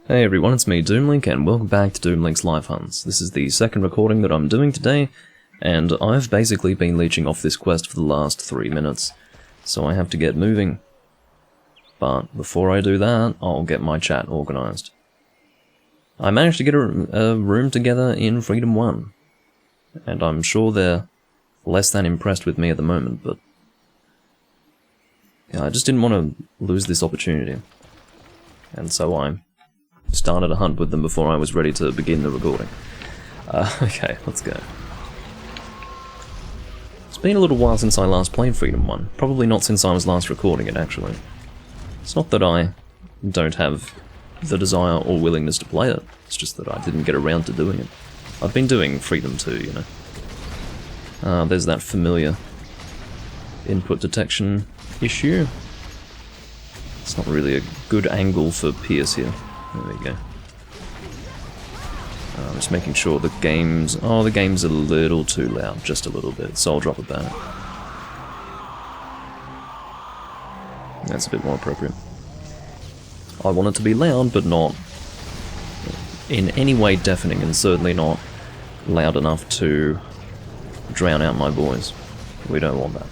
Hey everyone, it's me, Doomlink, and welcome back to Doomlink's Live Hunts. This is the second recording that I'm doing today, and I've basically been leeching off this quest for the last 3 minutes, so I have to get moving. But before I do that, I'll get my chat organised. I managed to get a room together in Freedom 1, and I'm sure they're less than impressed with me at the moment, but yeah, I just didn't want to lose this opportunity, and so I started a hunt with them before I was ready to begin the recording. Okay, let's go. It's been a little while since I last played Freedom 1. Probably not since I was last recording it, actually. It's not that I don't have the desire or willingness to play it, it's just that I didn't get around to doing it. I've been doing Freedom 2, you know. There's that familiar input detection issue. It's not really a good angle for Pierce here. There we go. I'm just making sure the game's... Oh, the game's a little too loud, just a little bit, so I'll drop it back. That's a bit more appropriate. I want it to be loud, but not in any way deafening, and certainly not loud enough to drown out my boys. We don't want that.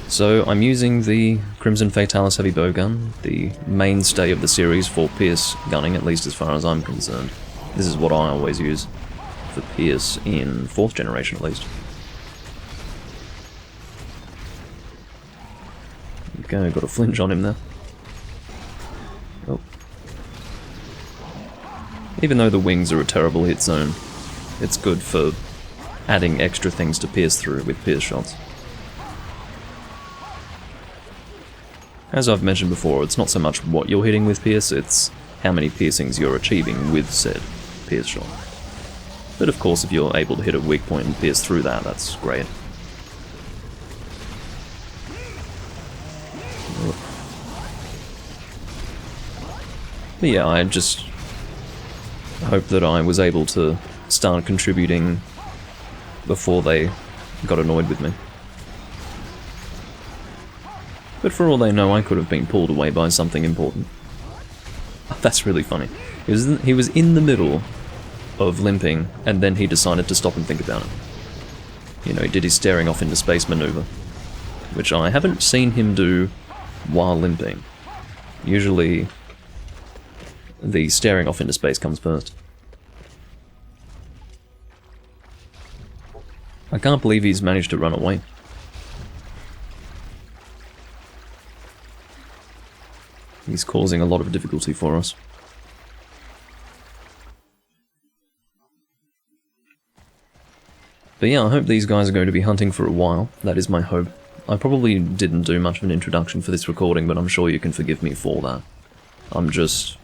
So I'm using the Crimson Fatalis heavy bowgun, the mainstay of the series for Pierce gunning, at least as far as I'm concerned. This is what I always use for Pierce in 4th generation, at least. Okay, got a flinch on him there. Oh. Even though the wings are a terrible hit zone, it's good for adding extra things to pierce through with Pierce shots. As I've mentioned before, it's not so much what you're hitting with Pierce, it's how many piercings you're achieving with said Pierce shot. But of course, if you're able to hit a weak point and pierce through that, that's great. But yeah, I just hope that I was able to start contributing before they got annoyed with me. But for all they know, I could have been pulled away by something important. That's really funny. He was in the middle of limping, and then he decided to stop and think about it. You know, he did his staring off into space maneuver, which I haven't seen him do while limping. Usually, the staring off into space comes first. I can't believe he's managed to run away. He's causing a lot of difficulty for us. But yeah, I hope these guys are going to be hunting for a while. That is my hope. I probably didn't do much of an introduction for this recording, but I'm sure you can forgive me for that. I'm just,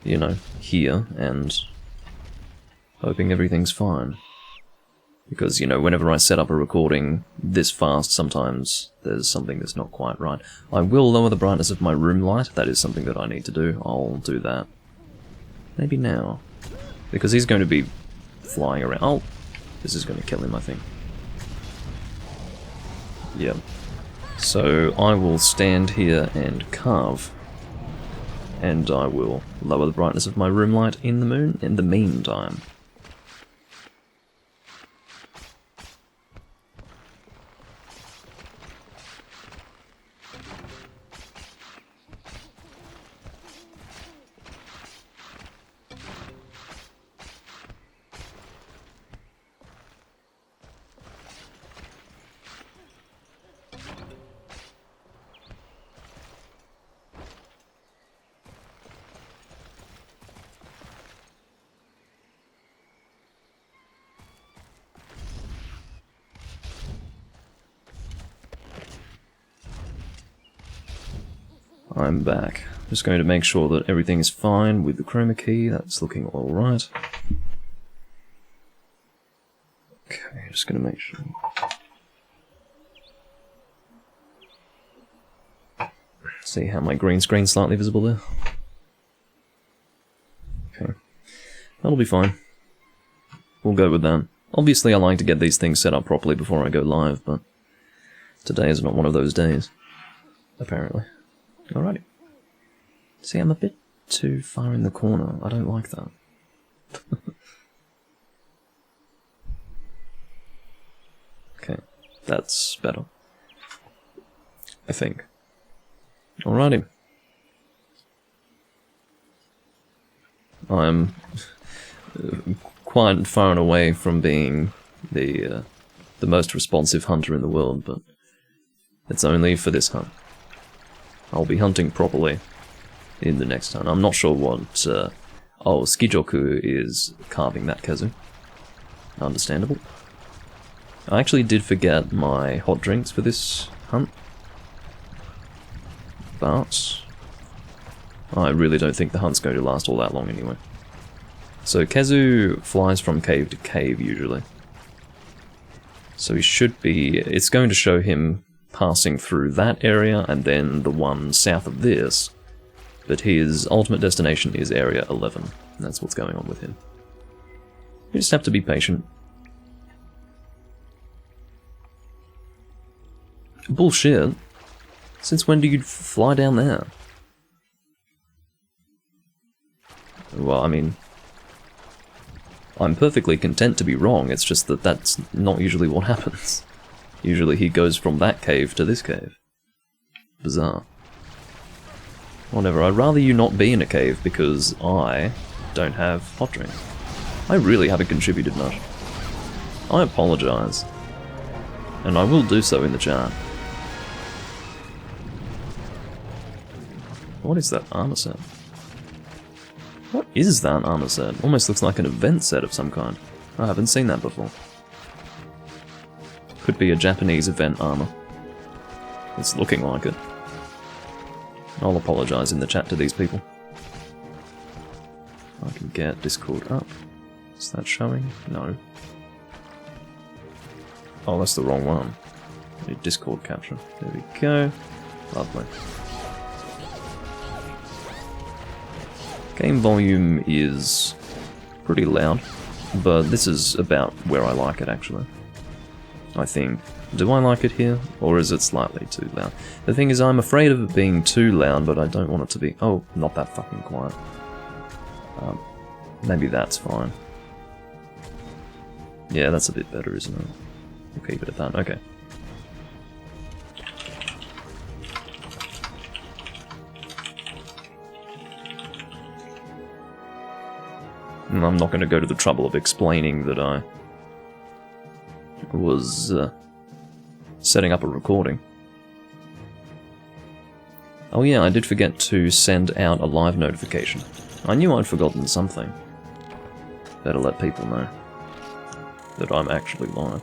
you know, here and hoping everything's fine. Because, you know, whenever I set up a recording this fast, sometimes there's something that's not quite right. I will lower the brightness of my room light. That is something that I need to do. I'll do that. Maybe now. Because he's going to be flying around. Oh, this is going to kill him, I think. Yep. So I will stand here and carve. And I will lower the brightness of my room light in the meantime. I'm back. Just going to make sure that everything is fine with the chroma key. That's looking alright. Okay, just going to make sure. See how my green screen's slightly visible there? Okay. That'll be fine. We'll go with that. Obviously I like to get these things set up properly before I go live, but today is not one of those days. Apparently. Alrighty. See, I'm a bit too far in the corner. I don't like that. Okay, that's better. I think. Alrighty. I'm quite far and away from being the most responsive hunter in the world, but it's only for this hunt. I'll be hunting properly in the next hunt. I'm not sure what... oh, Skijoku is carving that Kezu. Understandable. I actually did forget my hot drinks for this hunt, but I really don't think the hunt's going to last all that long anyway. So Kezu flies from cave to cave usually. So he should be... it's going to show him passing through that area and then the one south of this, but his ultimate destination is Area 11. And that's what's going on with him. You just have to be patient. Bullshit. Since when do you fly down there? Well, I mean... I'm perfectly content to be wrong, it's just that that's not usually what happens. Usually he goes from that cave to this cave. Bizarre. Whatever, I'd rather you not be in a cave because I don't have hot drink. I really haven't contributed much. I apologize. And I will do so in the chat. What is that armor set? What is that armor set? Almost looks like an event set of some kind. I haven't seen that before. Could be a Japanese event armor. It's looking like it. I'll apologize in the chat to these people. I can get Discord up. Is that showing? No. Oh, that's the wrong one. I need Discord capture. There we go. Lovely. Game volume is pretty loud, but this is about where I like it actually. I think. Do I like it here, or is it slightly too loud? The thing is, I'm afraid of it being too loud, but I don't want it to be... oh, not that fucking quiet. Maybe that's fine. Yeah, that's a bit better, isn't it? We'll keep it at that, okay. I'm not going to go to the trouble of explaining that I was setting up a recording. Oh yeah, I did forget to send out a live notification. I knew I'd forgotten something. Better let people know that I'm actually live.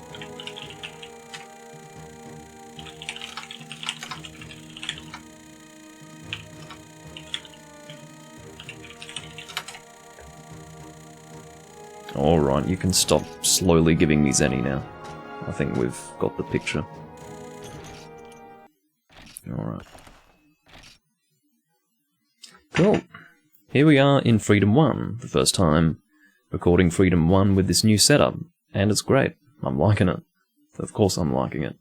Alright, you can stop slowly giving me Zenny now. I think we've got the picture. Alright. Cool. Here we are in Freedom 1. The first time recording Freedom 1 with this new setup. And it's great. I'm liking it. Of course I'm liking it.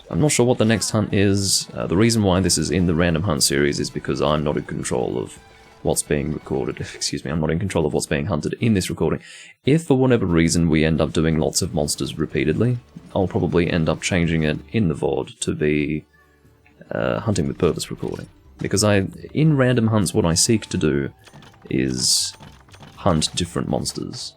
I'm not sure what the next hunt is. The reason why this is in the random hunt series is because I'm not in control of what's being recorded. Excuse me, I'm not in control of what's being hunted in this recording. If for whatever reason we end up doing lots of monsters repeatedly, I'll probably end up changing it in the VOD to be hunting with purpose recording. Because in random hunts what I seek to do is hunt different monsters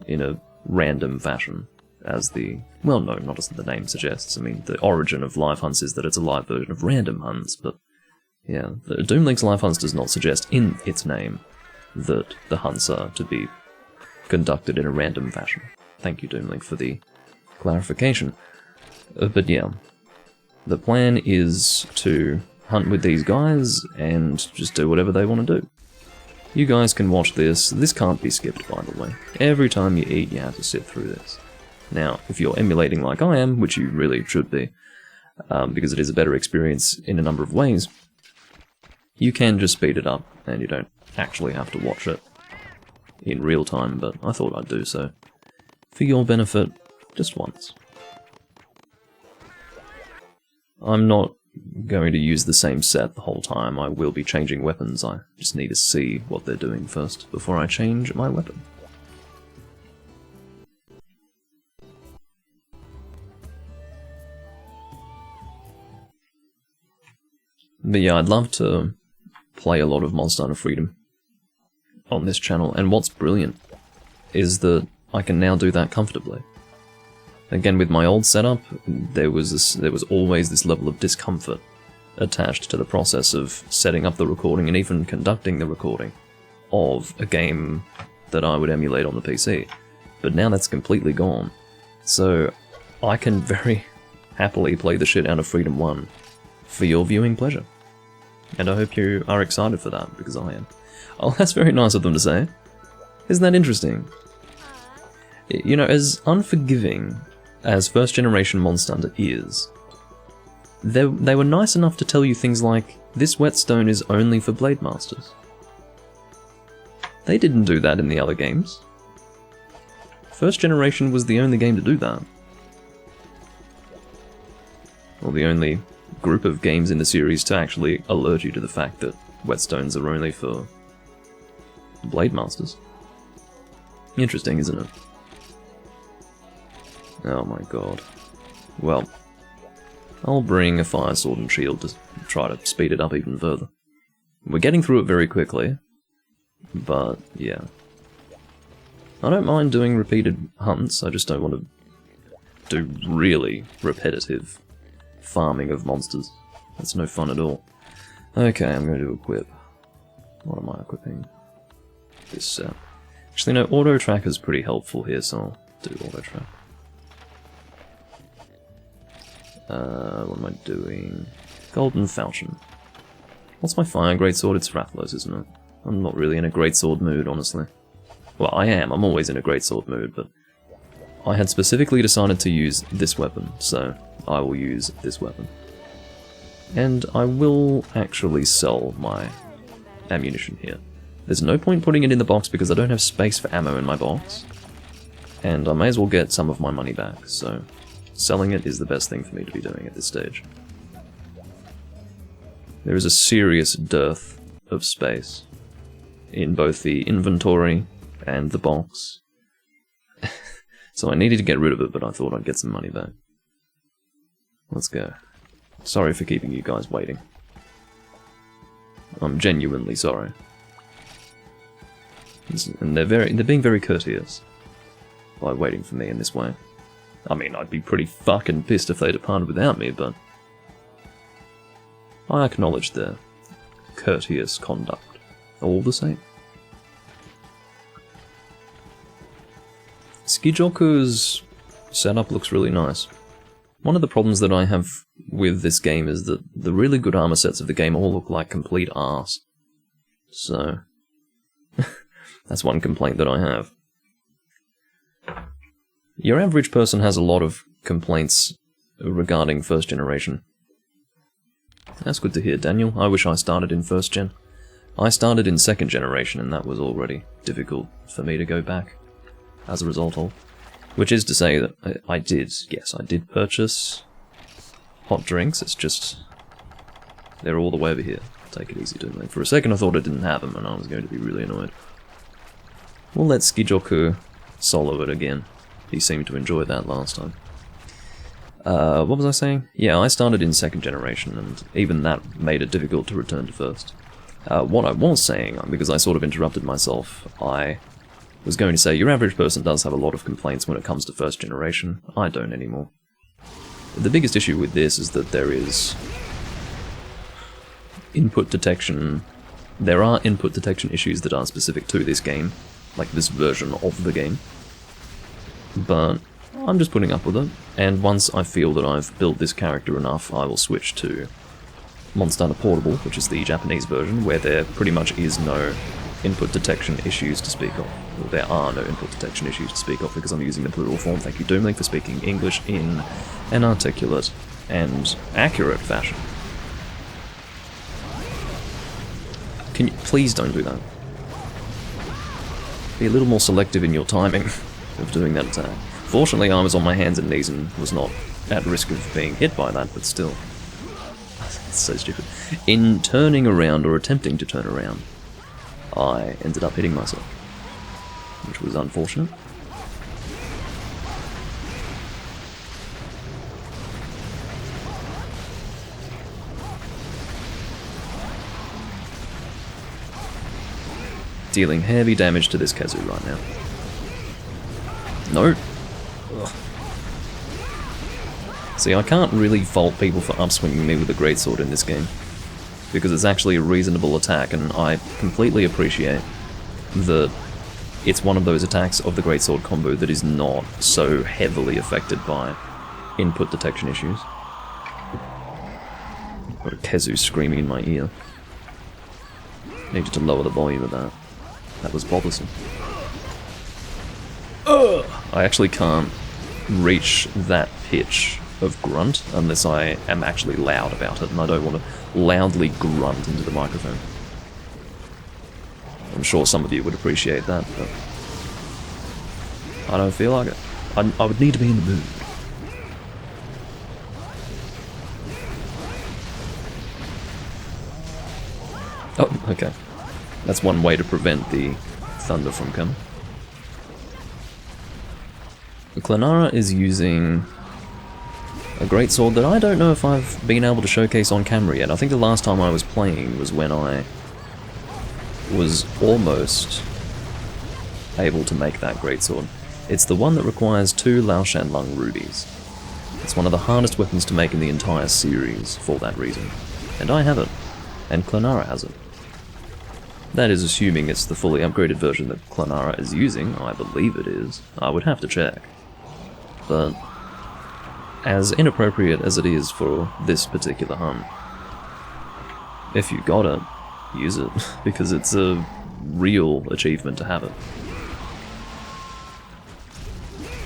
in a random fashion. As the... well, no, not as the name suggests. I mean, the origin of live hunts is that it's a live version of random hunts, but yeah, the Doomlink's live hunts does not suggest in its name that the hunts are to be conducted in a random fashion. Thank you, Doomlink, for the clarification. But yeah, the plan is to hunt with these guys and just do whatever they want to do. You guys can watch this. This can't be skipped, by the way. Every time you eat, you have to sit through this. Now, if you're emulating like I am, which you really should be, because it is a better experience in a number of ways, you can just speed it up, and you don't actually have to watch it in real time, but I thought I'd do so. For your benefit, just once. I'm not going to use the same set the whole time. I will be changing weapons. I just need to see what they're doing first before I change my weapon. But yeah, I'd love to play a lot of Monster Hunter Freedom on this channel, and what's brilliant is that I can now do that comfortably. Again, with my old setup, there was always this level of discomfort attached to the process of setting up the recording and even conducting the recording of a game that I would emulate on the PC. But now that's completely gone. So I can very happily play the shit out of Freedom 1 for your viewing pleasure. And I hope you are excited for that, because I am. Oh, that's very nice of them to say. Isn't that interesting? You know, as unforgiving as first generation Monster Hunter is, they were nice enough to tell you things like, this whetstone is only for Blade Masters. They didn't do that in the other games. First generation was the only game to do that. Or the only group of games in the series to actually alert you to the fact that whetstones are only for Blade Masters. Interesting, isn't it? Oh my god. Well, I'll bring a fire sword and shield to try to speed it up even further. We're getting through it very quickly, but yeah. I don't mind doing repeated hunts, I just don't want to do really repetitive farming of monsters. That's no fun at all. Okay, I'm going to equip. What am I equipping? This set. Actually, no, auto track is pretty helpful here, so I'll do auto track. What am I doing? Golden Falchion. What's my fire greatsword? It's Rathlos, isn't it? I'm not really in a greatsword mood, honestly. Well, I am. I'm always in a greatsword mood, but I had specifically decided to use this weapon, so I will use this weapon. And I will actually sell my ammunition here. There's no point putting it in the box because I don't have space for ammo in my box. And I may as well get some of my money back, so selling it is the best thing for me to be doing at this stage. There is a serious dearth of space in both the inventory and the box. So I needed to get rid of it, but I thought I'd get some money back. Let's go. Sorry for keeping you guys waiting. I'm genuinely sorry. And they're being very courteous by waiting for me in this way. I mean, I'd be pretty fucking pissed if they departed without me, but I acknowledge their courteous conduct all the same. Skijoku's setup looks really nice. One of the problems that I have with this game is that the really good armor sets of the game all look like complete arse. So, that's one complaint that I have. Your average person has a lot of complaints regarding first generation. That's good to hear, Daniel. I wish I started in first gen. I started in second generation, and that was already difficult for me to go back as a result of. Which is to say that I did purchase hot drinks. It's just they're all the way over here. Take it easy, Doomlink. For a second I thought I didn't have them, and I was going to be really annoyed. We'll let Skijoku solo it again. He seemed to enjoy that last time. What was I saying? Yeah, I started in second generation, and even that made it difficult to return to first. What I was saying, because I sort of interrupted myself, I was going to say your average person does have a lot of complaints when it comes to first generation. I don't anymore. The biggest issue with this is that there is input detection. There are input detection issues that are specific to this game, like this version of the game. But I'm just putting up with it, and once I feel that I've built this character enough, I will switch to Monster Hunter Portable, which is the Japanese version, where there pretty much is no input detection issues to speak of. Well, there are no input detection issues to speak of because I'm using the plural form. Thank you, Doomlink, for speaking English in an articulate and accurate fashion. Can you please don't do that? Be a little more selective in your timing of doing that attack. Fortunately, I was on my hands and knees and was not at risk of being hit by that, but still. It's so stupid. In turning around, or attempting to turn around, I ended up hitting myself, which was unfortunate. Dealing heavy damage to this Kazoo right now. No. Ugh. See, I can't really fault people for upswinging me with a greatsword in this game, because it's actually a reasonable attack, and I completely appreciate that it's one of those attacks of the greatsword combo that is not so heavily affected by input detection issues. Got a Kazoo screaming in my ear. Needed to lower the volume of that. That was bothersome. Ugh! I actually can't reach that pitch of grunt unless I am actually loud about it, and I don't want to loudly grunt into the microphone. I'm sure some of you would appreciate that, but I don't feel like it. I would need to be in the mood. Oh, okay. That's one way to prevent the thunder from coming. Clenara is using a greatsword that I don't know if I've been able to showcase on camera yet. I think the last time I was playing was when I was almost able to make that greatsword. It's the one that requires 2 Lao Shan Lung rubies. It's one of the hardest weapons to make in the entire series for that reason. And I have it. And Clenara has it. That is assuming it's the fully upgraded version that Clenara is using. I believe it is. I would have to check. But as inappropriate as it is for this particular hunt, if you got it, use it, because it's a real achievement to have it.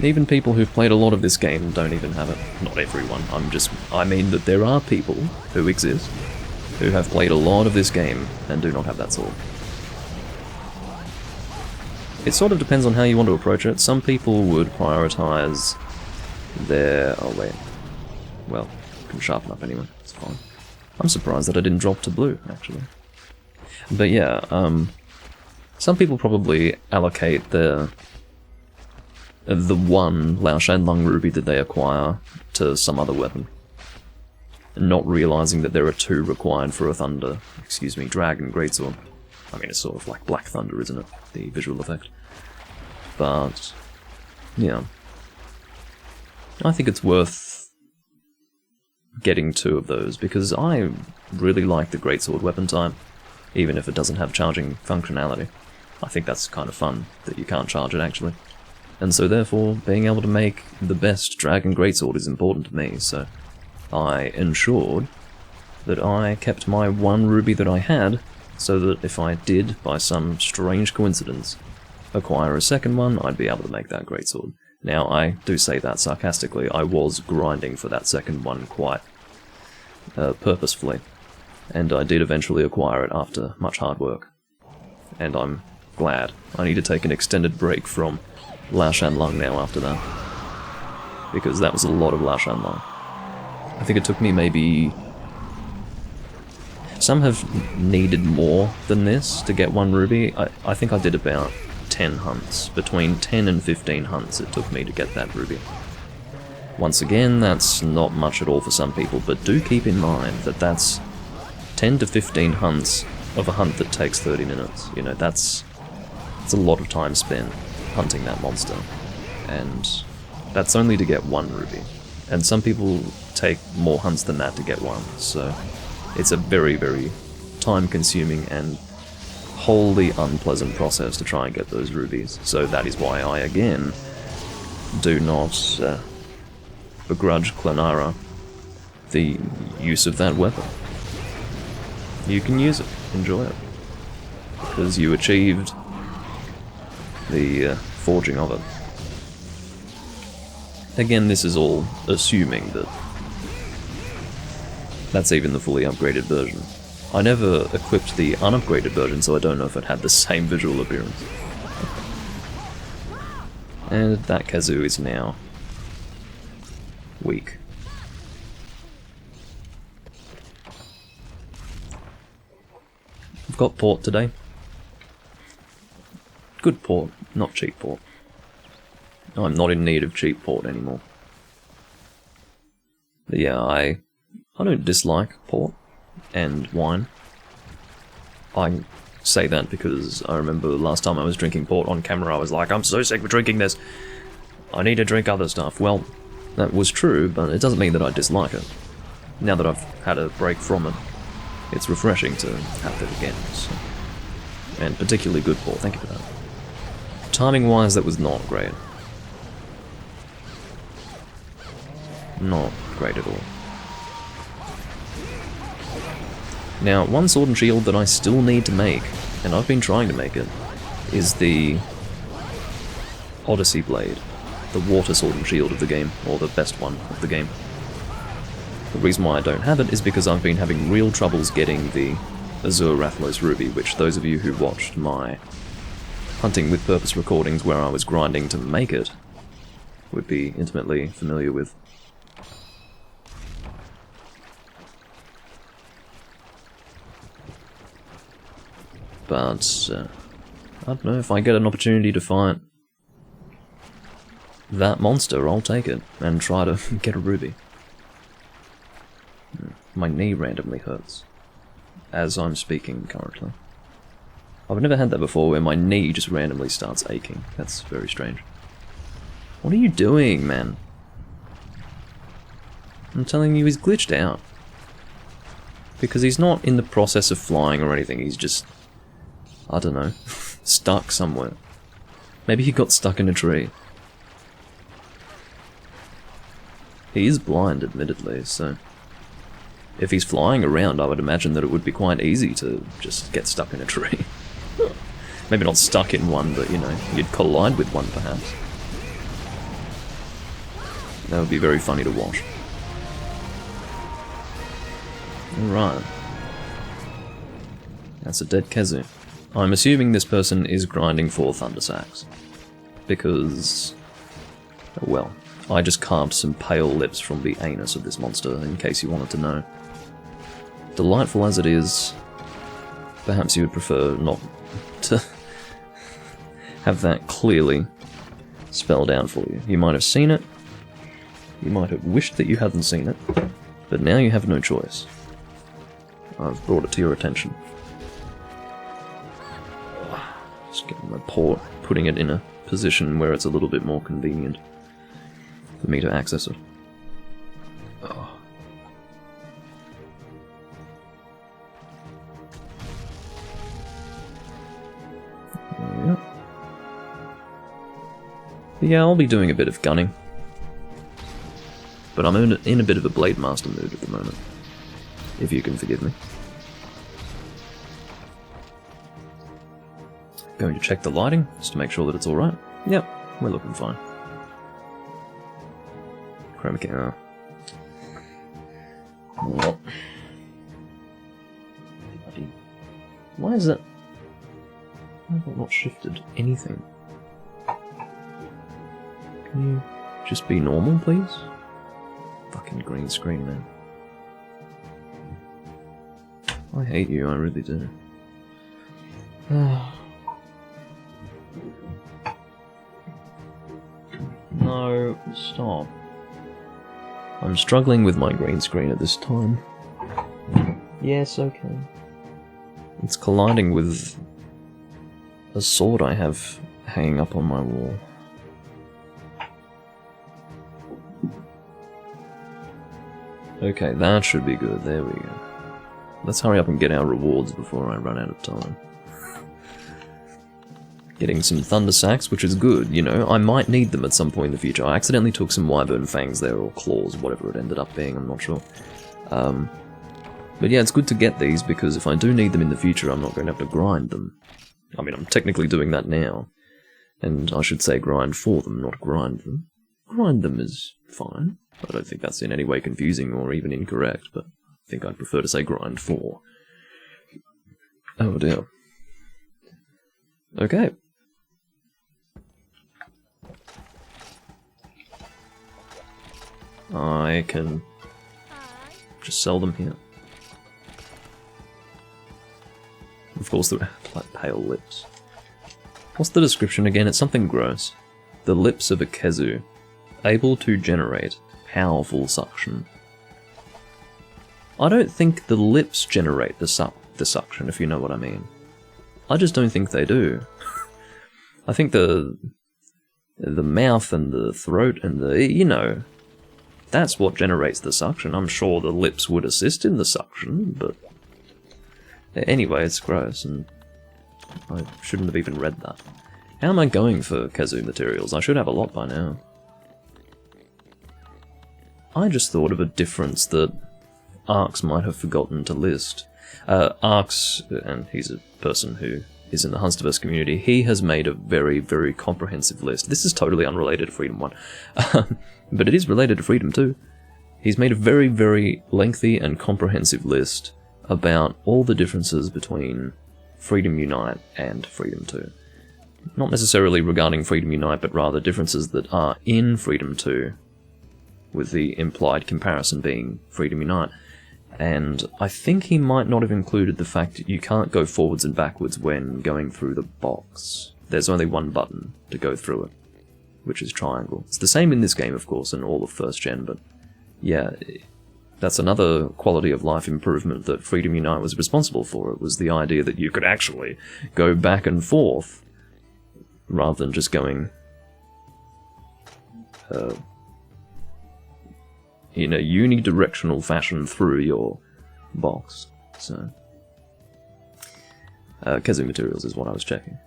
Even people who've played a lot of this game don't even have it. Not everyone. I mean that there are people who exist who have played a lot of this game and do not have that sword. It sort of depends on how you want to approach it. Some people would prioritize their... oh wait. Well, can sharpen up anyway, it's fine. I'm surprised that I didn't drop to blue, actually. But yeah, some people probably allocate the one Lao Shan Lung ruby that they acquire to some other weapon, not realizing that there are 2 required for a dragon greatsword. I mean, it's sort of like Black Thunder, isn't it? The visual effect. But, yeah. I think it's worth getting 2 of those, because I really like the greatsword weapon type, even if it doesn't have charging functionality. I think that's kind of fun, that you can't charge it, actually. And so therefore, being able to make the best dragon greatsword is important to me, so I ensured that I kept my 1 ruby that I had, so that if I did, by some strange coincidence, acquire a second one, I'd be able to make that greatsword. Now, I do say that sarcastically. I was grinding for that second one quite purposefully, and I did eventually acquire it after much hard work. And I'm glad. I need to take an extended break from Lao Shan Lung now after that, because that was a lot of Lao Shan Lung. I think it took me maybe... some have needed more than this to get 1 ruby. I think I did about 10 hunts. Between 10 and 15 hunts it took me to get that ruby. Once again, that's not much at all for some people, but do keep in mind that that's 10 to 15 hunts of a hunt that takes 30 minutes. You know, that's a lot of time spent hunting that monster. And that's only to get 1 ruby. And some people take more hunts than that to get 1, so it's a very, very time-consuming and wholly unpleasant process to try and get those rubies. So that is why I, again, do not begrudge Clenara the use of that weapon. You can use it, enjoy it, because you achieved the forging of it. Again, this is all assuming that that's even the fully upgraded version. I never equipped the unupgraded version, so I don't know if it had the same visual appearance. And that Kazoo is now weak. I've got port today. Good port, not cheap port. I'm not in need of cheap port anymore. But yeah, I don't dislike port and wine. I say that because I remember the last time I was drinking port on camera, I was like, I'm so sick of drinking this. I need to drink other stuff. Well, that was true, but it doesn't mean that I dislike it. Now that I've had a break from it, it's refreshing to have it again. So. And particularly good port, thank you for that. Timing-wise, that was not great. Not great at all. Now, one sword and shield that I still need to make, and I've been trying to make it, is the Odyssey Blade. The water sword and shield of the game, or the best one of the game. The reason why I don't have it is because I've been having real troubles getting the Azure Rathalos Ruby, which those of you who watched my Hunting with Purpose recordings where I was grinding to make it would be intimately familiar with. But, I don't know, if I get an opportunity to fight that monster, I'll take it, and try to get a ruby. My knee randomly hurts, as I'm speaking currently. I've never had that before, where my knee just randomly starts aching. That's very strange. What are you doing, man? I'm telling you, he's glitched out. Because he's not in the process of flying or anything, he's just, I don't know, stuck somewhere. Maybe he got stuck in a tree. He is blind, admittedly, so if he's flying around, I would imagine that it would be quite easy to just get stuck in a tree. Maybe not stuck in one, but, you know, you'd collide with one, perhaps. That would be very funny to watch. Alright. That's a dead Kezu. I'm assuming this person is grinding for Thunder Sacks. Because, well, I just carved some pale lips from the anus of this monster, in case you wanted to know. Delightful as it is, perhaps you would prefer not to have that clearly spelled out for you. You might have seen it, you might have wished that you hadn't seen it, but now you have no choice. I've brought it to your attention. Just getting my port, putting it in a position where it's a little bit more convenient for me to access it. Oh. Yeah. Yeah, I'll be doing a bit of gunning. But I'm in a bit of a Blade Master mood at the moment. If you can forgive me. Going to check the lighting, just to make sure that it's alright. Yep, we're looking fine. Chroma key, Well. Why is it? Why have I not shifted anything? Can you just be normal, please? Fucking green screen, man. I hate you, I really do. No, stop. I'm struggling with my green screen at this time. Yes, okay. It's colliding with a sword I have hanging up on my wall. Okay, that should be good. There we go. Let's hurry up and get our rewards before I run out of time. Getting some Thunder Sacks, which is good, you know. I might need them at some point in the future. I accidentally took some Wyvern Fangs there, or Claws, whatever it ended up being, I'm not sure. But yeah, it's good to get these, because if I do need them in the future, I'm not going to have to grind them. I mean, I'm technically doing that now. And I should say grind for them, not grind them. Grind them is fine. I don't think that's in any way confusing or even incorrect, but I think I'd prefer to say grind for. Oh dear. Okay. I can just sell them here. Of course, they're like pale lips. What's the description again? It's something gross. The lips of a Kezu, able to generate powerful suction. I don't think the lips generate the suction, if you know what I mean. I just don't think they do. I think the mouth and the throat and the, you know, that's what generates the suction. I'm sure the lips would assist in the suction, but anyway, it's gross, and I shouldn't have even read that. How am I going for Kezu materials? I should have a lot by now. I just thought of a difference that Arx might have forgotten to list. Arx, and he's a person who is in the Hunsterverse community, he has made a very, very comprehensive list. This is totally unrelated to Freedom 1, but it is related to Freedom 2. He's made a very, very lengthy and comprehensive list about all the differences between Freedom Unite and Freedom 2. Not necessarily regarding Freedom Unite, but rather differences that are in Freedom 2, with the implied comparison being Freedom Unite. And I think he might not have included the fact that you can't go forwards and backwards when going through the box. There's only one button to go through it, which is triangle. It's the same in this game, of course, in all of first gen, but yeah, that's another quality of life improvement that Freedom Unite was responsible for. It was the idea that you could actually go back and forth, rather than just going in a unidirectional fashion through your box. So, Kezu materials is what I was checking.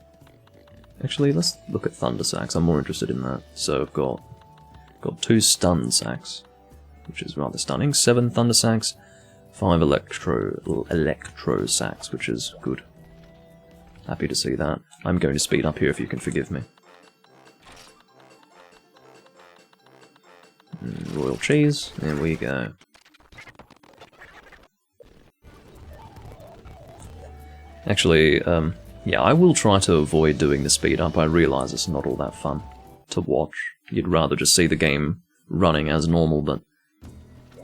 Actually, let's look at Thunder Sacks. I'm more interested in that. So I've got 2 Stun Sacks, which is rather stunning. 7 Thunder Sacks, 5 Electro Sacks, which is good. Happy to see that. I'm going to speed up here if you can forgive me. Royal cheese, there we go. Actually, yeah, I will try to avoid doing the speed up. I realise it's not all that fun to watch. You'd rather just see the game running as normal, but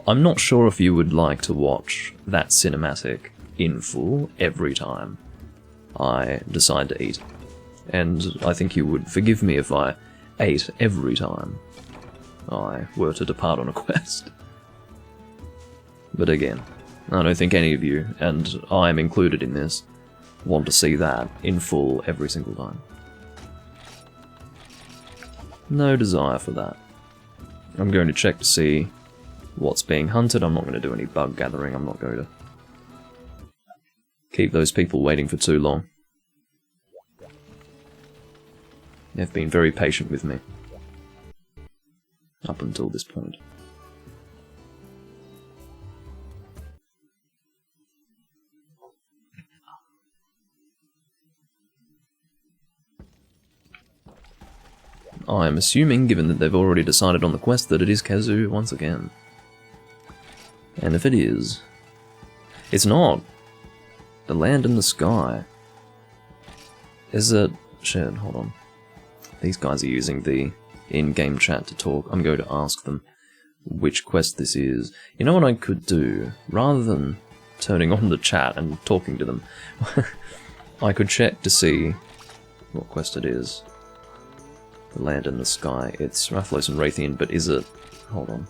I'm not sure if you would like to watch that cinematic in full every time I decide to eat. And I think you would forgive me if I ate every time I were to depart on a quest. But again, I don't think any of you, and I'm included in this, want to see that in full every single time. No desire for that. I'm going to check to see what's being hunted. I'm not going to do any bug gathering. I'm not going to keep those people waiting for too long. They've been very patient with me up until this point. I'm assuming, given that they've already decided on the quest, that it is Kezu once again. And if it is, it's not. The land in the sky. Is it... Shit, hold on. These guys are using the in-game chat to talk. I'm going to ask them which quest this is. You know what I could do? Rather than turning on the chat and talking to them, I could check to see what quest it is. The land in the sky. It's Rathalos and Raytheon, but is it... Hold on.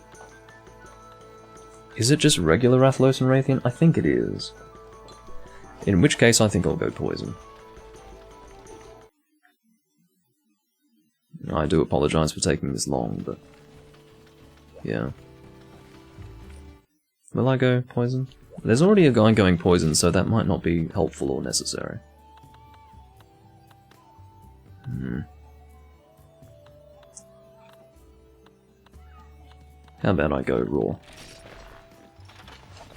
Is it just regular Rathalos and Raytheon? I think it is. In which case, I think I'll go Poison. I do apologise for taking this long, but... yeah. Will I go Poison? There's already a guy going Poison, so that might not be helpful or necessary. How about I go Raw?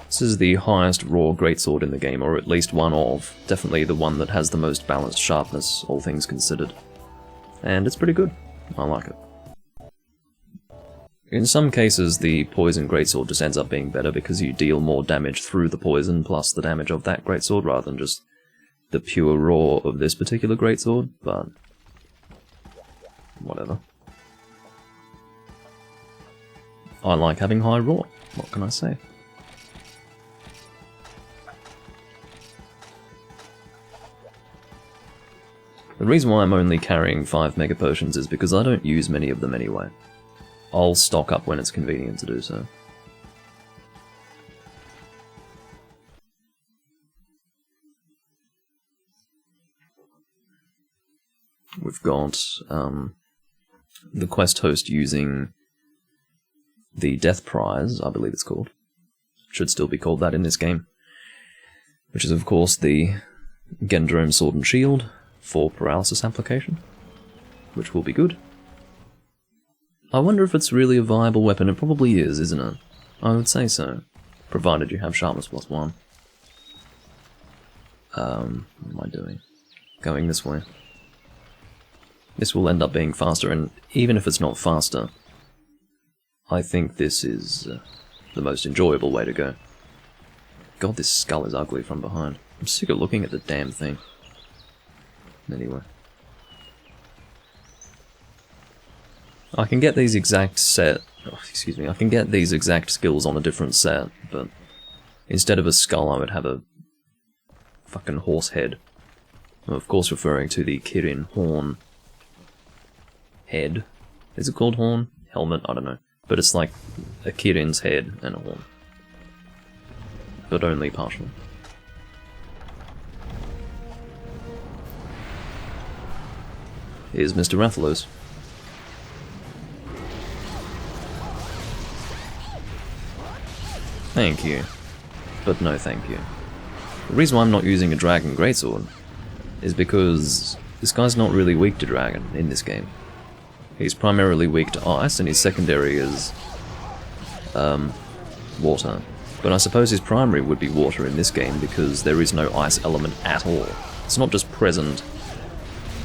This is the highest Raw Greatsword in the game, or at least one of. Definitely the one that has the most balanced sharpness, all things considered. And it's pretty good. I like it. In some cases, the Poison Greatsword just ends up being better because you deal more damage through the poison plus the damage of that Greatsword rather than just the pure raw of this particular Greatsword, but... whatever. I like having high raw, what can I say? The reason why I'm only carrying 5 Mega Potions is because I don't use many of them anyway. I'll stock up when it's convenient to do so. We've got the quest host using the Death Prize, I believe it's called. Should still be called that in this game. Which is of course the Gendrome Sword and Shield for paralysis application, which will be good. I wonder if it's really a viable weapon. It probably is, isn't it? I would say so, provided you have sharpness +1. What am I doing? Going this way. This will end up being faster, and even if it's not faster, I think this is the most enjoyable way to go. God, this skull is ugly from behind. I'm sick of looking at the damn thing. Anyway. I can get these exact I can get these exact skills on a different set, but instead of a skull I would have a fucking horse head. I'm of course referring to the Kirin horn head. Is it called horn? Helmet? I don't know. But it's like a Kirin's head and a horn. But only partially. Here's Mr. Rathalos. Thank you. But no thank you. The reason why I'm not using a Dragon Greatsword is because this guy's not really weak to Dragon in this game. He's primarily weak to ice, and his secondary is water. But I suppose his primary would be water in this game because there is no ice element at all. It's not just present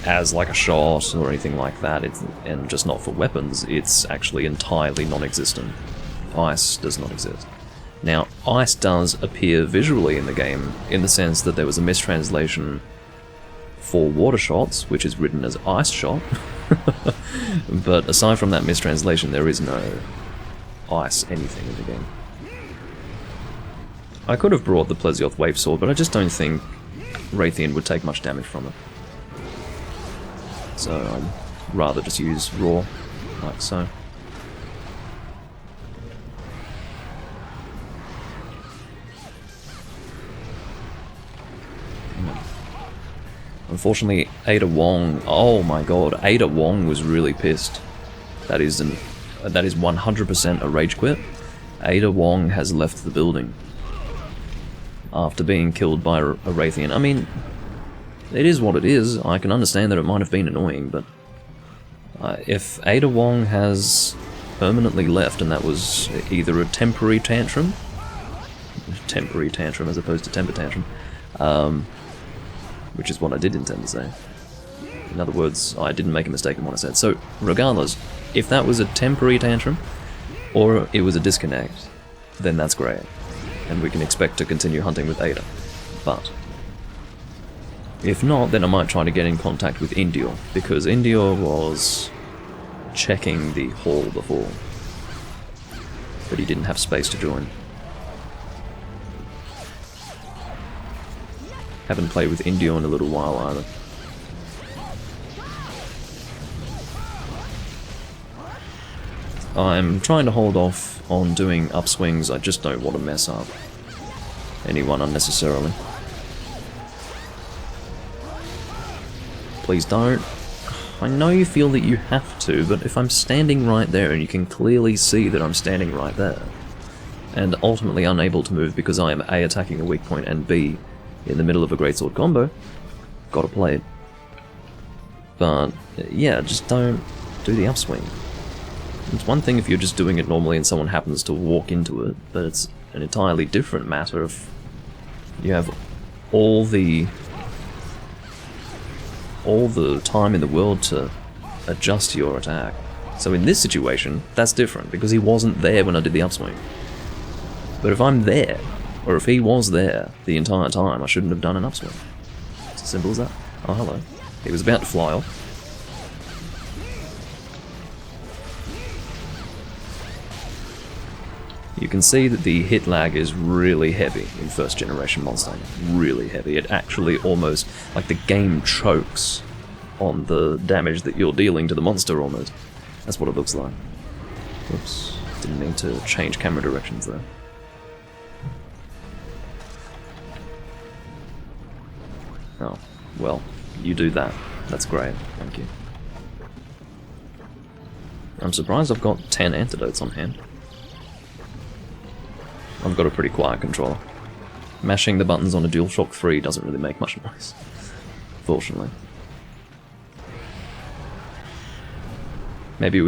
as like a shot or anything like that, and just not for weapons, it's actually entirely non-existent. Ice does not exist. Now, ice does appear visually in the game, in the sense that there was a mistranslation for water shots, which is written as ice shot, but aside from that mistranslation, there is no ice anything in the game. I could have brought the Plesioth Wave Sword, but I just don't think Raytheon would take much damage from it. So I'd rather just use Raw, like so. Unfortunately, Ada Wong, oh my god, Ada Wong was really pissed. That is 100% a rage quit. Ada Wong has left the building after being killed by a Raytheon. I mean, it is what it is. I can understand that it might have been annoying, but if Ada Wong has permanently left, and that was either a temporary tantrum as opposed to temper tantrum, which is what I did intend to say. In other words, I didn't make a mistake in what I said. So, regardless, if that was a temporary tantrum, or it was a disconnect, then that's great. And we can expect to continue hunting with Ada. But if not, then I might try to get in contact with Indior, because Indior was checking the hall before, but he didn't have space to join. Haven't played with Indior in a little while either. I'm trying to hold off on doing upswings. I just don't want to mess up anyone unnecessarily. Please don't. I know you feel that you have to, but if I'm standing right there and you can clearly see that I'm standing right there, and ultimately unable to move because I am A, attacking a weak point, and B, in the middle of a greatsword combo, gotta play it. But yeah, just don't do the upswing. It's one thing if you're just doing it normally and someone happens to walk into it, but it's an entirely different matter if you have all the time in the world to adjust your attack. So in this situation, that's different, because he wasn't there when I did the upswing. But if I'm there, or if he was there the entire time, I shouldn't have done an upswing. It's as simple as that. Oh, hello. He was about to fly off. You can see that the hit lag is really heavy in first generation Monster. Really heavy. It actually almost, like, the game chokes on the damage that you're dealing to the monster almost. That's what it looks like. Oops, didn't mean to change camera directions there. Oh, well, you do that. That's great, thank you. I'm surprised I've got 10 antidotes on hand. I've got a pretty quiet controller. Mashing the buttons on a DualShock 3 doesn't really make much noise, fortunately. Maybe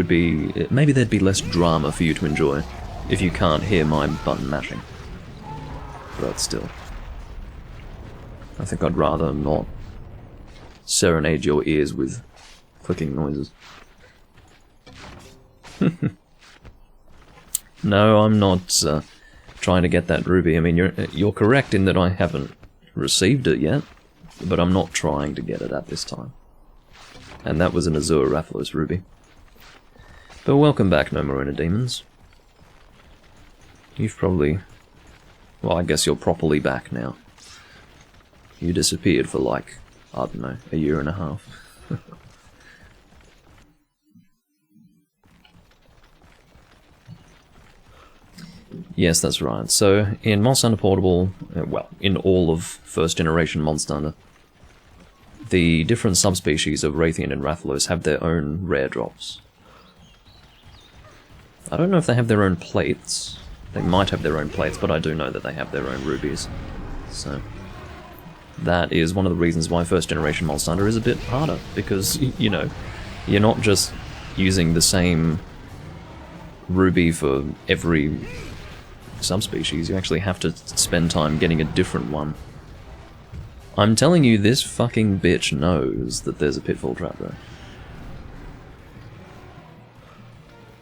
there'd be less drama for you to enjoy if you can't hear my button mashing. But still, I think I'd rather not serenade your ears with clicking noises. No, I'm not trying to get that ruby. I mean, you're correct in that I haven't received it yet, but I'm not trying to get it at this time. And that was an Azure Rathalos ruby. But welcome back, No More Inner Demons. You've probably... well, I guess you're properly back now. You disappeared for like, I don't know, a year and a half. Yes, that's right. So, in Monster Hunter Portable, well, in all of first generation Monster Hunter, the different subspecies of Raytheon and Rathalos have their own rare drops. I don't know if they have their own plates. They might have their own plates, but I do know that they have their own rubies. So, that is one of the reasons why first generation Monster Hunter is a bit harder, because, you know, you're not just using the same ruby for every subspecies, you actually have to spend time getting a different one. I'm telling you, this fucking bitch knows that there's a pitfall trap there.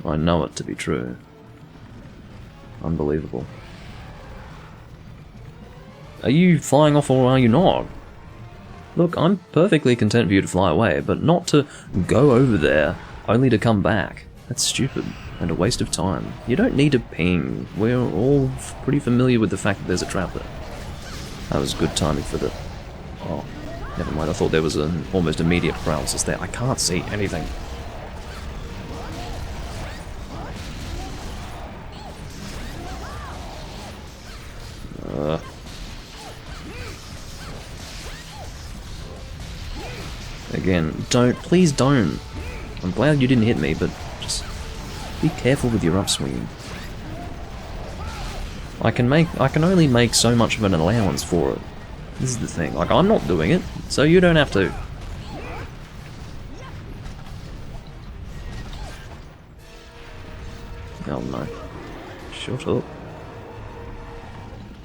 I know it to be true. Unbelievable. Are you flying off or are you not? Look, I'm perfectly content for you to fly away, but not to go over there only to come back. That's stupid and a waste of time. You don't need a ping. We're all pretty familiar with the fact that there's a trap there. That was good timing for the... oh, never mind. I thought there was an almost immediate paralysis there. I can't see anything. Again, please don't. I'm glad you didn't hit me, but just be careful with your upswinging. I can only make so much of an allowance for it. This is the thing. Like, I'm not doing it, so you don't have to. Oh no. Shut up.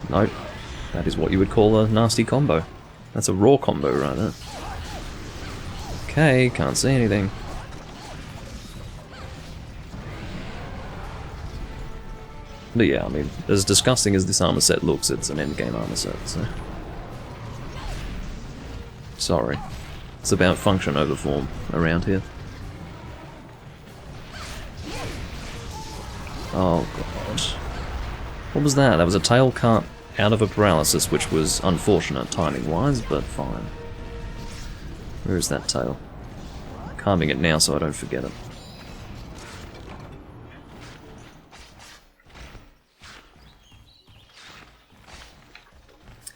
Nope. That is what you would call a nasty combo. That's a raw combo right there. Okay, can't see anything. But yeah, I mean, as disgusting as this armor set looks, it's an endgame armor set, so... sorry. It's about function over form around here. Oh god. What was that? That was a tail cut out of a paralysis, which was unfortunate timing-wise, but fine. Where is that tail? I'm calming it now so I don't forget it.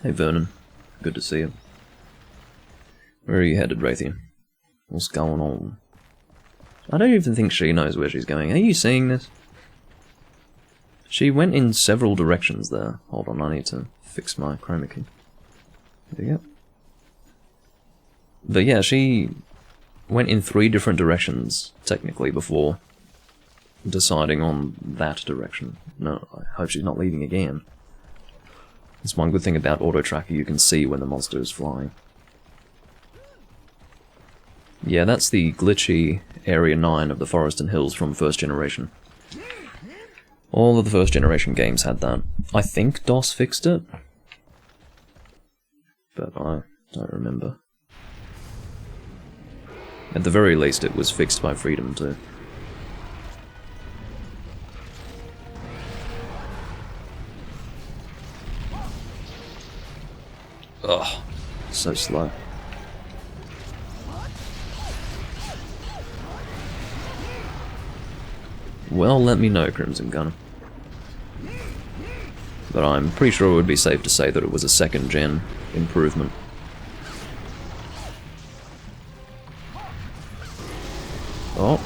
Hey Vernon, good to see you. Where are you headed, Raytheon? What's going on? I don't even think she knows where she's going. Are you seeing this? She went in several directions there. Hold on, I need to fix my chroma key. There you go. But yeah, she went in 3 different directions, technically, before deciding on that direction. No, I hope she's not leaving again. That's one good thing about Auto Tracker, you can see when the monster is flying. Yeah, that's the glitchy Area 9 of the Forest and Hills from first generation. All of the first generation games had that. I think DOS fixed it, but I don't remember. At the very least, it was fixed by Freedom too. Ugh, so slow. well, let me know, Crimson Gunner. But I'm pretty sure it would be safe to say that it was a second-gen improvement. Oh.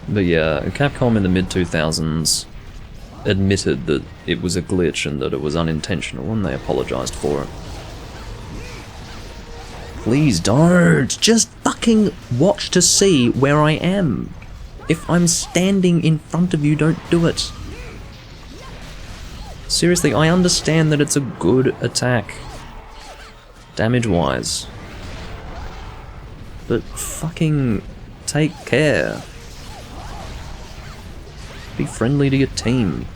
But yeah, Capcom in the mid-2000s admitted that it was a glitch and that it was unintentional, and they apologized for it. Please don't! Just fucking watch to see where I am! If I'm standing in front of you, don't do it! Seriously, I understand that it's a good attack, damage-wise. But fucking take care. Be friendly to your team.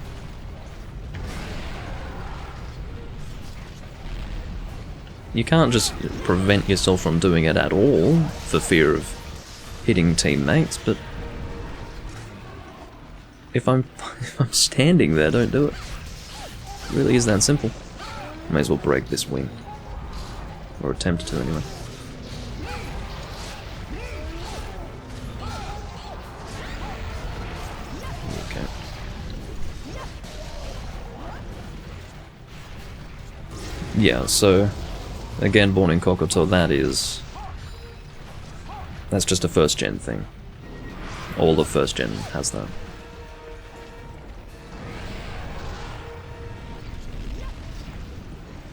You can't just prevent yourself from doing it at all for fear of hitting teammates, but if I'm standing there, don't do it. It really is that simple. May as well break this wing. Or attempt to, anyway. Okay. Yeah, so again, Born in Kokoto, that's just a first gen thing. All the first gen has that.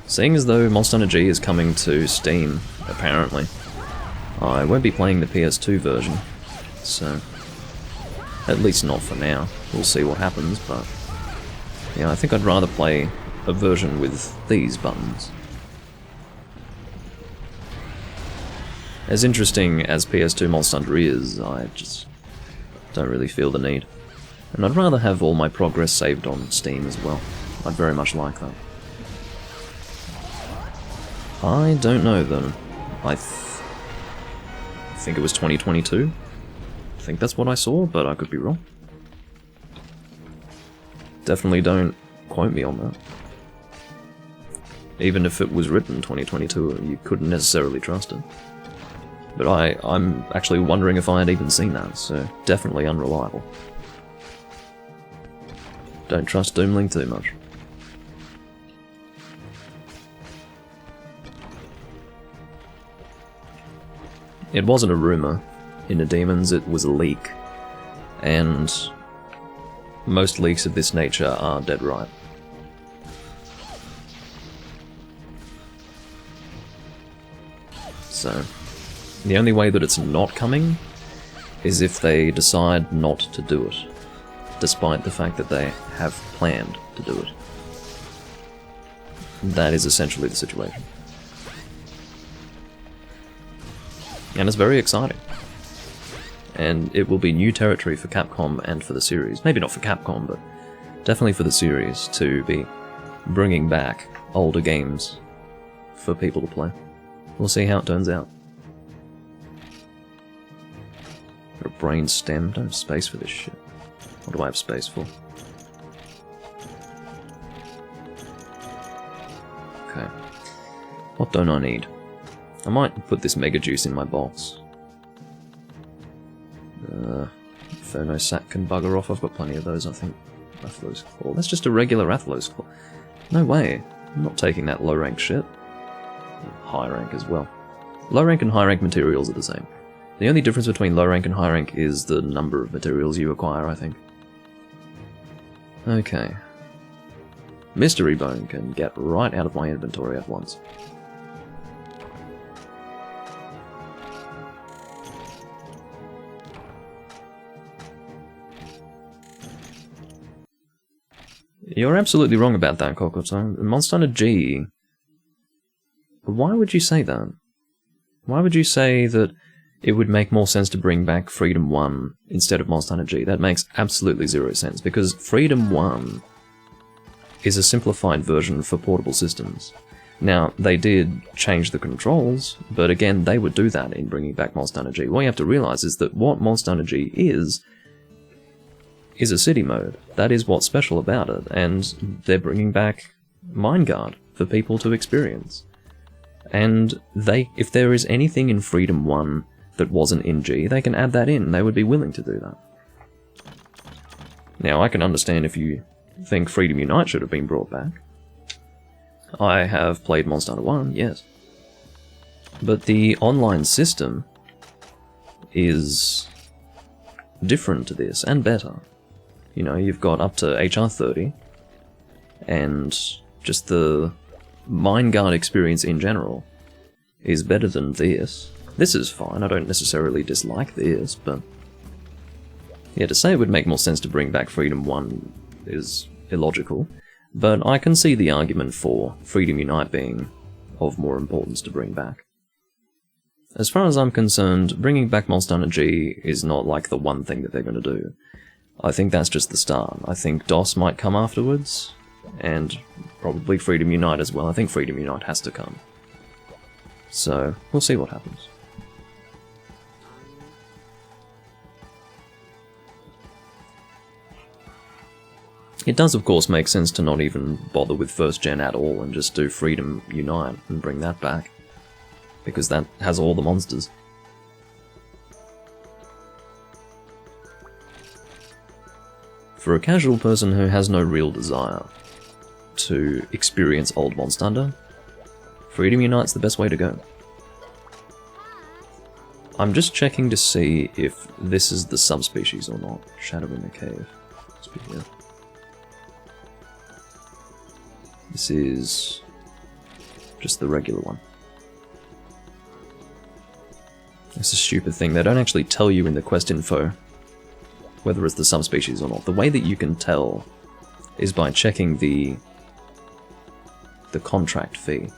Seeing as though Monster Hunter G is coming to Steam, apparently, I won't be playing the PS2 version, so at least not for now. We'll see what happens, but yeah, I think I'd rather play a version with these buttons. As interesting as PS2 Monster Hunter is, I just don't really feel the need. And I'd rather have all my progress saved on Steam as well. I'd very much like that. I don't know though. I think it was 2022. I think that's what I saw, but I could be wrong. Definitely don't quote me on that. Even if it was written 2022, you couldn't necessarily trust it. But I'm actually wondering if I had even seen that, so definitely unreliable. Don't trust Doomlink too much. It wasn't a rumor. In the Demons, it was a leak. And most leaks of this nature are dead right. So the only way that it's not coming is if they decide not to do it, despite the fact that they have planned to do it. That is essentially the situation. And it's very exciting. And it will be new territory for Capcom and for the series. Maybe not for Capcom, but definitely for the series to be bringing back older games for people to play. We'll see how it turns out. A brain stem, don't have space for this shit. What do I have space for? Okay. What don't I need? I might put this Mega Juice in my box. Inferno Sack can bugger off, I've got plenty of those, I think. Rathalos Claw. That's just a regular Rathalos Claw. No way. I'm not taking that low rank shit. High rank as well. Low rank and high rank materials are the same. The only difference between low rank and high rank is the number of materials you acquire, I think. Okay. Mystery Bone can get right out of my inventory at once. You're absolutely wrong about that, Kokoto. Monster Hunter G... Why would you say that? Why would you say that it would make more sense to bring back Freedom 1 instead of Monster Hunter G? That makes absolutely zero sense, because Freedom 1 is a simplified version for portable systems. Now, they did change the controls, but again, they would do that in bringing back Monster Hunter G. What you have to realize is that what Monster Hunter G is is a city mode. That is what's special about it, and they're bringing back Mindguard for people to experience. And if there is anything in Freedom 1 that wasn't in G, they can add that in. They would be willing to do that. Now, I can understand if you think Freedom Unite should have been brought back. I have played Monster Hunter 1, yes. But the online system is different to this, and better. You know, you've got up to HR 30, and just the Mindguard experience in general is better than this. This is fine, I don't necessarily dislike this, but... yeah, to say it would make more sense to bring back Freedom 1 is illogical, but I can see the argument for Freedom Unite being of more importance to bring back. As far as I'm concerned, bringing back Monster Hunter G is not like the one thing that they're going to do. I think that's just the start. I think DOS might come afterwards, and probably Freedom Unite as well. I think Freedom Unite has to come. So, we'll see what happens. It does of course make sense to not even bother with first gen at all and just do Freedom Unite and bring that back, because that has all the monsters. For a casual person who has no real desire to experience old Monster Hunter, Freedom Unite's the best way to go. I'm just checking to see if this is the subspecies or not. Shadow in the Cave. Must be here. This is just the regular one. It's a stupid thing. They don't actually tell you in the quest info whether it's the subspecies or not. The way that you can tell is by checking the contract fee.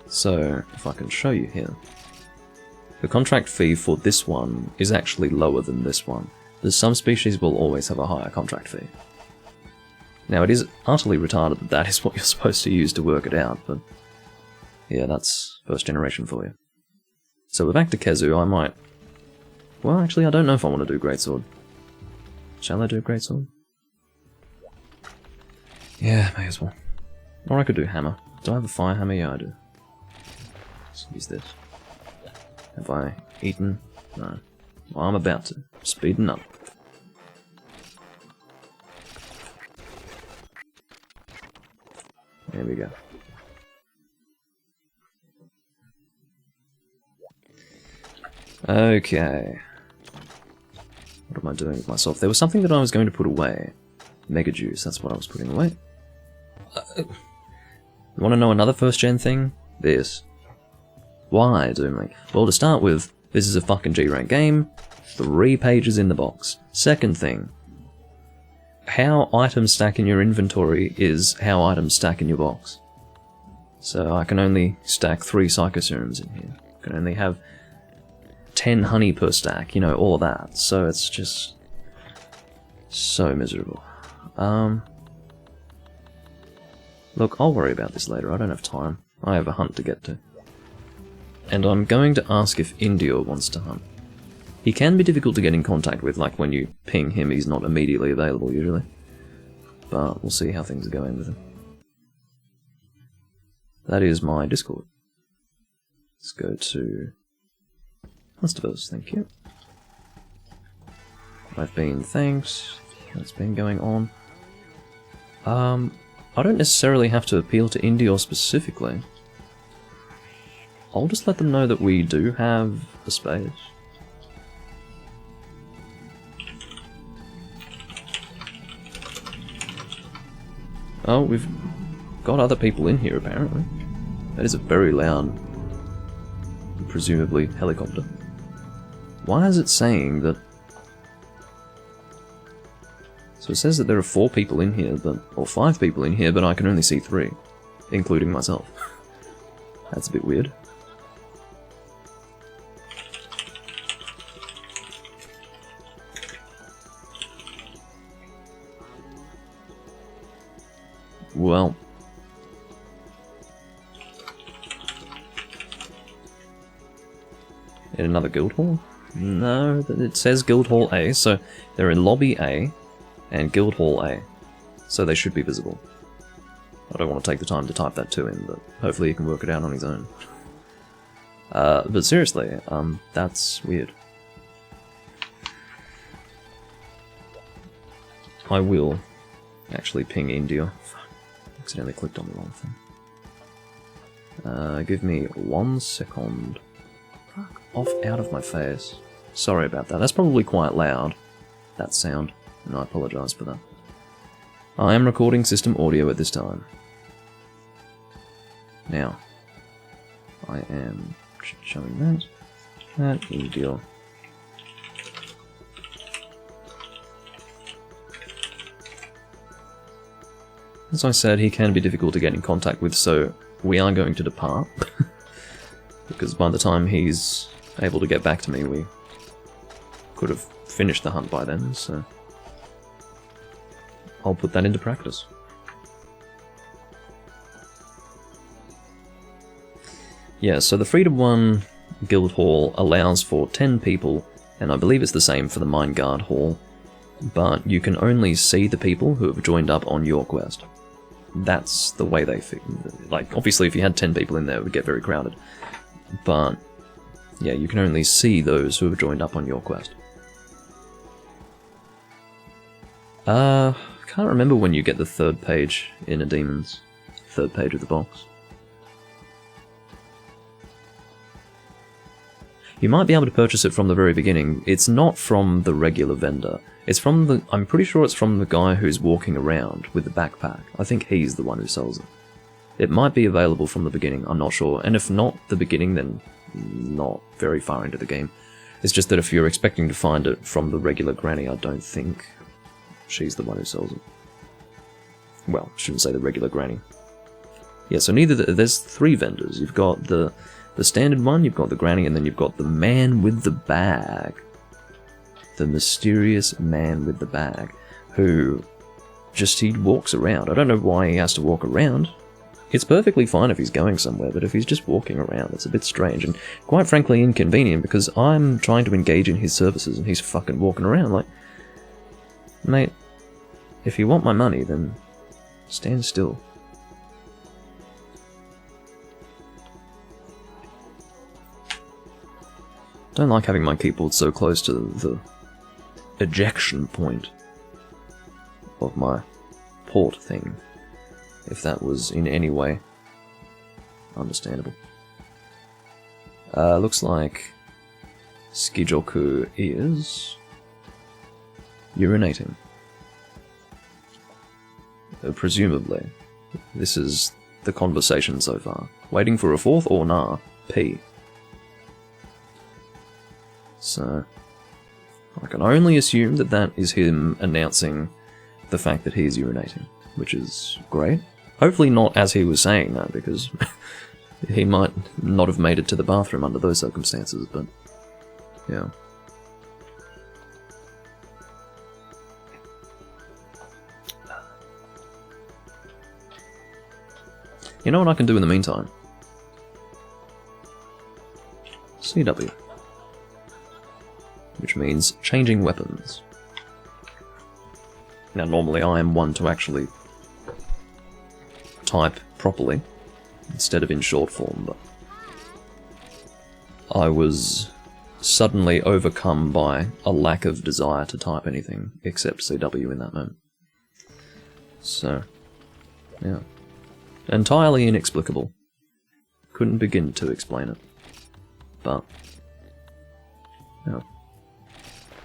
So, if I can show you here. The contract fee for this one is actually lower than this one. The subspecies will always have a higher contract fee. Now, it is utterly retarded that that is what you're supposed to use to work it out, but yeah, that's first generation for you. So we're back to Kezu. I might... well, actually, I don't know if I want to do Greatsword. Shall I do Greatsword? Yeah, may as well. Or I could do Hammer. Do I have a Fire Hammer? Yeah, I do. Let's use this. Have I eaten? No. Well, I'm about to. Speeding up. There we go. Okay. What am I doing with myself? There was something that I was going to put away. Mega Juice, that's what I was putting away. You want to know another first gen thing? This. Why Doomlink? Well, to start with, this is a fucking G-rank game. 3 pages in the box. Second thing. How items stack in your inventory is how items stack in your box. So I can only stack 3 Psychoserums in here. I can only have 10 honey per stack, you know, all of that. So it's just so miserable. Look, I'll worry about this later. I don't have time. I have a hunt to get to. And I'm going to ask if Indio wants to hunt. He can be difficult to get in contact with, like when you ping him, he's not immediately available usually. But we'll see how things are going with him. That is my Discord. Let's go to Monsterverse, thank you. I've been, thanks. That's been going on. I don't necessarily have to appeal to Indio specifically. I'll just let them know that we do have a space. Oh, we've got other people in here apparently. That is a very loud, presumably, helicopter. Why is it saying that... so it says that there are 4 people in here, but, or 5 people in here, but I can only see 3, including myself. That's a bit weird. Well... in another guild hall? No, it says guild hall A, so they're in lobby A. and Guildhall A. So they should be visible. I don't want to take the time to type that to him, but hopefully he can work it out on his own. But seriously, that's weird. I will actually ping India. Fuck, accidentally clicked on the wrong thing. Give me 1 second. Fuck off out of my face. Sorry about that. That's probably quite loud, that sound, and I apologise for that. I am recording system audio at this time. Now, I am showing that India. As I said, he can be difficult to get in contact with, so we are going to depart. Because by the time he's able to get back to me, we could have finished the hunt by then, so I'll put that into practice. Yeah, so the Freedom 1 Guild Hall allows for 10 people, and I believe it's the same for the Mine Guard Hall, but you can only see the people who have joined up on your quest. That's the way they feel. Like, obviously if you had 10 people in there, it would get very crowded. But, yeah, you can only see those who have joined up on your quest. Can't remember when you get the 3rd page in a Demon's. 3rd page of the box. You might be able to purchase it from the very beginning. It's not from the regular vendor. It's from the... I'm pretty sure it's from the guy who's walking around with the backpack. I think he's the one who sells it. It might be available from the beginning, I'm not sure. And if not the beginning, then not very far into the game. It's just that if you're expecting to find it from the regular granny, I don't think she's the one who sells it. Well, I shouldn't say the regular granny. Yeah, so there's 3 vendors. You've got the standard one, you've got the granny, and then you've got the man with the bag. The mysterious man with the bag, who he walks around. I don't know why he has to walk around. It's perfectly fine if he's going somewhere, but if he's just walking around, it's a bit strange, and quite frankly inconvenient, because I'm trying to engage in his services, and he's fucking walking around like... Mate, if you want my money, then stand still. Don't like having my keyboard so close to the ejection point of my port thing, if that was in any way understandable. Looks like Skijoku is urinating. Presumably. This is the conversation so far. Waiting for a 4th or nah, P. So, I can only assume that that is him announcing the fact that he's urinating, which is great. Hopefully not as he was saying that, because he might not have made it to the bathroom under those circumstances, but yeah. You know what I can do in the meantime? CW. Which means changing weapons. Now normally I am one to actually type properly, instead of in short form, but I was suddenly overcome by a lack of desire to type anything except CW in that moment. So, yeah. Entirely inexplicable. Couldn't begin to explain it. But, yeah.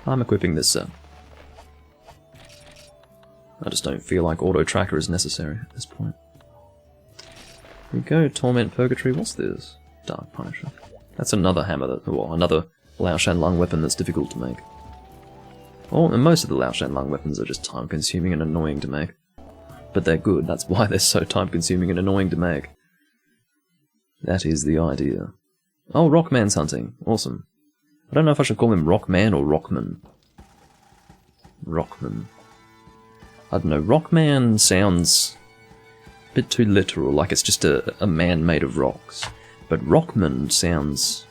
I'm equipping this set. I just don't feel like auto-tracker is necessary at this point. Here we go, Torment Purgatory. What's this? Dark Punisher. That's another hammer, well, another Lao Shan Lung weapon that's difficult to make. Well, and most of the Lao Shan Lung weapons are just time-consuming and annoying to make. But they're good, that's why they're so time-consuming and annoying to make. That is the idea. Oh, Rockman's hunting. Awesome. I don't know if I should call him Rockman or Rockman. Rockman. I don't know, Rockman sounds a bit too literal, like it's just a man made of rocks. But Rockman sounds...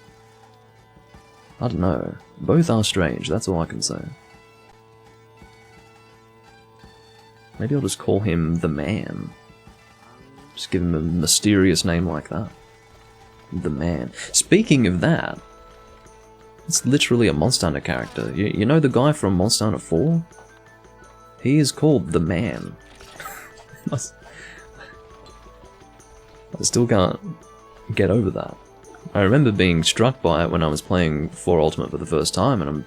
I don't know. Both are strange, that's all I can say. Maybe I'll just call him the Man. Just give him a mysterious name like that. The Man. Speaking of that, it's literally a Monster Hunter character. You know the guy from Monster Hunter 4? He is called the Man. I still can't get over that. I remember being struck by it when I was playing 4 Ultimate for the first time, and I'm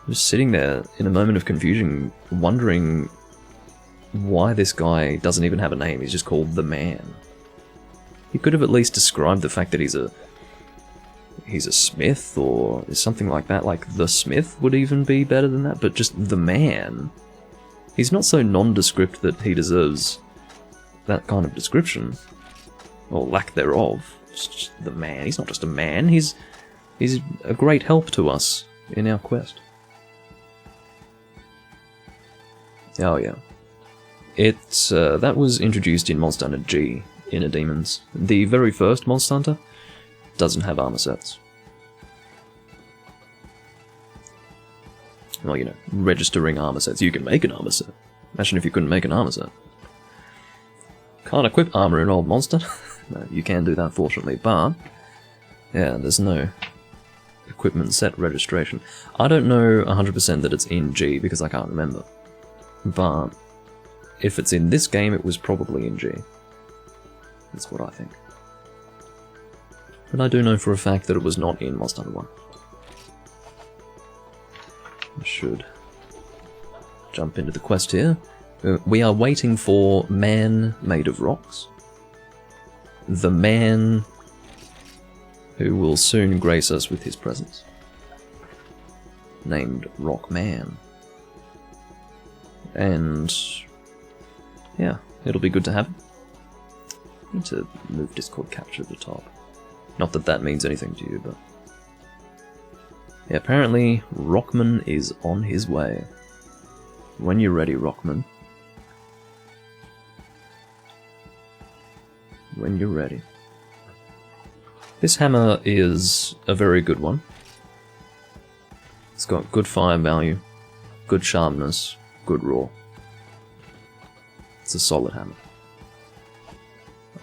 just sitting there in a moment of confusion, wondering why this guy doesn't even have a name. He's just called the Man. He could have at least described the fact that he's a smith or something like that. Like the Smith would even be better than that, but just the Man. He's not so nondescript that he deserves that kind of description, or lack thereof. Just the Man. He's not just a man. He's a great help to us in our quest. Oh yeah, it's that was introduced in Monster Hunter G, Inner Demons. The very first Monster Hunter doesn't have armor sets. Well, you know, registering armor sets. You can make an armor set. Imagine if you couldn't make an armor set. Can't equip armor in Old Monster. No, you can do that, fortunately, but yeah, there's no equipment set registration. I don't know 100% that it's in G because I can't remember, but if it's in this game, it was probably in G. That's what I think. But I do know for a fact that it was not in Monster Hunter 1. I should jump into the quest here. We are waiting for Man Made of Rocks. The Man who will soon grace us with his presence. Named Rock Man. And yeah, it'll be good to have him. I need to move Discord capture to the top. Not that that means anything to you, but yeah, apparently Rockman is on his way. When you're ready, Rockman. When you're ready. This hammer is a very good one. It's got good fire value, good sharpness, good raw. It's a solid hammer.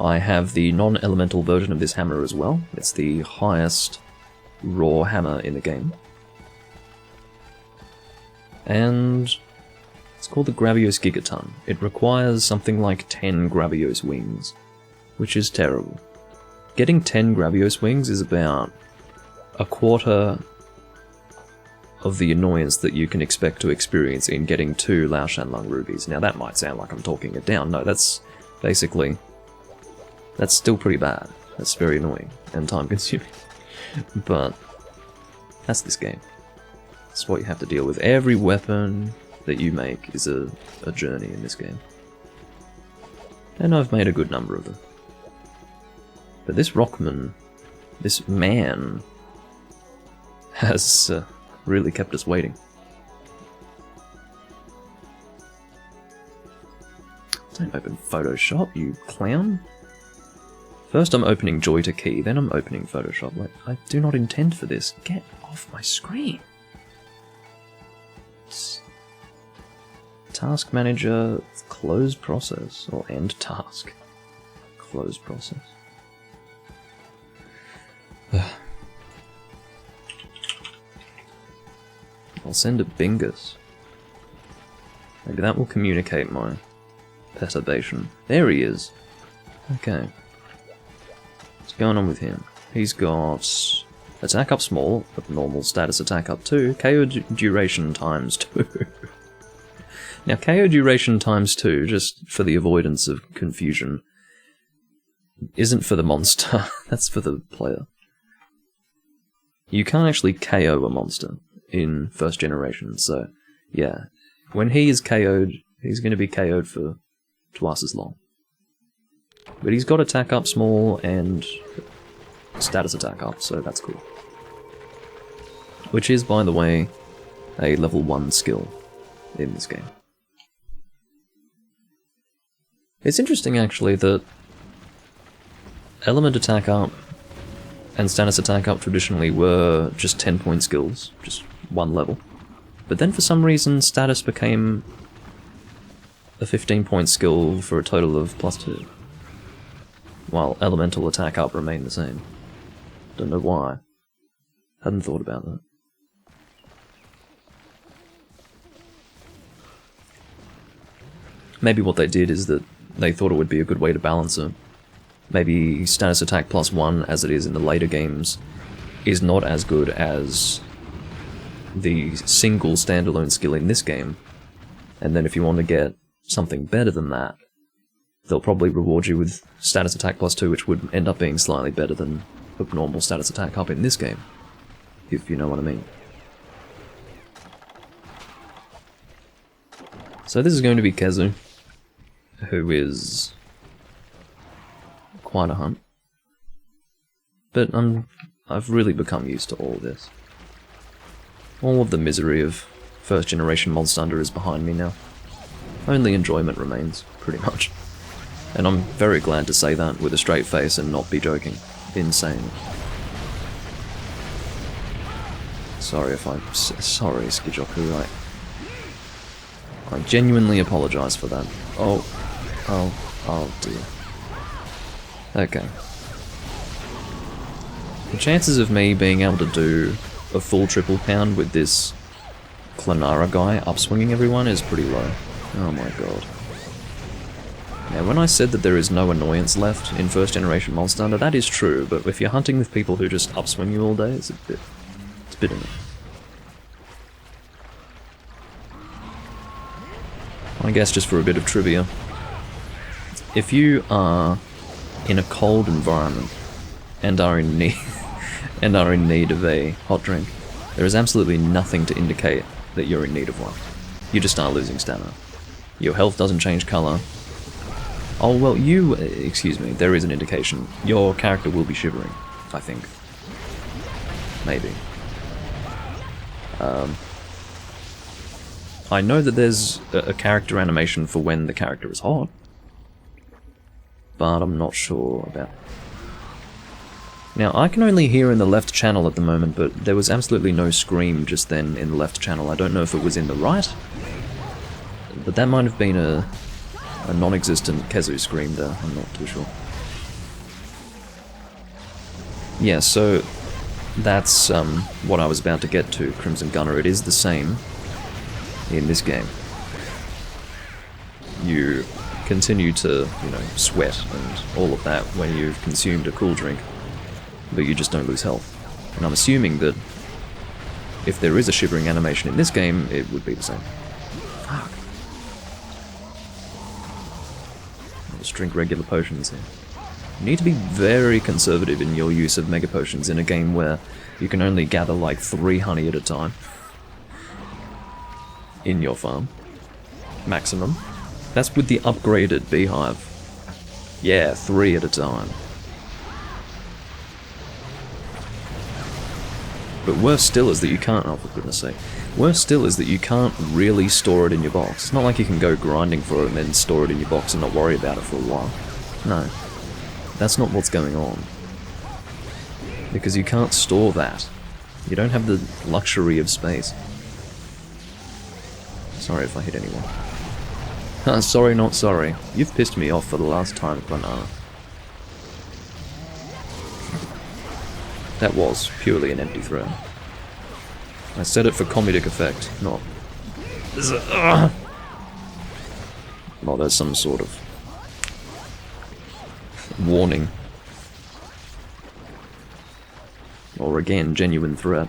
I have the non-elemental version of this hammer as well. It's the highest raw hammer in the game. And it's called the Gravios Gigaton. It requires something like 10 Gravios wings, which is terrible. Getting 10 Gravios wings is about a quarter of the annoyance that you can expect to experience in getting 2 Lao Shanlung rubies. Now that might sound like I'm talking it down. No, that's basically... that's still pretty bad. That's very annoying and time consuming. But that's this game. That's what you have to deal with. Every weapon that you make is a journey in this game. And I've made a good number of them. But this Rockman, this Man, has really kept us waiting. Don't open Photoshop, you clown. First I'm opening Joy to Key, then I'm opening Photoshop. Like, I do not intend for this. Get off my screen. Task Manager, close process, or end task. Close process. I'll send a Bingus. Maybe that will communicate my perturbation. There he is. Okay. What's going on with him? He's got attack up small, normal status attack up 2, KO duration times 2. Now KO duration times 2, just for the avoidance of confusion, isn't for the monster, that's for the player. You can't actually KO a monster in first generation, so yeah. When he is KO'd, he's going to be KO'd for twice as long. But he's got attack up small and status attack up, so that's cool. Which is, by the way, a level 1 skill in this game. It's interesting actually that element attack up and status attack up traditionally were just 10-point skills, just one level. But then for some reason status became a 15-point skill for a total of +2. While elemental attack up remained the same. Don't know why. Hadn't thought about that. Maybe what they did is that they thought it would be a good way to balance it. Maybe status attack +1, as it is in the later games, is not as good as the single standalone skill in this game. And then if you want to get something better than that, they'll probably reward you with status attack +2, which would end up being slightly better than the normal status attack up in this game. If you know what I mean. So this is going to be Kezu, who is quite a hunt. But I've really become used to all this. All of the misery of first generation Monster Hunter is behind me now. Only enjoyment remains, pretty much. And I'm very glad to say that with a straight face and not be joking. Insane. Sorry if I'm... Sorry, Skijoku, I genuinely apologise for that. Oh dear. Okay. The chances of me being able to do a full triple pound with this Clanara guy upswinging everyone is pretty low. Oh my god. Now, when I said that there is no annoyance left in first generation Monster Hunter, that is true, but if you're hunting with people who just upswing you all day, it's a bit annoying. I guess just for a bit of trivia, if you are in a cold environment and are in need of a hot drink, there is absolutely nothing to indicate that you're in need of one. You just start losing stamina. Your health doesn't change colour. Oh well, excuse me, there is an indication. Your character will be shivering, I think. Maybe. I know that there's a character animation for when the character is hot, but I'm not sure about... Now, I can only hear in the left channel at the moment, but there was absolutely no scream just then in the left channel. I don't know if it was in the right, but that might have been a non-existent Kezu scream there, I'm not too sure. Yeah, so that's what I was about to get to, Crimson Gunner. It is the same in this game. You continue to, sweat and all of that when you've consumed a cool drink, but you just don't lose health. And I'm assuming that if there is a shivering animation in this game, it would be the same. Fuck. I'll just drink regular potions here. You need to be very conservative in your use of mega potions in a game where you can only gather like 3 honey at a time in your farm. Maximum. That's with the upgraded beehive. Yeah, 3 at a time. But worse still is that you can't, oh for goodness sake, worse still is that you can't really store it in your box. It's not like you can go grinding for it and then store it in your box and not worry about it for a while. No. That's not what's going on. Because you can't store that. You don't have the luxury of space. Sorry if I hit anyone. Sorry, not sorry. You've pissed me off for the last time, Clanara. That was purely an empty threat. I said it for comedic effect, not... Well, there's some sort of warning. Or again, genuine threat.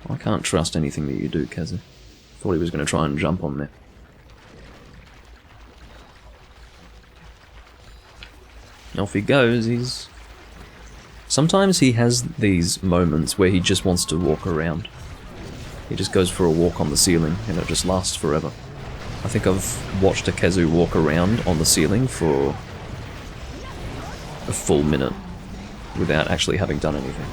I can't trust anything that you do, Kezu. Thought he was going to try and jump on me. Off he goes, he's... Sometimes he has these moments where he just wants to walk around. He just goes for a walk on the ceiling, and it just lasts forever. I think I've watched a Kezu walk around on the ceiling for a full minute without actually having done anything.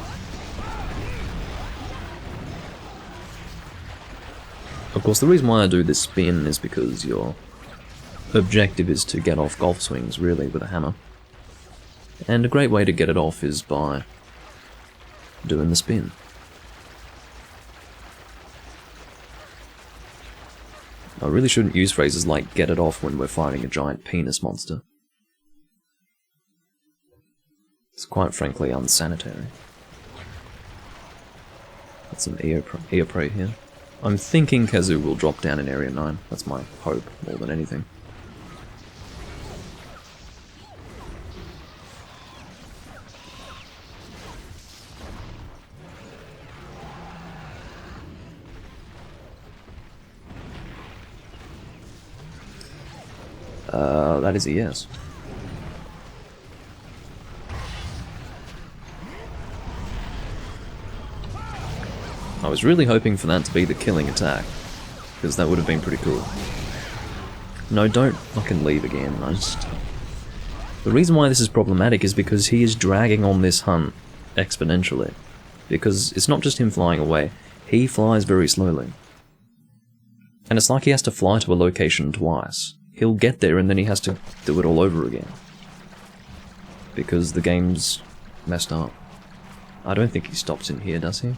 Of course, the reason why I do this spin is because your objective is to get off golf swings, really, with a hammer. And a great way to get it off is by doing the spin. I really shouldn't use phrases like "get it off" when we're fighting a giant penis monster. It's quite frankly unsanitary. That's some ear prey here. I'm thinking Kazu will drop down in Area 9. That's my hope, more than anything. That is a yes. I was really hoping for that to be the killing attack, because that would have been pretty cool. No, don't fucking leave again. The reason why this is problematic is because he is dragging on this hunt exponentially. Because it's not just him flying away, he flies very slowly. And it's like he has to fly to a location twice. He'll get there and then he has to do it all over again. Because the game's messed up. I don't think he stops in here, does he?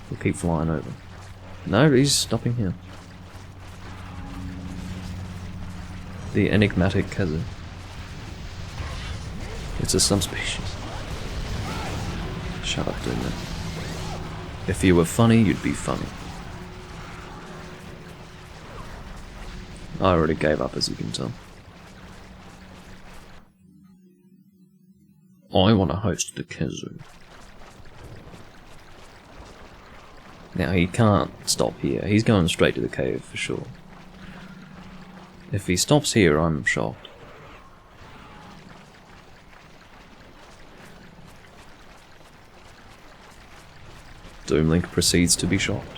He'll keep flying over. No, he's stopping here. The enigmatic Kazu. It's a subspecies. Shut up, Doomlink. If you were funny, you'd be funny. I already gave up, as you can tell. I want to host the Kazu. Now, he can't stop here. He's going straight to the cave, for sure. If he stops here, I'm shocked. Doomlink proceeds to be shocked.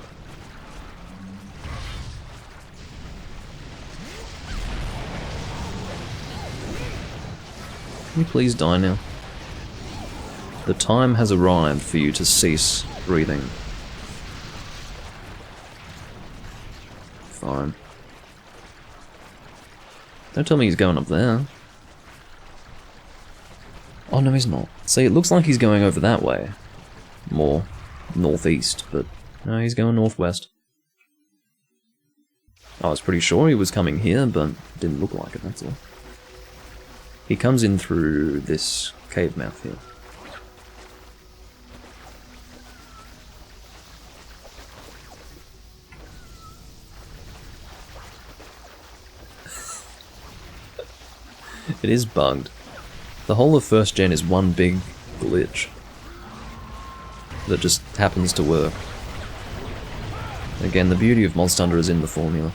Can you please die now? The time has arrived for you to cease breathing. Fine. Don't tell me he's going up there. Oh no, he's not. See, it looks like he's going over that way. More northeast, but no, he's going northwest. I was pretty sure he was coming here, but didn't look like it, that's all. He comes in through this cave mouth here. It is bugged. The whole of first gen is one big glitch that just happens to work. Again, the beauty of Monster Hunter is in the formula.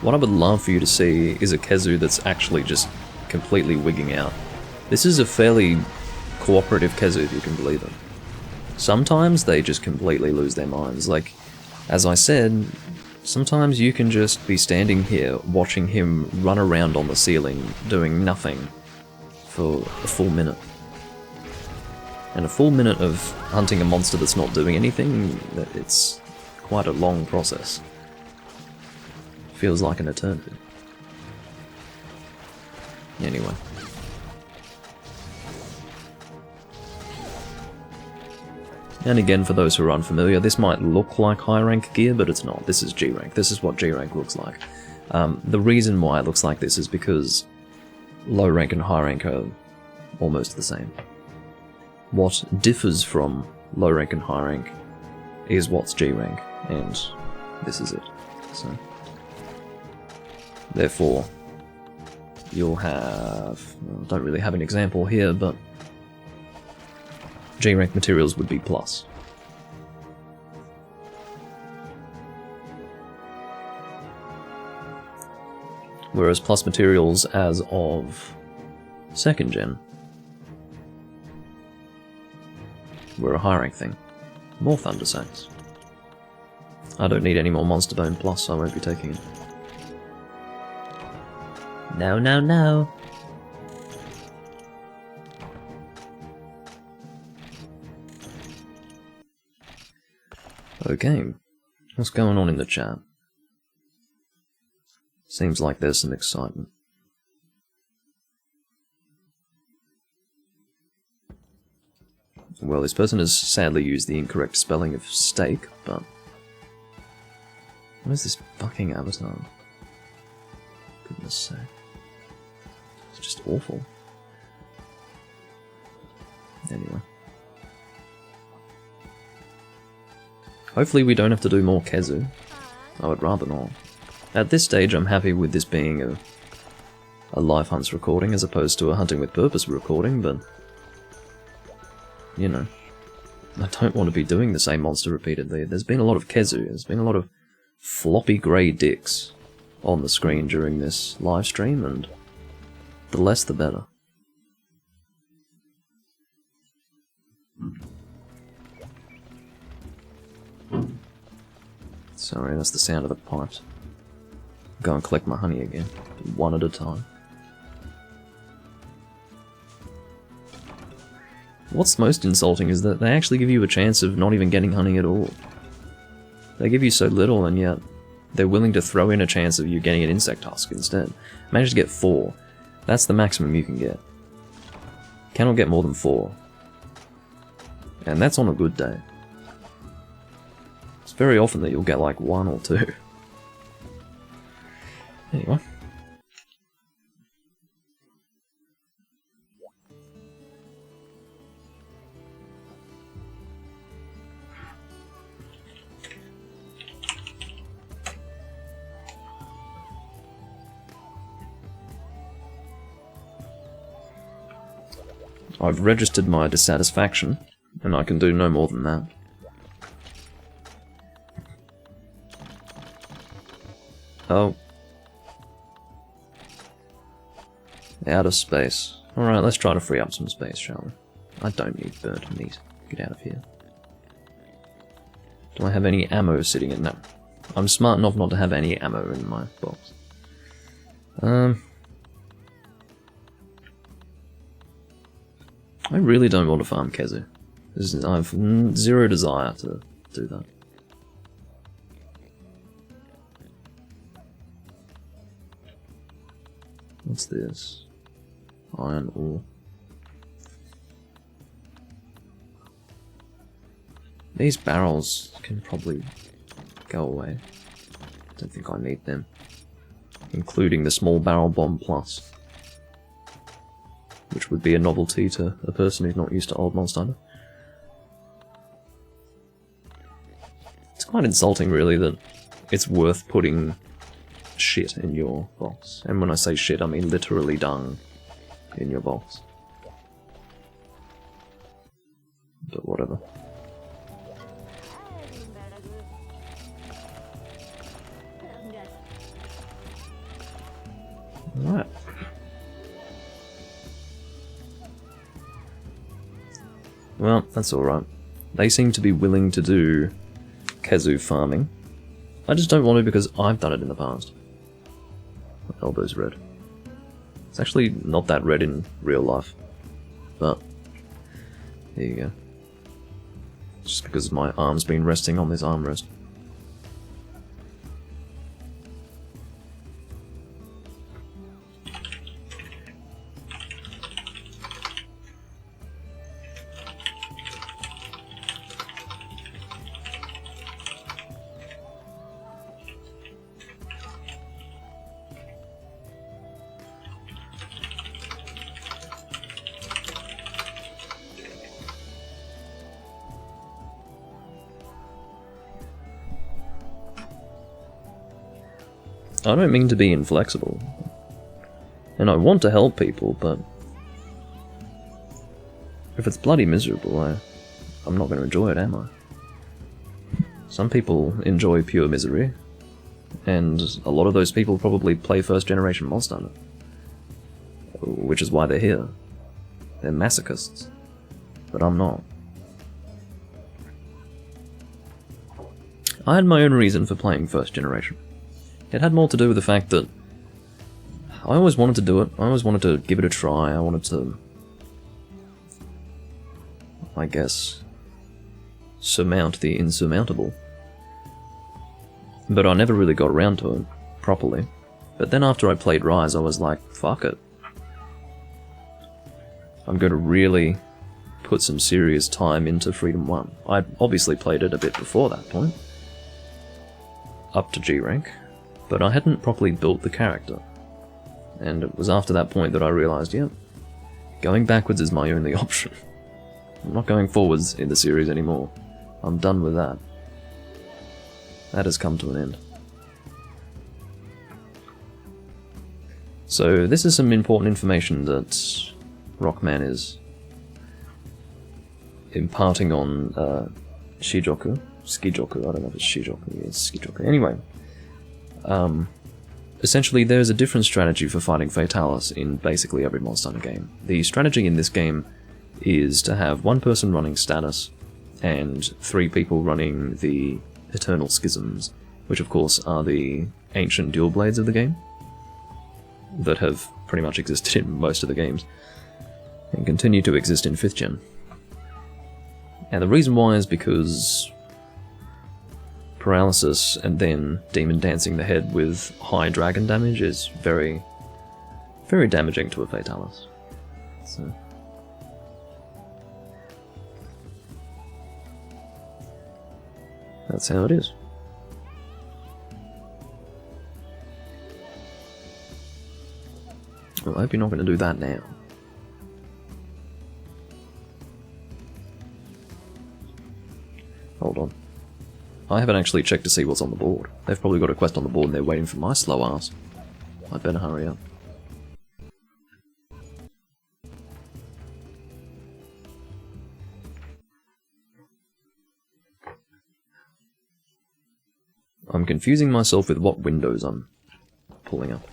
What I would love for you to see is a Kazu that's actually just completely wigging out. This is a fairly cooperative Kazu, if you can believe it. Sometimes they just completely lose their minds. Like, as I said, sometimes you can just be standing here watching him run around on the ceiling doing nothing for a full minute. And a full minute of hunting a monster that's not doing anything, it's quite a long process. Feels like an eternity. Anyway. And again, for those who are unfamiliar, this might look like high rank gear, but it's not. This is G rank. This is what G rank looks like. The reason why it looks like this is because low rank and high rank are almost the same. What differs from low rank and high rank is what's G rank, and this is it. So, therefore, you'll have... well, I don't really have an example here, but G rank materials would be plus. Whereas plus materials as of second gen were a high rank thing. More Thunder Sacks. I don't need any more Monster Bone Plus, so I won't be taking it. No, no, no. Okay, what's going on in the chat? Seems like there's some excitement. Well, this person has sadly used the incorrect spelling of steak, but... What is this fucking avatar? Goodness sake. It's just awful. Anyway. Hopefully we don't have to do more Kezu. I would rather not. At this stage I'm happy with this being a live hunts recording as opposed to a hunting with purpose recording, but... You know. I don't want to be doing the same monster repeatedly. There's been a lot of Kezu, there's been a lot of floppy grey dicks on the screen during this live stream, and the less the better. Sorry, that's the sound of the pipes. Go and collect my honey again, one at a time. What's most insulting is that they actually give you a chance of not even getting honey at all. They give you so little, and yet they're willing to throw in a chance of you getting an insect husk instead. Manage to get 4. That's the maximum you can get. Cannot get more than 4. And that's on a good day. It's very often that you'll get like 1 or 2. Anyway. I've registered my dissatisfaction, and I can do no more than that. Oh. Out of space. Alright, let's try to free up some space, shall we? I don't need burnt meat. Get out of here. Do I have any ammo sitting in there? I'm smart enough not to have any ammo in my box. I really don't want to farm Kezu. I have zero desire to do that. What's this? Iron ore. These barrels can probably go away. Don't think I need them. Including the small barrel bomb plus. Which would be a novelty to a person who's not used to old Monster Hunter. It's quite insulting, really, that it's worth putting shit in your box. And when I say shit, I mean literally dung in your box. But whatever. Alright. Well, that's alright. They seem to be willing to do Kezu farming. I just don't want to because I've done it in the past. My elbow's red. It's actually not that red in real life. But, there you go. Just because my arm's been resting on this armrest. I don't mean to be inflexible, and I want to help people, but if it's bloody miserable, I'm not going to enjoy it, am I? Some people enjoy pure misery, and a lot of those people probably play first generation Monster Hunter, which is why they're here. They're masochists, but I'm not. I had my own reason for playing first generation. It had more to do with the fact that I always wanted to do it. I always wanted to give it a try. I wanted to, I guess, surmount the insurmountable. But I never really got around to it properly. But then after I played Rise, I was like, fuck it. I'm going to really put some serious time into Freedom 1. I obviously played it a bit before that point, up to G rank, but I hadn't properly built the character. And it was after that point that I realised, yeah, going backwards is my only option. I'm not going forwards in the series anymore. I'm done with that. That has come to an end. So this is some important information that Rockman is imparting on Skijoku, I don't know if it's Shijoku, it's Skijoku. Anyway, essentially there's a different strategy for fighting Fatalis in basically every Monster Hunter game. The strategy in this game is to have one person running status and 3 people running the Eternal Schisms, which of course are the ancient dual blades of the game that have pretty much existed in most of the games and continue to exist in 5th gen. And the reason why is because paralysis and then demon dancing the head with high dragon damage is very, very damaging to a Fatalis. So that's how it is. Well, I hope you're not going to do that now. Hold on. I haven't actually checked to see what's on the board. They've probably got a quest on the board and they're waiting for my slow ass. I'd better hurry up. I'm confusing myself with what windows I'm pulling up.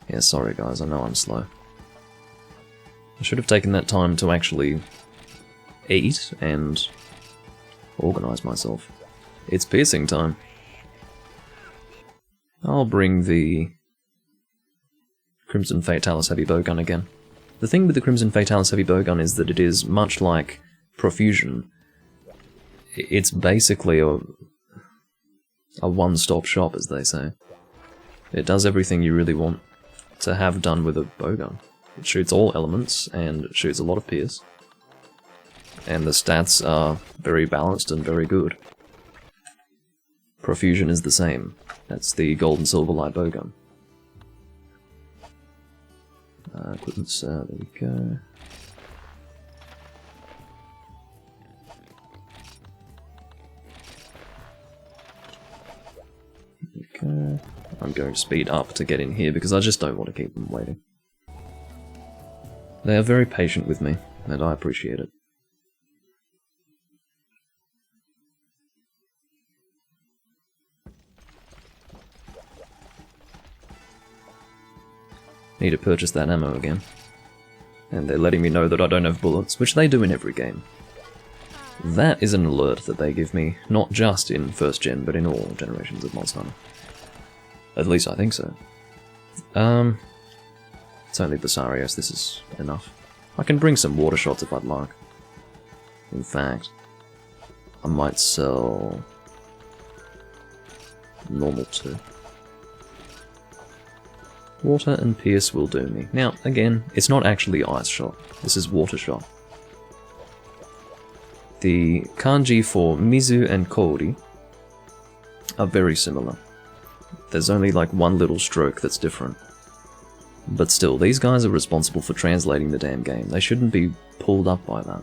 Yeah, sorry guys, I know I'm slow. I should have taken that time to actually eat and organize myself. It's piercing time. I'll bring the Crimson Fatalis Heavy Bowgun again. The thing with the Crimson Fatalis Heavy Bowgun is that it is much like Profusion. It's basically a one-stop shop, as they say. It does everything you really want to have done with a bowgun. It shoots all elements, and it shoots a lot of pierce. And the stats are very balanced and very good. Profusion is the same. That's the gold and silver light bowgun. Equipment, there we go. Okay. I'm going to speed up to get in here because I just don't want to keep them waiting. They are very patient with me, and I appreciate it. Need to purchase that ammo again. And they're letting me know that I don't have bullets, which they do in every game. That is an alert that they give me, not just in 1st gen, but in all generations of Monster Hunter. At least I think so. It's only Basarios, this is enough. I can bring some water shots if I'd like. In fact, I might sell normal too. Water and pierce will do me. Now, again, it's not actually ice shot. This is water shot. The kanji for Mizu and Kouri are very similar. There's only like one little stroke that's different. But still, these guys are responsible for translating the damn game. They shouldn't be pulled up by that.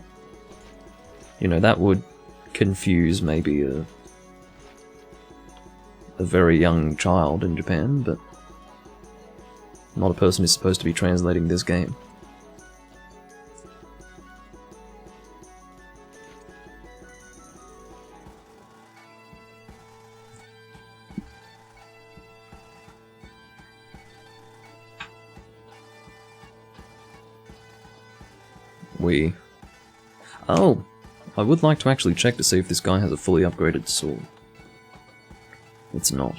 You know, that would confuse maybe a very young child in Japan, but not a person who's supposed to be translating this game. Oh! I would like to actually check to see if this guy has a fully upgraded sword. It's not.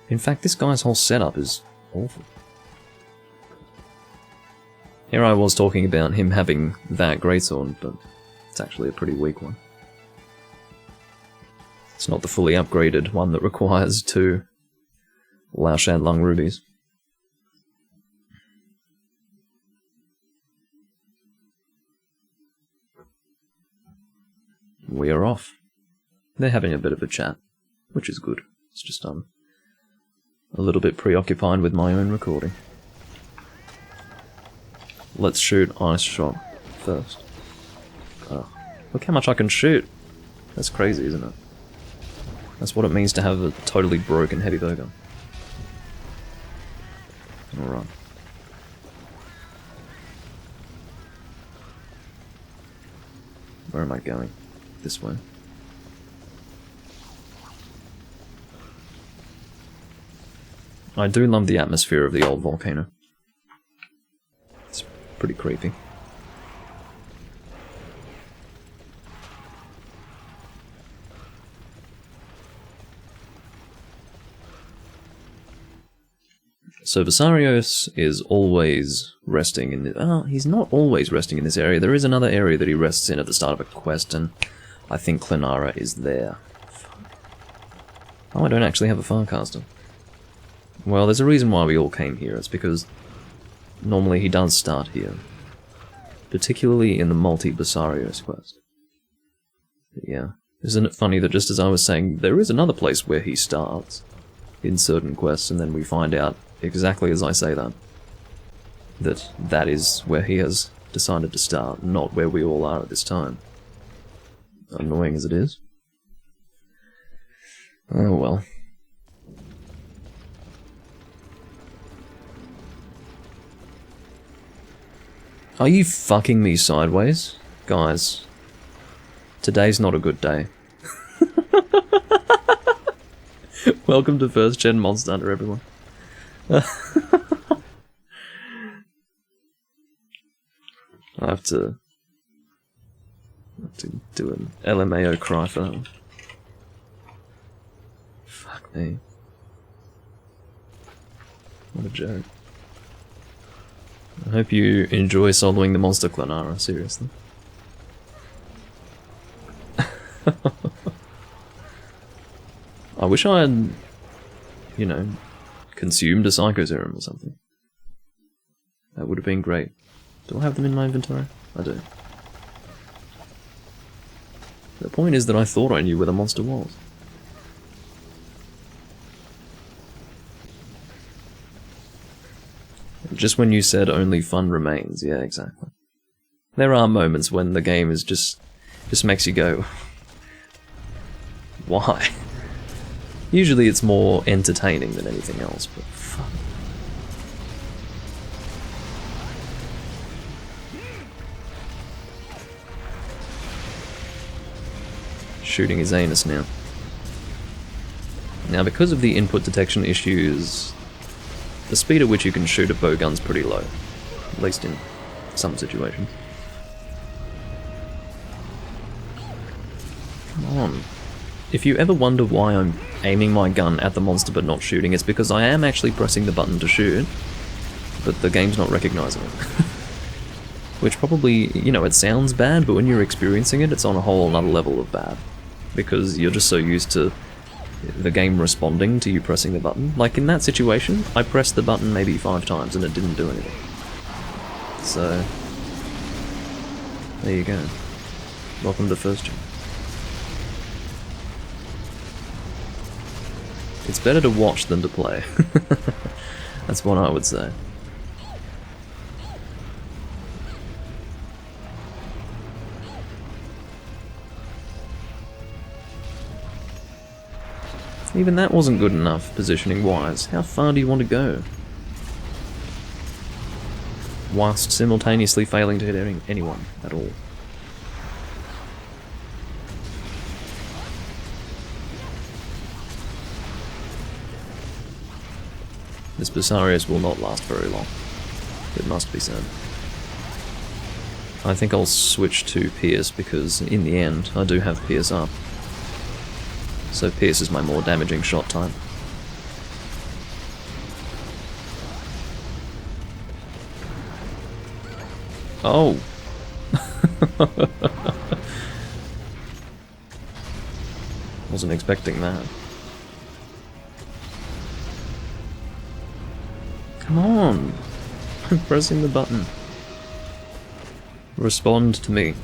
In fact, this guy's whole setup is awful. Here I was talking about him having that greatsword, but it's actually a pretty weak one. It's not the fully upgraded one that requires 2 Lao Shan Lung rubies. we are off. They're having a bit of a chat, which is good. It's just a little bit preoccupied with my own recording. Let's shoot Ice Shot first. Oh, look how much I can shoot. That's crazy, isn't it? That's what it means to have a totally broken heavy bow gun. Alright. Where am I going? This way. I do love the atmosphere of the old volcano. It's pretty creepy. So Visarios is always resting in the... he's not always resting in this area. There is another area that he rests in at the start of a quest, and I think Clenara is there. Oh, I don't actually have a Farcaster. Well, there's a reason why we all came here. It's because normally he does start here. Particularly in the multi-Visarios quest. But yeah. Isn't it funny that just as I was saying, there is another place where he starts in certain quests, and then we find out exactly as I say that that is where he has decided to start, not where we all are at this time. Annoying as it is. Oh well. Are you fucking me sideways? Guys, today's not a good day. Welcome to First Gen Monster Hunter, everyone. I have to do an LMAO cry for that one. Fuck me. What a joke. I hope you enjoy soloing the monster Clenara, seriously. I wish I had, you know, consumed a Psycho Serum or something. That would have been great. Do I have them in my inventory? I do. The point is that I thought I knew where the monster was. Just when you said only fun remains, yeah, exactly. There are moments when the game is just makes you go, why? Usually it's more entertaining than anything else, but fuck. Shooting his anus now. Now, because of the input detection issues, the speed at which you can shoot a bowgun's pretty low, at least in some situations. Come on. If you ever wonder why I'm aiming my gun at the monster but not shooting, it's because I am actually pressing the button to shoot, but the game's not recognizing it. Which probably, you know, it sounds bad, but when you're experiencing it, it's on a whole other level of bad. Because you're just so used to the game responding to you pressing the button. Like in that situation, I pressed the button maybe 5 times and it didn't do anything. So, there you go. Welcome to First Gen. It's better to watch than to play. That's what I would say. Even that wasn't good enough, positioning-wise. How far do you want to go? Whilst simultaneously failing to hit anyone at all. This Visarios will not last very long. It must be said. I think I'll switch to Pierce because, in the end, I do have Pierce up. So Pierce is my more damaging shot type. Oh! Wasn't expecting that. Come on! I'm pressing the button. Respond to me.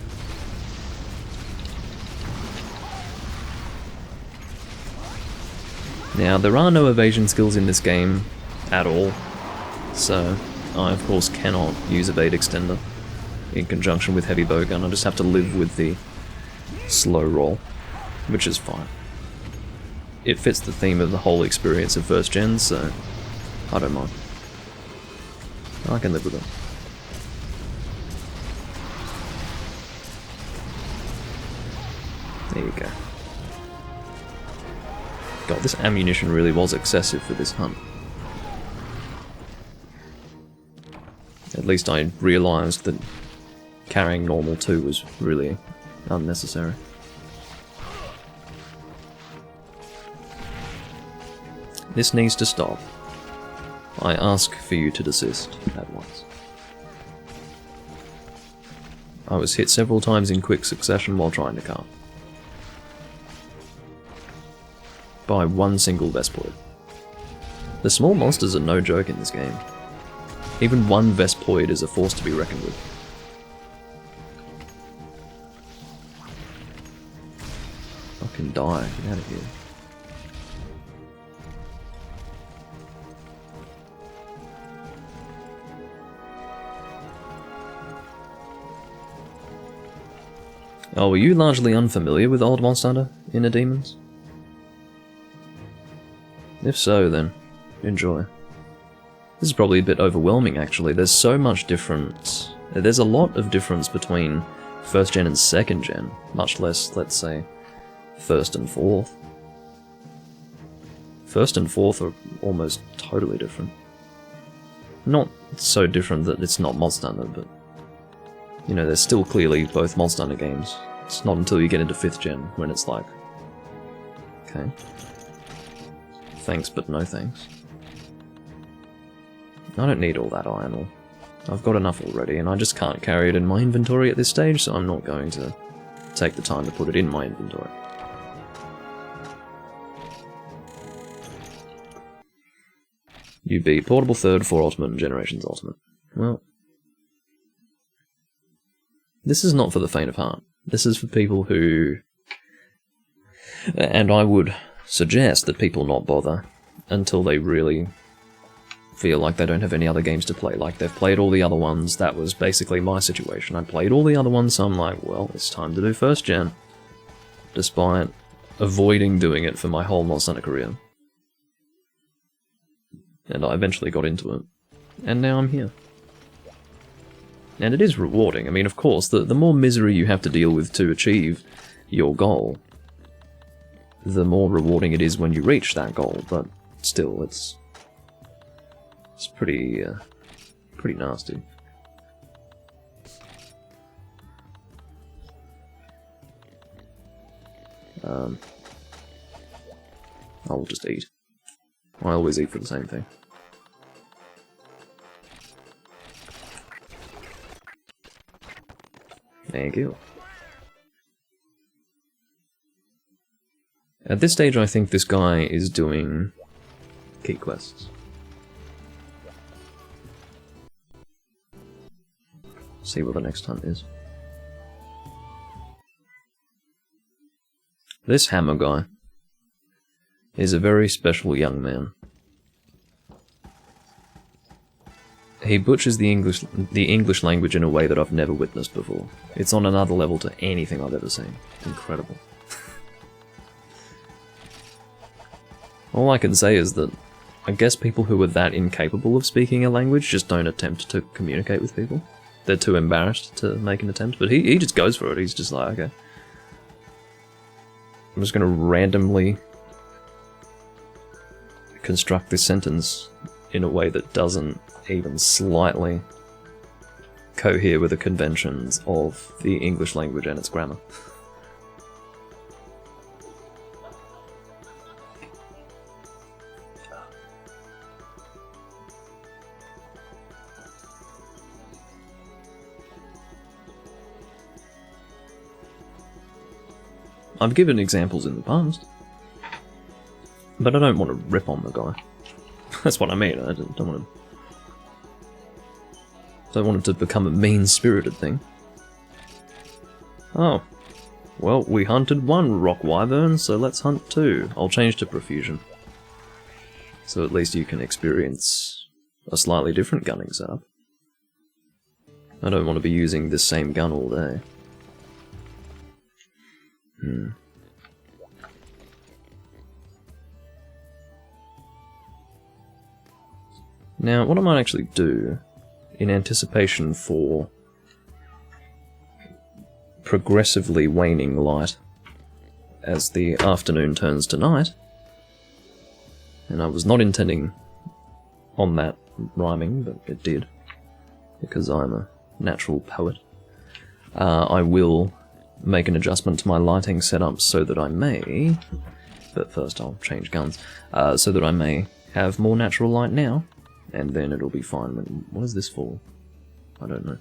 Now, there are no evasion skills in this game at all, so I of course cannot use Evade Extender in conjunction with Heavy Bowgun. I just have to live with the slow roll, which is fine. It fits the theme of the whole experience of first gen, so I don't mind. I can live with it. There you go. God, this ammunition really was excessive for this hunt. At least I realised that carrying normal 2 was really unnecessary. This needs to stop. I ask for you to desist at once. I was hit several times in quick succession while trying to cart. By one single Vespoid. The small monsters are no joke in this game. Even one Vespoid is a force to be reckoned with. Fucking die, get out of here. Oh, were you largely unfamiliar with Old Monster Hunter Inner Demons? If so, then enjoy. This is probably a bit overwhelming, actually. There's so much difference. There's a lot of difference between first gen and second gen, much less, let's say, first and fourth. First and fourth are almost totally different. Not so different that it's not Monster Hunter, but you know, they're still clearly both Monster Hunter games. It's not until you get into 5th gen when it's like, okay, thanks but no thanks. I don't need all that iron ore. I've got enough already, and I just can't carry it in my inventory at this stage, so I'm not going to take the time to put it in my inventory. You beat Portable 3rd, 4 Ultimate, and Generations Ultimate. Well, this is not for the faint of heart. This is for people who... And I would suggest that people not bother until they really feel like they don't have any other games to play. Like, they've played all the other ones. That was basically my situation. I played all the other ones, so I'm like, well, it's time to do first gen. Despite avoiding doing it for my whole Monster Hunter career. And I eventually got into it. And now I'm here. And it is rewarding. I mean, of course, the more misery you have to deal with to achieve your goal, the more rewarding it is when you reach that goal, but still, it's pretty, pretty nasty. I'll just eat. I always eat for the same thing. Thank you. At this stage, I think this guy is doing key quests. See what the next hunt is. This hammer guy is a very special young man. He butchers the English language in a way that I've never witnessed before. It's on another level to anything I've ever seen. Incredible. All I can say is that I guess people who are that incapable of speaking a language just don't attempt to communicate with people. They're too embarrassed to make an attempt, but he just goes for it. He's just like, okay, I'm just going to randomly construct this sentence in a way that doesn't even slightly cohere with the conventions of the English language and its grammar. I've given examples in the past, but I don't want to rip on the guy. That's what I mean. I don't want it to become a mean-spirited thing. Oh. Well, we hunted one rock wyvern, so let's hunt two. I'll change to profusion. So at least you can experience a slightly different gunning setup. I don't want to be using this same gun all day. Now, what I might actually do, in anticipation for progressively waning light as the afternoon turns to night, and I was not intending on that rhyming, but it did, because I'm a natural poet, I will make an adjustment to my lighting setup so that I may, but first I'll change guns, so that I may have more natural light now, and then it'll be fine when... What is this for? I don't know.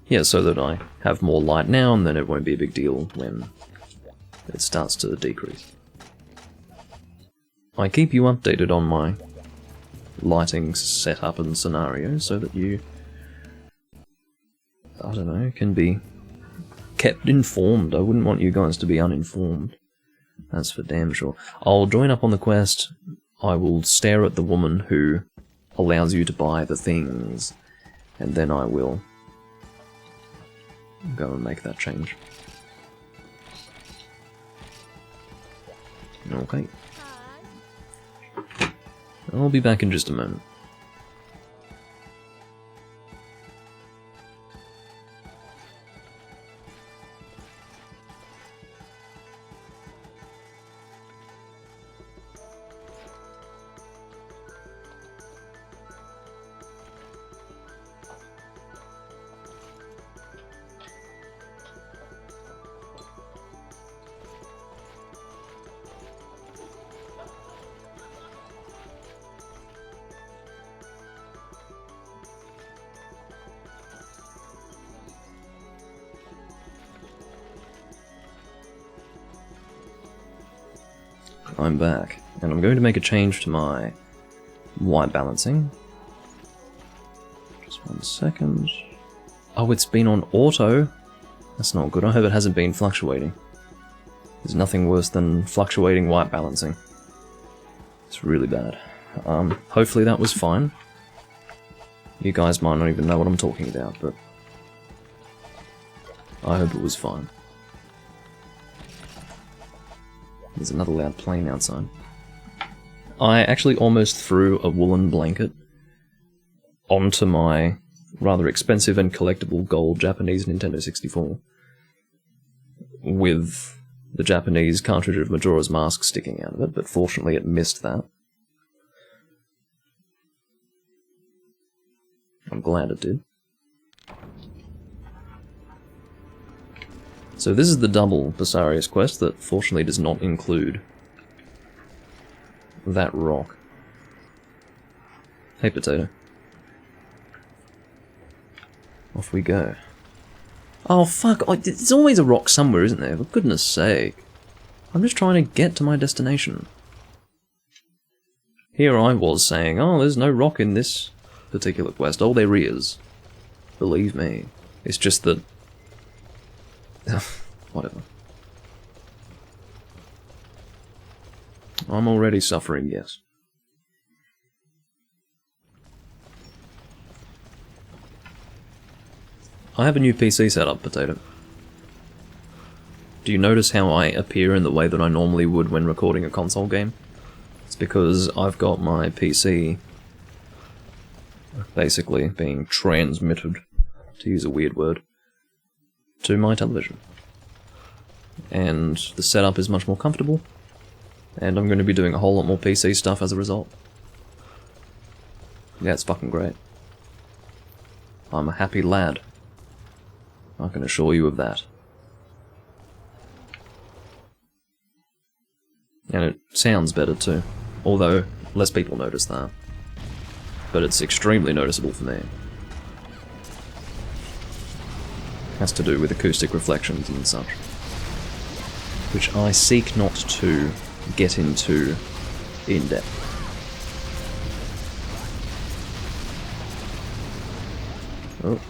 Yeah, so that I have more light now, and then it won't be a big deal when it starts to decrease. I keep you updated on my lighting setup and scenario so that you, I don't know, can be kept informed. I wouldn't want you guys to be uninformed. That's for damn sure. I'll join up on the quest. I will stare at the woman who allows you to buy the things, and then I will go and make that change. Okay. I'll be back in just a moment. I'm back, and I'm going to make a change to my white balancing. Just 1 second. Oh, it's been on auto. That's not good. I hope it hasn't been fluctuating. There's nothing worse than fluctuating white balancing. It's really bad. Hopefully that was fine. You guys might not even know what I'm talking about, but I hope it was fine. There's another loud plane outside. I actually almost threw a woolen blanket onto my rather expensive and collectible gold Japanese Nintendo 64 with the Japanese cartridge of Majora's Mask sticking out of it, but fortunately it missed that. I'm glad it did. So this is the double Basarius quest that fortunately does not include that rock. Hey, potato. Off we go. Oh fuck, there's always a rock somewhere, isn't there? For goodness sake. I'm just trying to get to my destination. Here I was saying, oh, there's no rock in this particular quest. Oh, there is. Believe me. It's just that... whatever. I'm already suffering, yes. I have a new PC setup, Potato. Do you notice how I appear in the way that I normally would when recording a console game? It's because I've got my PC basically being transmitted, to use a weird word, to my television. And the setup is much more comfortable, and I'm going to be doing a whole lot more PC stuff as a result. Yeah, it's fucking great. I'm a happy lad. I can assure you of that. And it sounds better too, although less people notice that. But it's extremely noticeable for me. Has to do with acoustic reflections and such, which I seek not to get into in depth. Oh.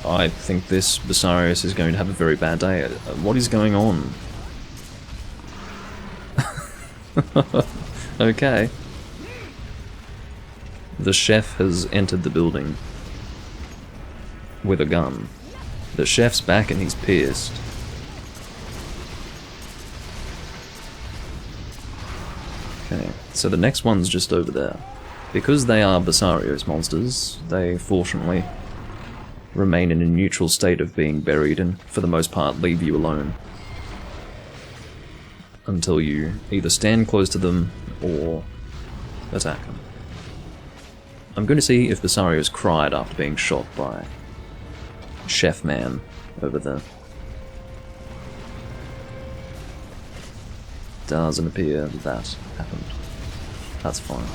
I think this Basarius is going to have a very bad day. What is going on? Okay. The chef has entered the building with a gun. The chef's back and he's pierced. Okay, so the next one's just over there. Because they are Basarios monsters, they fortunately remain in a neutral state of being buried and, for the most part, leave you alone. Until you either stand close to them or attack them. I'm going to see if Basarios cried after being shot by Chef Man over there. Doesn't appear that happened. That's fine.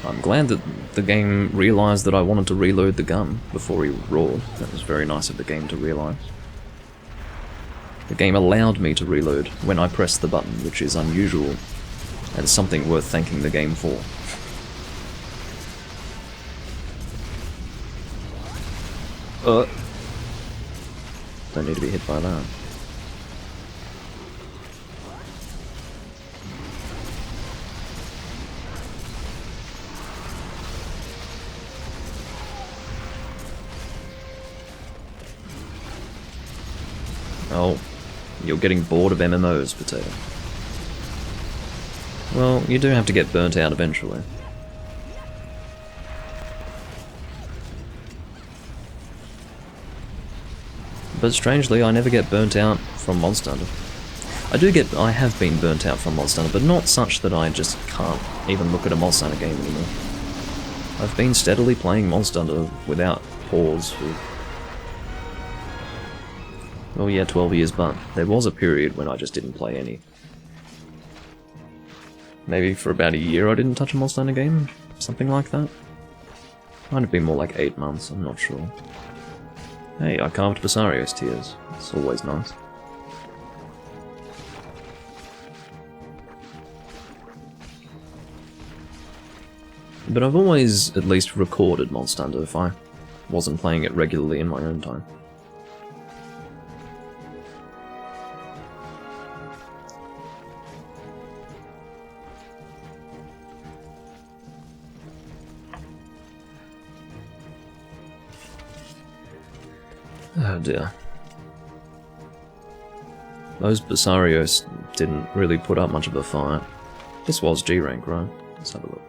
I'm glad that the game realised that I wanted to reload the gun before he roared. That was very nice of the game to realise. The game allowed me to reload when I pressed the button, which is unusual, and something worth thanking the game for. Don't need to be hit by that. Oh, you're getting bored of MMOs, Potato. Well, you do have to get burnt out eventually. But strangely, I never get burnt out from Monster Hunter. I have been burnt out from Monster Hunter, but not such that I just can't even look at a Monster Hunter game anymore. I've been steadily playing Monster Hunter without pause for... well, yeah, 12 years, but there was a period when I just didn't play any. Maybe for about a year I didn't touch a Monster Hunter game? Something like that? Might have been more like 8 months, I'm not sure. Hey, I carved Basario's tears. It's always nice. But I've always at least recorded Monster Hunter if I wasn't playing it regularly in my own time. Oh dear. Those Basarios didn't really put up much of a fight. This was G rank, right? Let's have a look.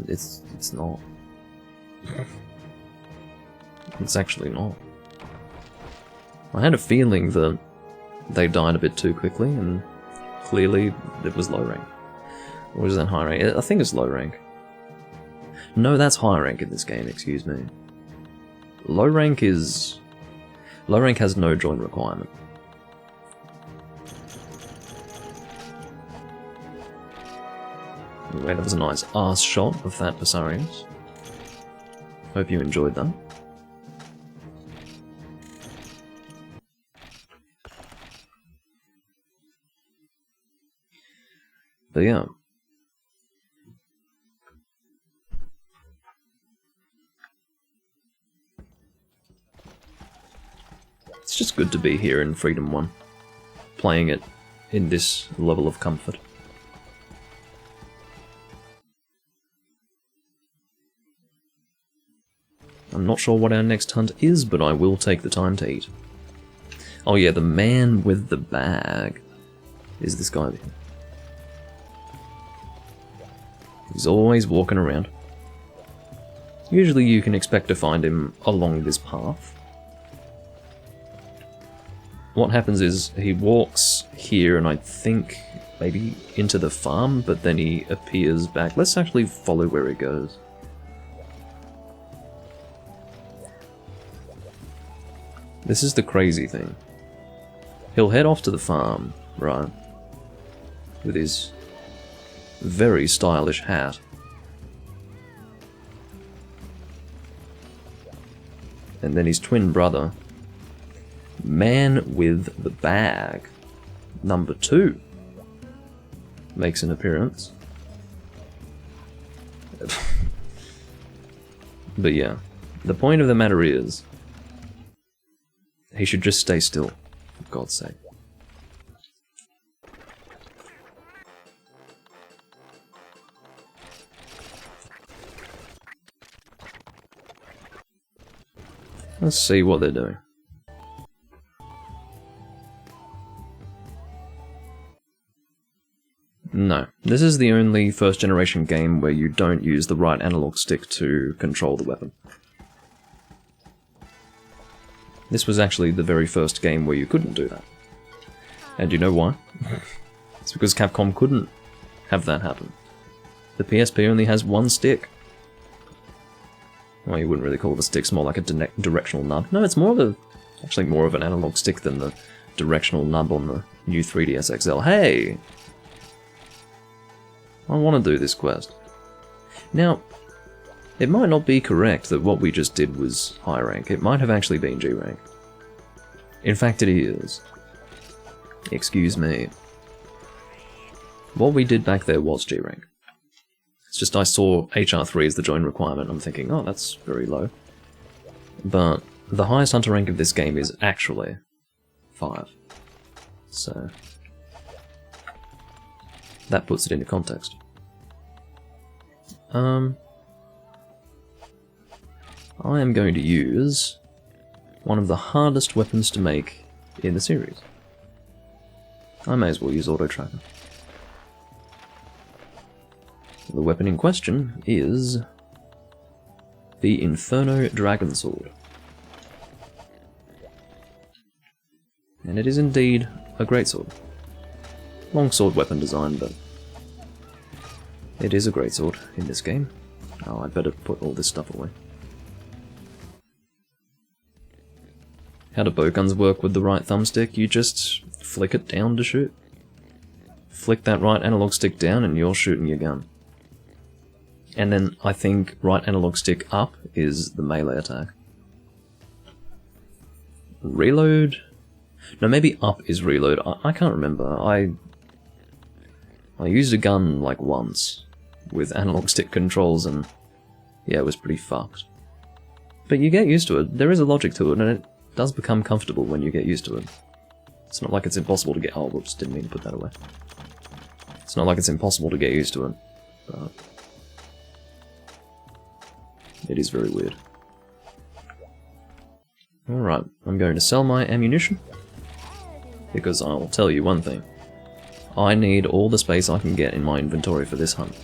It's not. It's actually not. I had a feeling that they died a bit too quickly, and clearly it was low rank. Or is that high rank? I think it's low rank. No, that's high rank in this game, excuse me. Low rank has no join requirement. Anyway, that was a nice ass shot of that Basarios. Hope you enjoyed that. But yeah. It's just good to be here in Freedom 1, playing it in this level of comfort. I'm not sure what our next hunt is, but I will take the time to eat. Oh yeah, the man with the bag is this guy there. He's always walking around. Usually you can expect to find him along this path. What happens is he walks here and I think maybe into the farm, but then he appears back. Let's actually follow where he goes. This is the crazy thing. He'll head off to the farm, right, with his very stylish hat. And then his twin brother Man with the Bag, number 2, makes an appearance. But yeah, the point of the matter is, he should just stay still, for God's sake. Let's see what they're doing. No, this is the only first generation game where you don't use the right analog stick to control the weapon. This was actually the very first game where you couldn't do that. And you know why? It's because Capcom couldn't have that happen. The PSP only has one stick. Well, you wouldn't really call the sticks more like a directional nub. No, it's actually more of an analog stick than the directional nub on the new 3DS XL. Hey! I want to do this quest. Now, it might not be correct that what we just did was high rank. It might have actually been G rank. In fact, it is. Excuse me. What we did back there was G rank. It's just I saw HR3 as the join requirement, I'm thinking, oh, that's very low. But the highest hunter rank of this game is actually 5. So that puts it into context. I am going to use one of the hardest weapons to make in the series. I may as well use Auto Tracker. The weapon in question is the Inferno Dragon Sword. And it is indeed a greatsword. Longsword weapon design, but it is a greatsword in this game. Oh, I'd better put all this stuff away. How do bowguns work with the right thumbstick? You just flick it down to shoot. Flick that right analog stick down and you're shooting your gun. And then I think right analog stick up is the melee attack. Reload? No, maybe up is reload. I can't remember. I used a gun like once with analog stick controls and yeah, it was pretty fucked. But you get used to it. There is a logic to it and it does become comfortable when you get used to it. It's not like it's impossible to get... Oh, whoops, didn't mean to put that away. It's not like it's impossible to get used to it, but it is very weird. Alright, I'm going to sell my ammunition, because I'll tell you one thing. I need all the space I can get in my inventory for this hunt,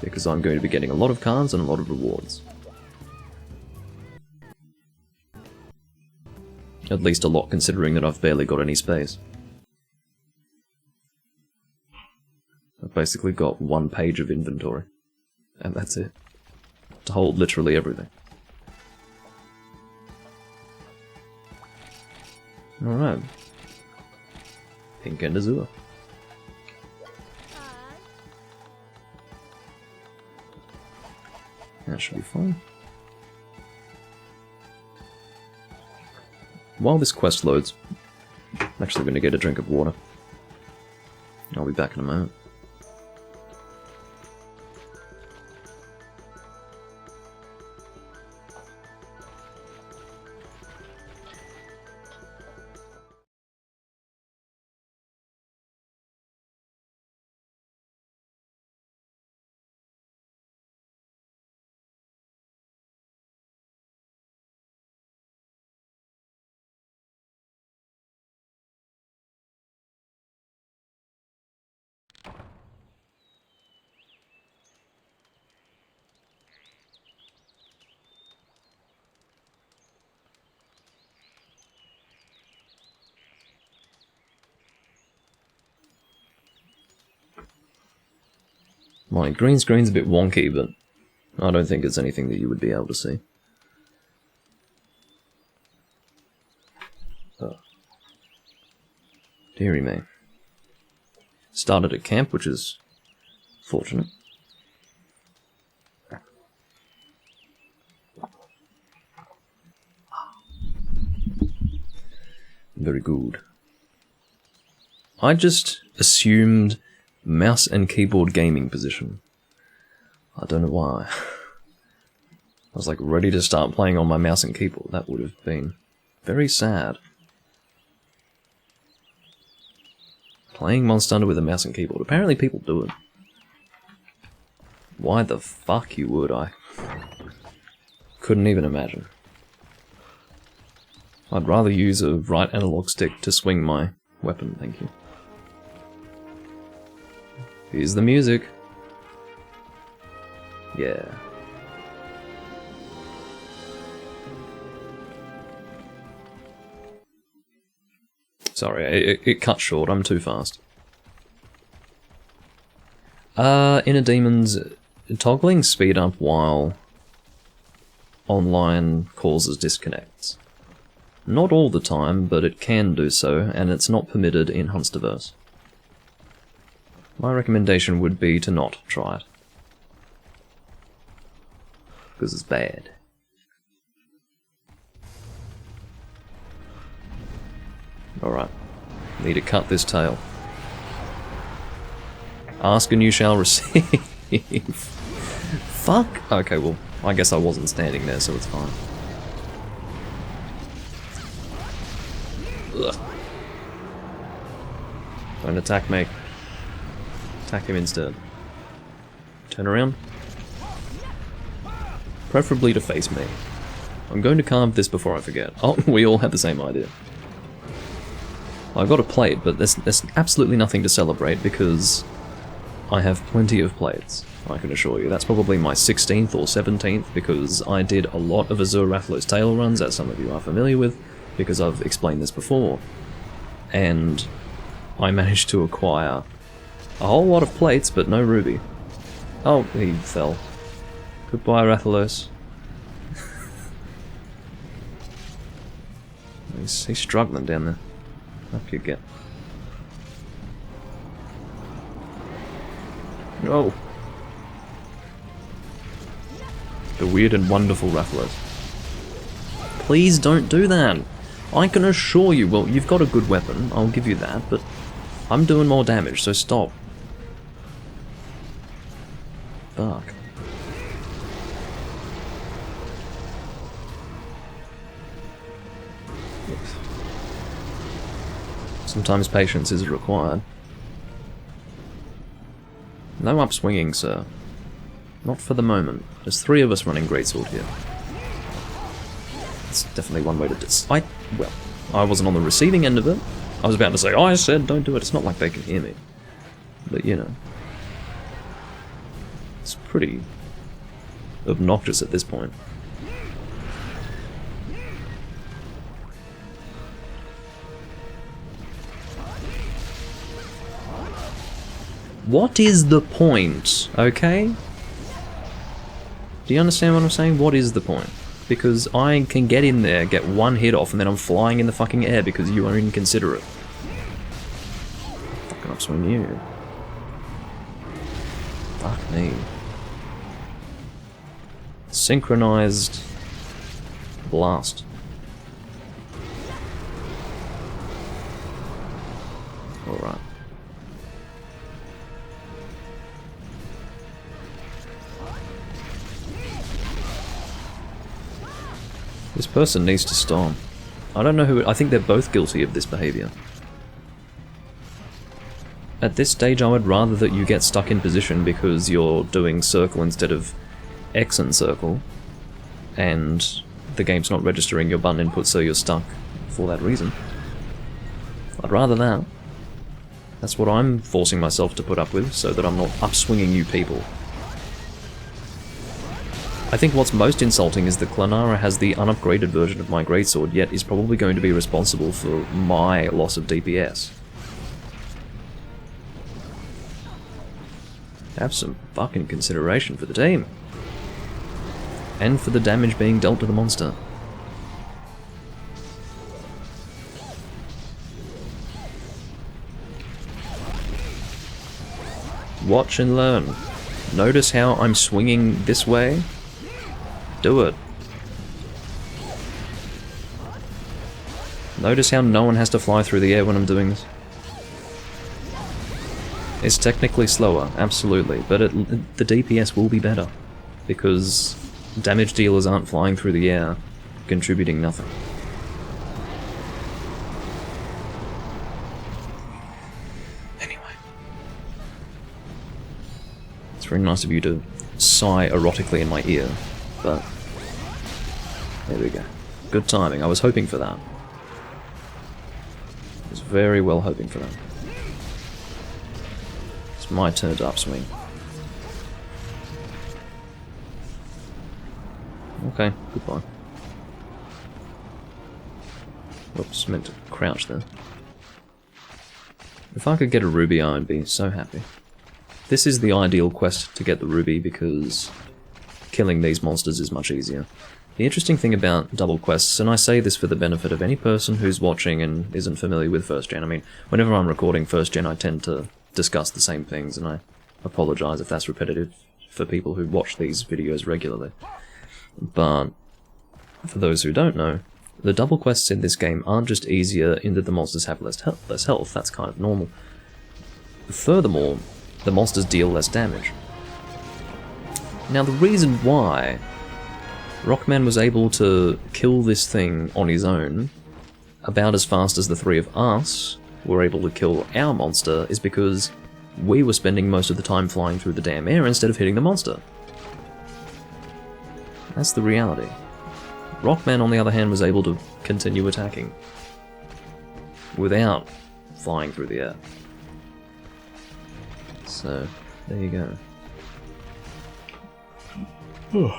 because I'm going to be getting a lot of cards and a lot of rewards. At least a lot, considering that I've barely got any space. I've basically got 1 page of inventory, and that's it. To hold literally everything. Alright. Pink and Azure. That should be fine. While this quest loads, I'm actually going to get a drink of water. I'll be back in a moment. My green screen's a bit wonky, but I don't think it's anything that you would be able to see. Oh. Dearie me. Started at camp, which is fortunate. Very good. I just assumed mouse and keyboard gaming position. I don't know why. I was like ready to start playing on my mouse and keyboard. That would have been very sad. Playing Monster Hunter with a mouse and keyboard. Apparently people do it. Why the fuck you would, I couldn't even imagine. I'd rather use a right analog stick to swing my weapon, thank you. Here's the music. Yeah. Sorry, it cut short, I'm too fast. Inner Demons, toggling speed up while online causes disconnects. Not all the time, but it can do so, and it's not permitted in Hunsterverse. My recommendation would be to not try it. Because it's bad. Alright. Need to cut this tail. Ask and you shall receive. Fuck! Okay, well, I guess I wasn't standing there, so it's fine. Ugh. Don't attack me. Attack him instead. Turn around. Preferably to face me. I'm going to carve this before I forget. Oh, we all had the same idea. I got a plate, but there's absolutely nothing to celebrate because I have plenty of plates, I can assure you. That's probably my 16th or 17th because I did a lot of Azure Rathalos tail runs, as some of you are familiar with, because I've explained this before. And I managed to acquire a whole lot of plates, but no ruby. Oh, he fell. Goodbye, Rathalos. he's struggling down there. Up you get. Oh. The weird and wonderful Rathalos. Please don't do that. I can assure you, well, you've got a good weapon, I'll give you that, but I'm doing more damage, so stop. Fuck. Sometimes patience is required. No upswinging, sir. Not for the moment. There's 3 of us running Greatsword here. That's definitely one way to decide. Well, I wasn't on the receiving end of it. I was about to say, oh, I said don't do it. It's not like they can hear me. But, you know. It's pretty obnoxious at this point. What is the point, okay? Do you understand what I'm saying? What is the point? Because I can get in there, get one hit off, and then I'm flying in the fucking air because you are inconsiderate. Fucking upswing you. Fuck me. Synchronized blast. Alright. This person needs to storm. I don't know who. I think they're both guilty of this behavior. At this stage, I would rather that you get stuck in position because you're doing circle instead of X and circle, and the game's not registering your button input, so you're stuck for that reason. I'd rather that. That's what I'm forcing myself to put up with, so that I'm not upswinging you people. I think what's most insulting is that Clanara has the unupgraded version of my greatsword, yet is probably going to be responsible for my loss of DPS. Have some fucking consideration for the team. And for the damage being dealt to the monster. Watch and learn. Notice how I'm swinging this way? Do it. Notice how no one has to fly through the air when I'm doing this? It's technically slower, absolutely, but the DPS will be better, because damage dealers aren't flying through the air, contributing nothing. Anyway. It's very nice of you to sigh erotically in my ear, but there we go. Good timing, I was hoping for that. I was very well hoping for that. It's my turn to upswing. Okay, goodbye. Whoops, meant to crouch there. If I could get a ruby, I'd be so happy. This is the ideal quest to get the ruby because killing these monsters is much easier. The interesting thing about double quests, and I say this for the benefit of any person who's watching and isn't familiar with first gen, I mean, whenever I'm recording first gen I tend to discuss the same things, and I apologise if that's repetitive for people who watch these videos regularly. But for those who don't know, the double quests in this game aren't just easier in that the monsters have less health, that's kind of normal. Furthermore, the monsters deal less damage. Now the reason why Rockman was able to kill this thing on his own about as fast as the three of us were able to kill our monster is because we were spending most of the time flying through the damn air instead of hitting the monster. That's the reality. Rockman, on the other hand, was able to continue attacking without flying through the air. So, there you go.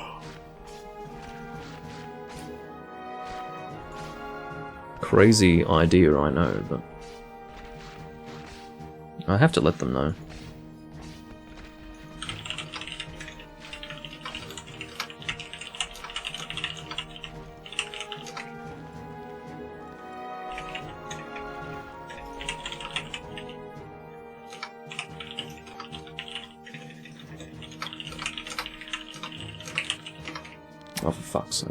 Crazy idea, I know, but I have to let them know. Oh, for fuck's sake.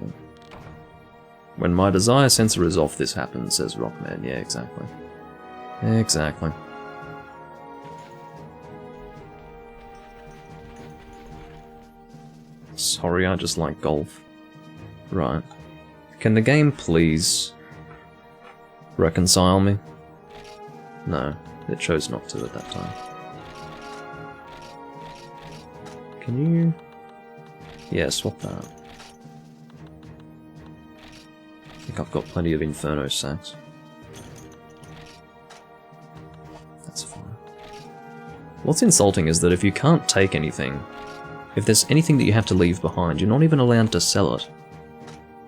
When my desire sensor is off, this happens, says Rockman. Yeah, exactly. Exactly. Sorry, I just like golf. Right. Can the game please reconcile me? No, it chose not to at that time. Can you... Yeah, swap that. I think I've got plenty of Inferno sacks. That's fine. What's insulting is that if you can't take anything, if there's anything that you have to leave behind, you're not even allowed to sell it.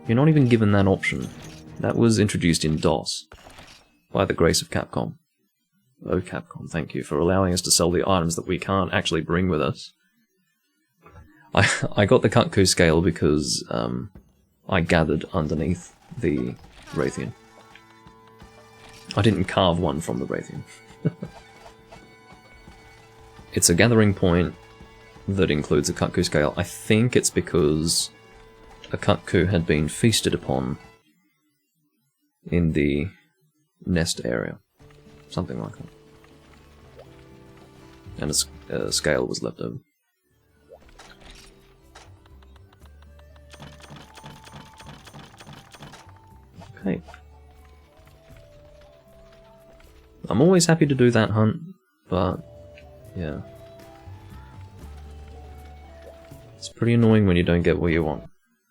You're not even given that option. That was introduced in DOS, by the grace of Capcom. Oh, Capcom, thank you for allowing us to sell the items that we can't actually bring with us. I got the Kutku scale because I gathered underneath the Raytheon. I didn't carve one from the Raytheon. It's a gathering point that includes a Kutku scale. I think it's because a Kutku had been feasted upon in the nest area. Something like that. And a scale was left over. Okay. I'm always happy to do that hunt, but yeah. It's pretty annoying when you don't get what you want,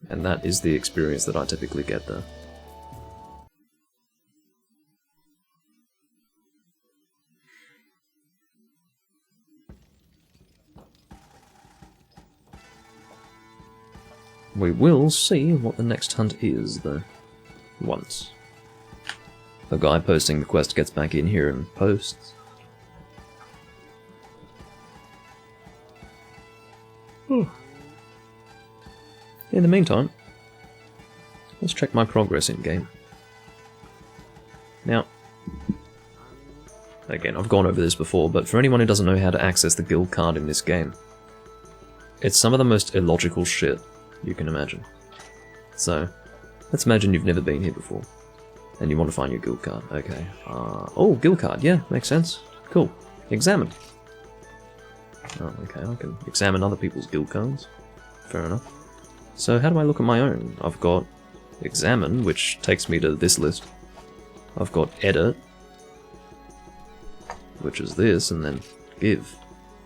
and that is the experience that I typically get there. We will see what the next hunt is, though. Once the guy posting the quest gets back in here and posts. In the meantime, let's check my progress in-game. Now, again, I've gone over this before, but for anyone who doesn't know how to access the guild card in this game, it's some of the most illogical shit you can imagine. So, let's imagine you've never been here before. And you want to find your guild card. Okay. Oh, guild card. Yeah, makes sense. Cool. Examine. Oh, okay. I can examine other people's guild cards. Fair enough. So how do I look at my own? I've got examine, which takes me to this list. I've got edit, which is this, and then give.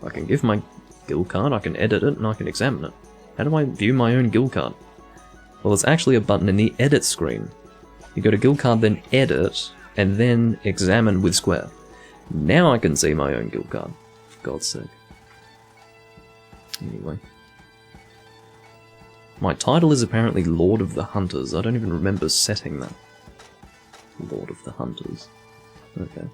I can give my guild card, I can edit it, and I can examine it. How do I view my own guild card? Well, there's actually a button in the edit screen. You go to guild card, then edit, and then examine with square. Now I can see my own guild card, for God's sake. Anyway. My title is apparently Lord of the Hunters. I don't even remember setting that. Lord of the Hunters. Okay.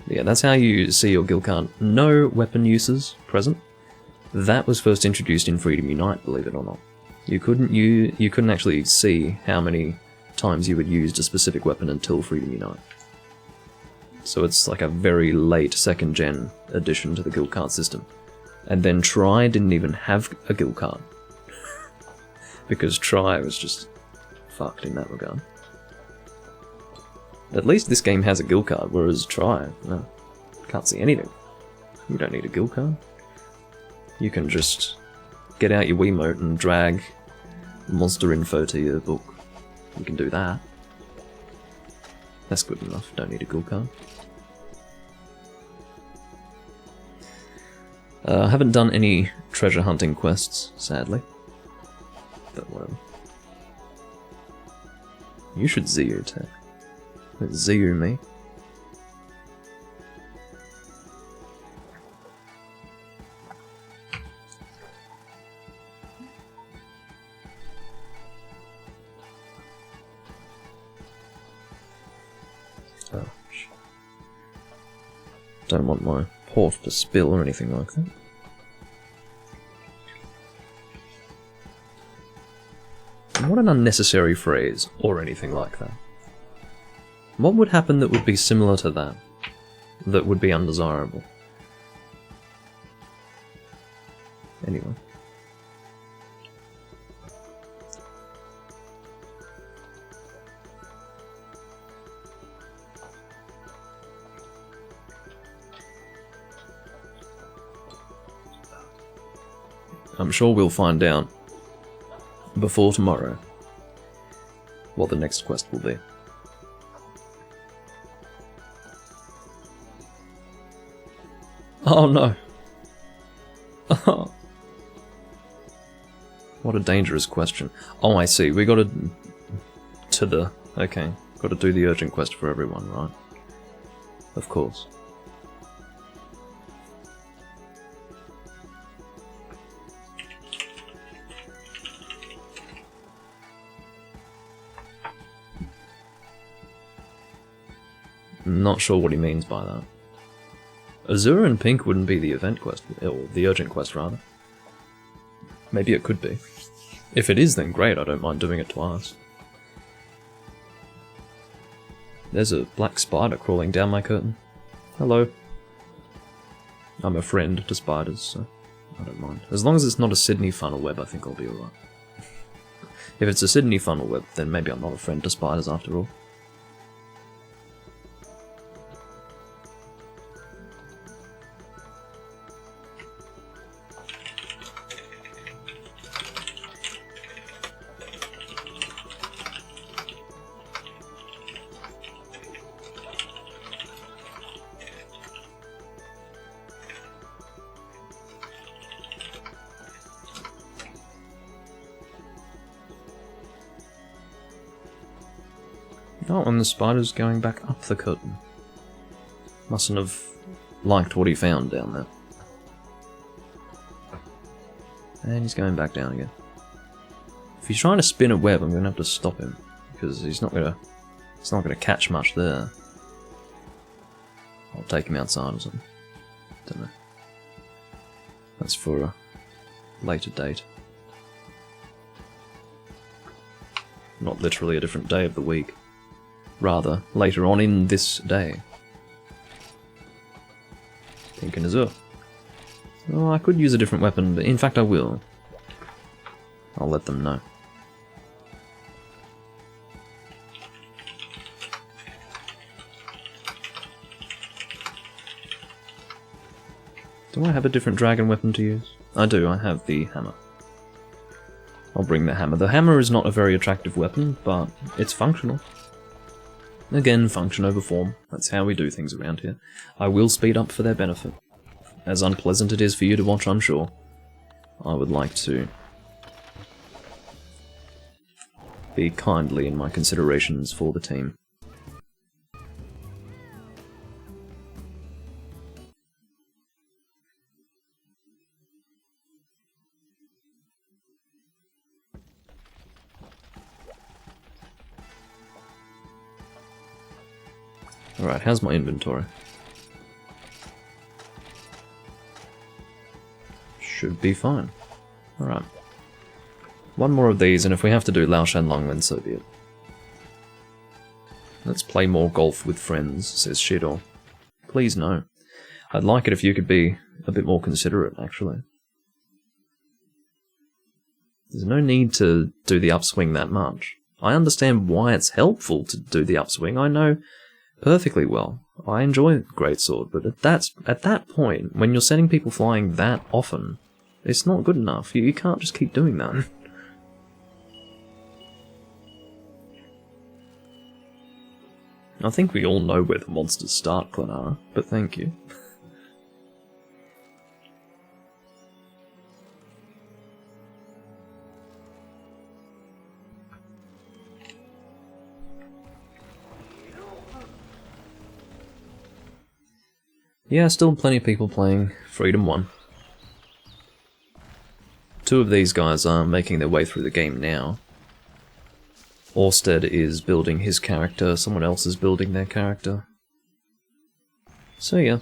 Yeah, that's how you see your guild card. No weapon uses present. That was first introduced in Freedom Unite, believe it or not. You couldn't actually see how many times you had used a specific weapon until Freedom Unite. So it's like a very late second gen addition to the guild card system. And then Try didn't even have a guild card. Because Try was just fucked in that regard. At least this game has a guild card, whereas Try, no, can't see anything. You don't need a guild card. You can just get out your Wiimote and drag monster info to your book. You can do that. That's good enough, don't need a guild card. I haven't done any treasure hunting quests, sadly. But whatever. You should ZU tech. ZU me. Oh, shit. Don't want my port to spill or anything like that. What an unnecessary phrase, or anything like that. What would happen that would be similar to that? That would be undesirable? Anyway. I'm sure we'll find out before tomorrow what the next quest will be. Oh no! What a dangerous question. Oh, I see. We gotta... Okay. Gotta do the urgent quest for everyone, right? Of course. Not sure what he means by that. Azura and Pink wouldn't be the event quest, or the urgent quest rather. Maybe it could be. If it is, then great, I don't mind doing it twice. There's a black spider crawling down my curtain. Hello. I'm a friend to spiders, so I don't mind. As long as it's not a Sydney funnel web, I think I'll be alright. If it's a Sydney funnel web, then maybe I'm not a friend to spiders after all. Oh, and the spider's going back up the curtain. Mustn't have liked what he found down there. And he's going back down again. If he's trying to spin a web, I'm going to have to stop him. Because he's not going to catch much there. I'll take him outside or something. Don't know. That's for a later date. Not literally a different day of the week. Rather, later on in this day. Pink and Azure. Oh, I could use a different weapon, but in fact I will. I'll let them know. Do I have a different dragon weapon to use? I do, I have the hammer. I'll bring the hammer. The hammer is not a very attractive weapon, but it's functional. Again, function over form. That's how we do things around here. I will speed up for their benefit. As unpleasant it is for you to watch, I'm sure. I would like to be kindly in my considerations for the team. Alright, how's my inventory? Should be fine. Alright. One more of these, and if we have to do Lao Shan Lung, then so be it. Let's play more golf with friends, says Shido. Please no. I'd like it if you could be a bit more considerate, actually. There's no need to do the upswing that much. I understand why it's helpful to do the upswing, I know perfectly well. I enjoy Greatsword, but at that point, when you're sending people flying that often, it's not good enough. You can't just keep doing that. I think we all know where the monsters start, Clenara, but thank you. Yeah, still plenty of people playing Freedom 1. 2 of these guys are making their way through the game now. Orsted is building his character, someone else is building their character. So yeah,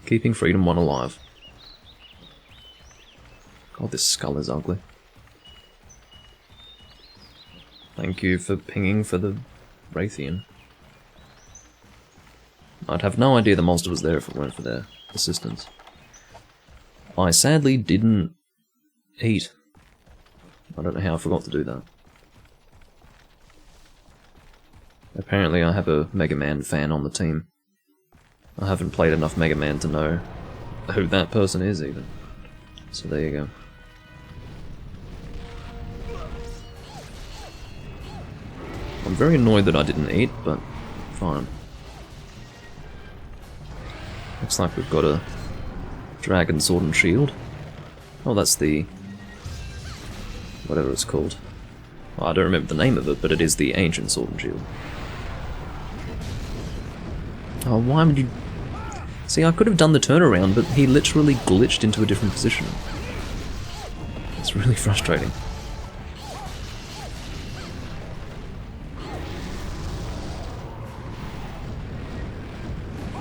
keeping Freedom 1 alive. God, this skull is ugly. Thank you for pinging for the Raytheon. I'd have no idea the monster was there if it weren't for their assistance. I sadly didn't eat. I don't know how I forgot to do that. Apparently I have a Mega Man fan on the team. I haven't played enough Mega Man to know who that person is even. So there you go. I'm very annoyed that I didn't eat, but fine. Looks like we've got a Dragon Sword and Shield. Oh, that's the... whatever it's called. Well, I don't remember the name of it, but it is the Ancient Sword and Shield. Oh, why would you... See, I could have done the turnaround, but he literally glitched into a different position. It's really frustrating.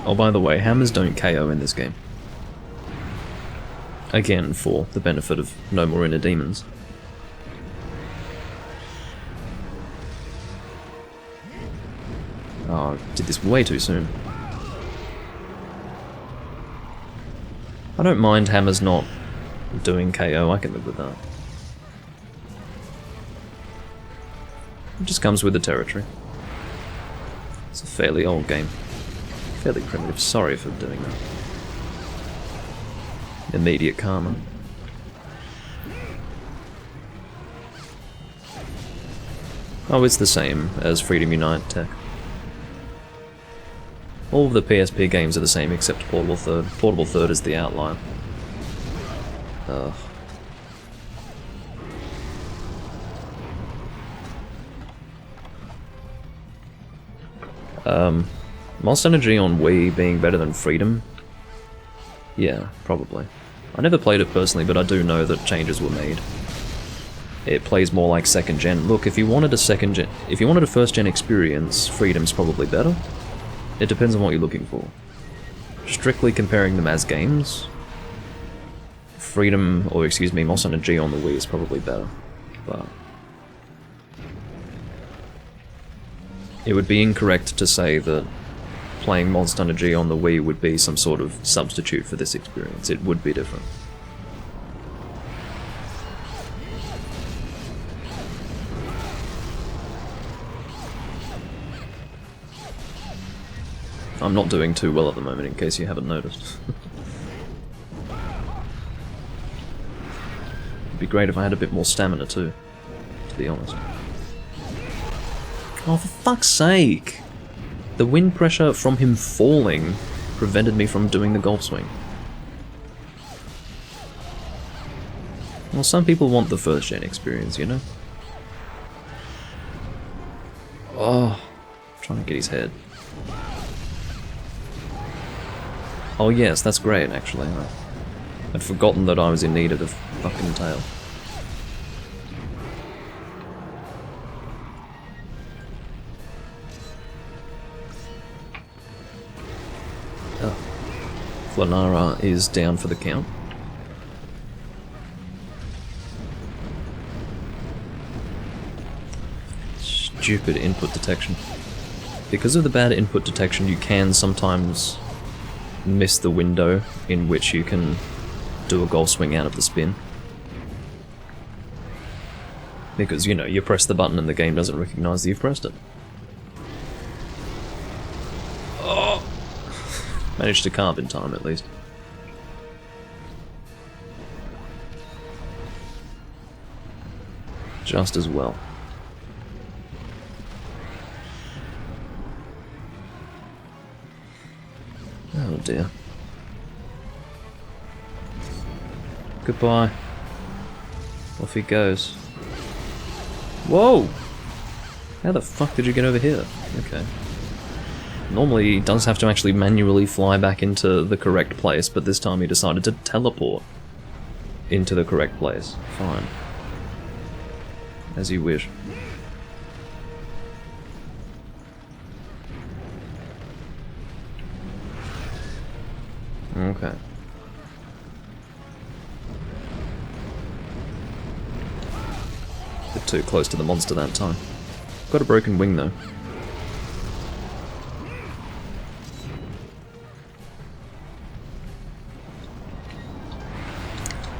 Oh, by the way, hammers don't KO in this game. Again, for the benefit of no more inner demons. Oh, I did this way too soon. I don't mind hammers not doing KO, I can live with that. It just comes with the territory. It's a fairly old game. Fairly primitive, sorry for doing that. Immediate karma. Oh, it's the same as Freedom Unite tech. All of the PSP games are the same except Portable Third. Portable Third is the outlier. Ugh. Monster Energy on Wii being better than Freedom? Yeah, probably. I never played it personally, but I do know that changes were made. It plays more like second gen. Look, if you wanted a first gen experience, Freedom's probably better. It depends on what you're looking for. Strictly comparing them as games, Freedom, or excuse me, Monster Energy on the Wii is probably better, but it would be incorrect to say that playing Monster Energy on the Wii would be some sort of substitute for this experience. It would be different. I'm not doing too well at the moment, in case you haven't noticed. It'd be great if I had a bit more stamina too, to be honest. Oh, for fuck's sake! The wind pressure from him falling prevented me from doing the golf swing. Well, some people want the first gen experience, you know? Oh, I'm trying to get his head. Oh yes, that's great, actually. I'd forgotten that I was in need of the fucking tail. Oh. Flanara is down for the count. Stupid input detection. Because of the bad input detection, you can sometimes miss the window in which you can do a golf swing out of the spin. Because, you know, you press the button and the game doesn't recognize that you've pressed it. Oh! Managed to carve in time, at least. Just as well. Oh dear. Goodbye. Off he goes. Whoa! How the fuck did you get over here? Okay. Normally he does have to actually manually fly back into the correct place, but this time he decided to teleport into the correct place. Fine. As you wish. Okay. Bit too close to the monster that time. Got a broken wing though.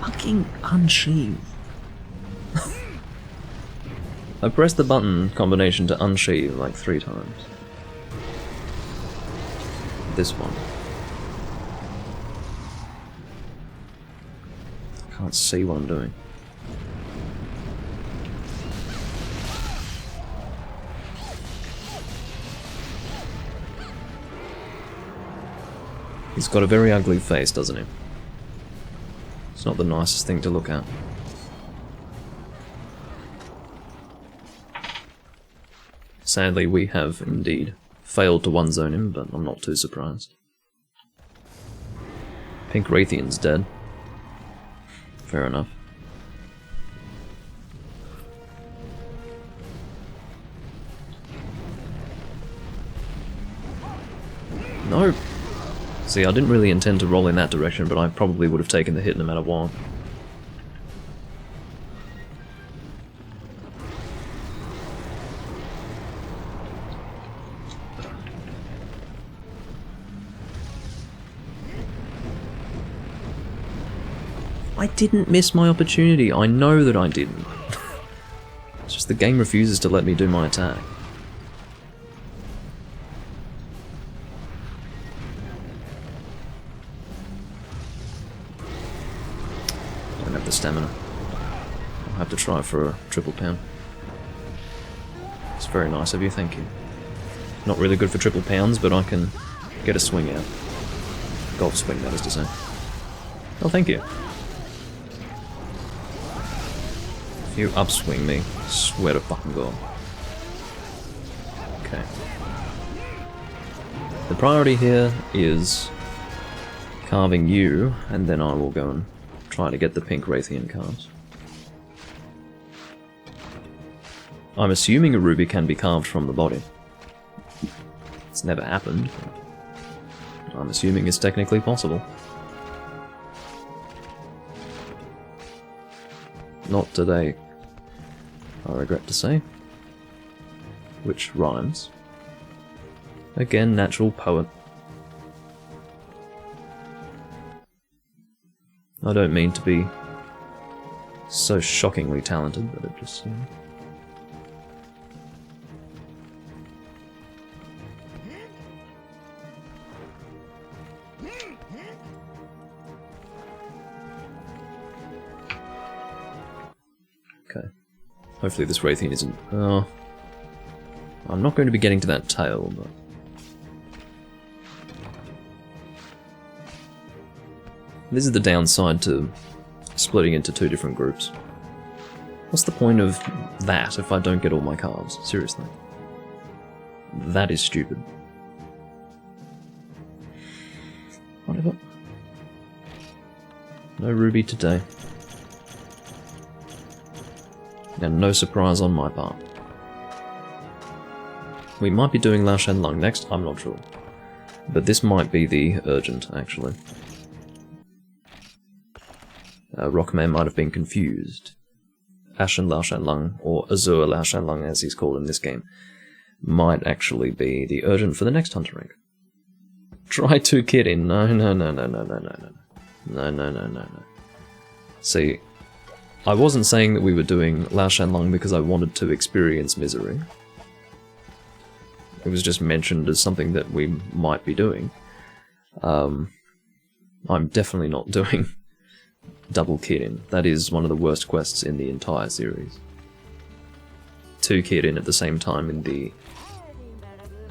Fucking unsheathe. I pressed the button combination to unsheathe like 3 times. This one. Can't see what I'm doing. He's got a very ugly face, doesn't he? It's not the nicest thing to look at. Sadly, we have indeed failed to one-zone him, but I'm not too surprised. Pink Raytheon's dead. Fair enough. No! See, I didn't really intend to roll in that direction, but I probably would have taken the hit no matter what. I didn't miss my opportunity. I know that I didn't. It's just the game refuses to let me do my attack. Don't have the stamina. I'll have to try for a triple pound. It's very nice of you, thank you. Not really good for triple pounds, but I can get a swing out. Golf swing, that is to say. Oh, thank you. You upswing me, swear to fucking God. Okay. The priority here is carving you, and then I will go and try to get the pink Raytheon cards. I'm assuming a ruby can be carved from the body. It's never happened, but I'm assuming it's technically possible. Not today, I regret to say. Which rhymes. Again, natural poet. I don't mean to be so shockingly talented, but it just... Okay. Hopefully this Wraithian isn't... Oh. I'm not going to be getting to that tail, but... This is the downside to splitting into two different groups. What's the point of that if I don't get all my cards? Seriously. That is stupid. Whatever. No ruby today. And no surprise on my part. We might be doing Lao Shan Lung next, I'm not sure. But this might be the urgent, actually. Rockman might have been confused. Ashen Lao Shan Lung, or Azure Lao Shan Lung as he's called in this game, might actually be the urgent for the next Hunter rank. Try to kid in. No. See, I wasn't saying that we were doing Lao Shan Lung because I wanted to experience misery. It was just mentioned as something that we might be doing. I'm definitely not doing double kid in. That is one of the worst quests in the entire series. 2 kid in at the same time in the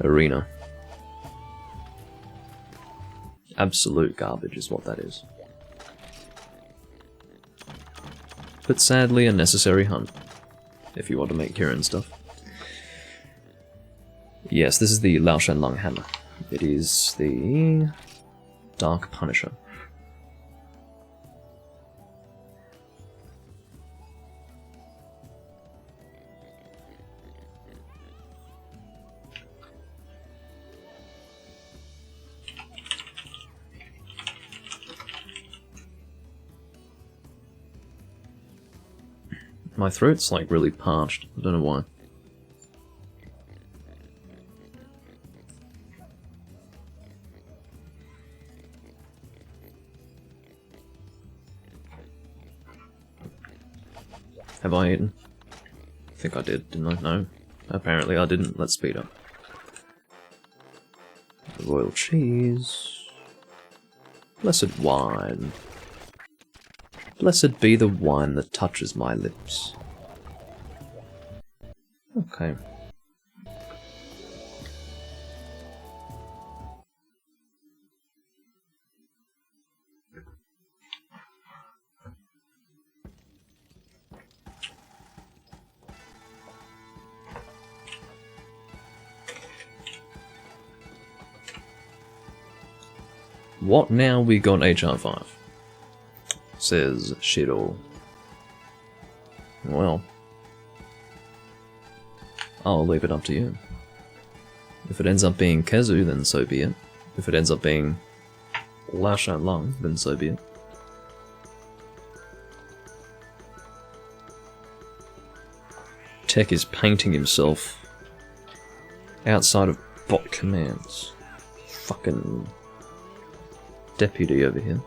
arena. Absolute garbage is what that is. But sadly a necessary hunt, if you want to make Kirin stuff. Yes, this is the Lao Shan Lung hammer. It is the Dark Punisher. My throat's like really parched, I don't know why. Have I eaten? I think I did, didn't I? No. Apparently I didn't. Let's speed up. Royal cheese. Blessed wine. Blessed be the wine that touches my lips. Okay. What now we got HR5? Says Shiro. Well, I'll leave it up to you. If it ends up being Kezu, then so be it. If it ends up being Lao Shan Lung, then so be it. Tech is painting himself outside of bot commands. Fucking deputy over here.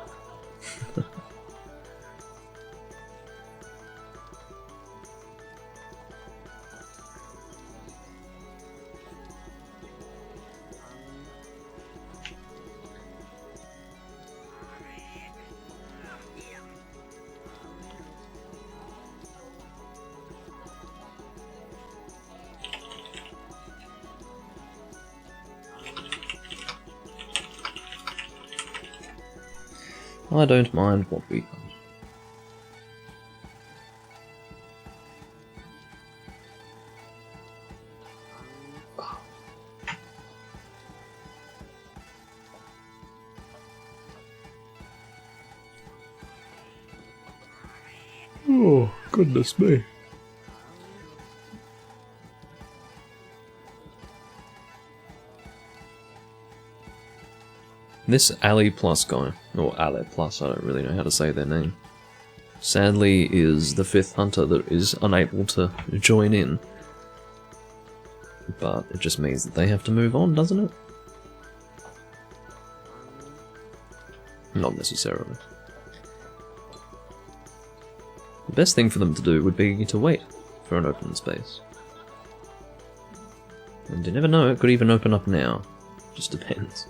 I don't mind what we hunt. Oh, goodness me. This Ali Plus guy, or Ale Plus, I don't really know how to say their name, sadly is the 5th hunter that is unable to join in. But it just means that they have to move on, doesn't it? Not necessarily. The best thing for them to do would be to wait for an open space. And you never know, it could even open up now. Just depends.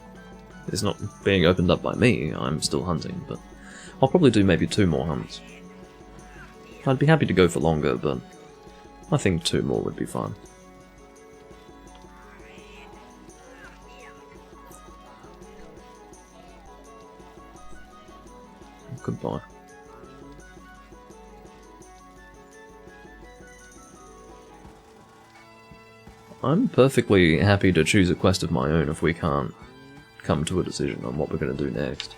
It's not being opened up by me, I'm still hunting, but I'll probably do maybe 2 more hunts. I'd be happy to go for longer, but I think 2 more would be fine. Goodbye. I'm perfectly happy to choose a quest of my own if we can't come to a decision on what we're going to do next.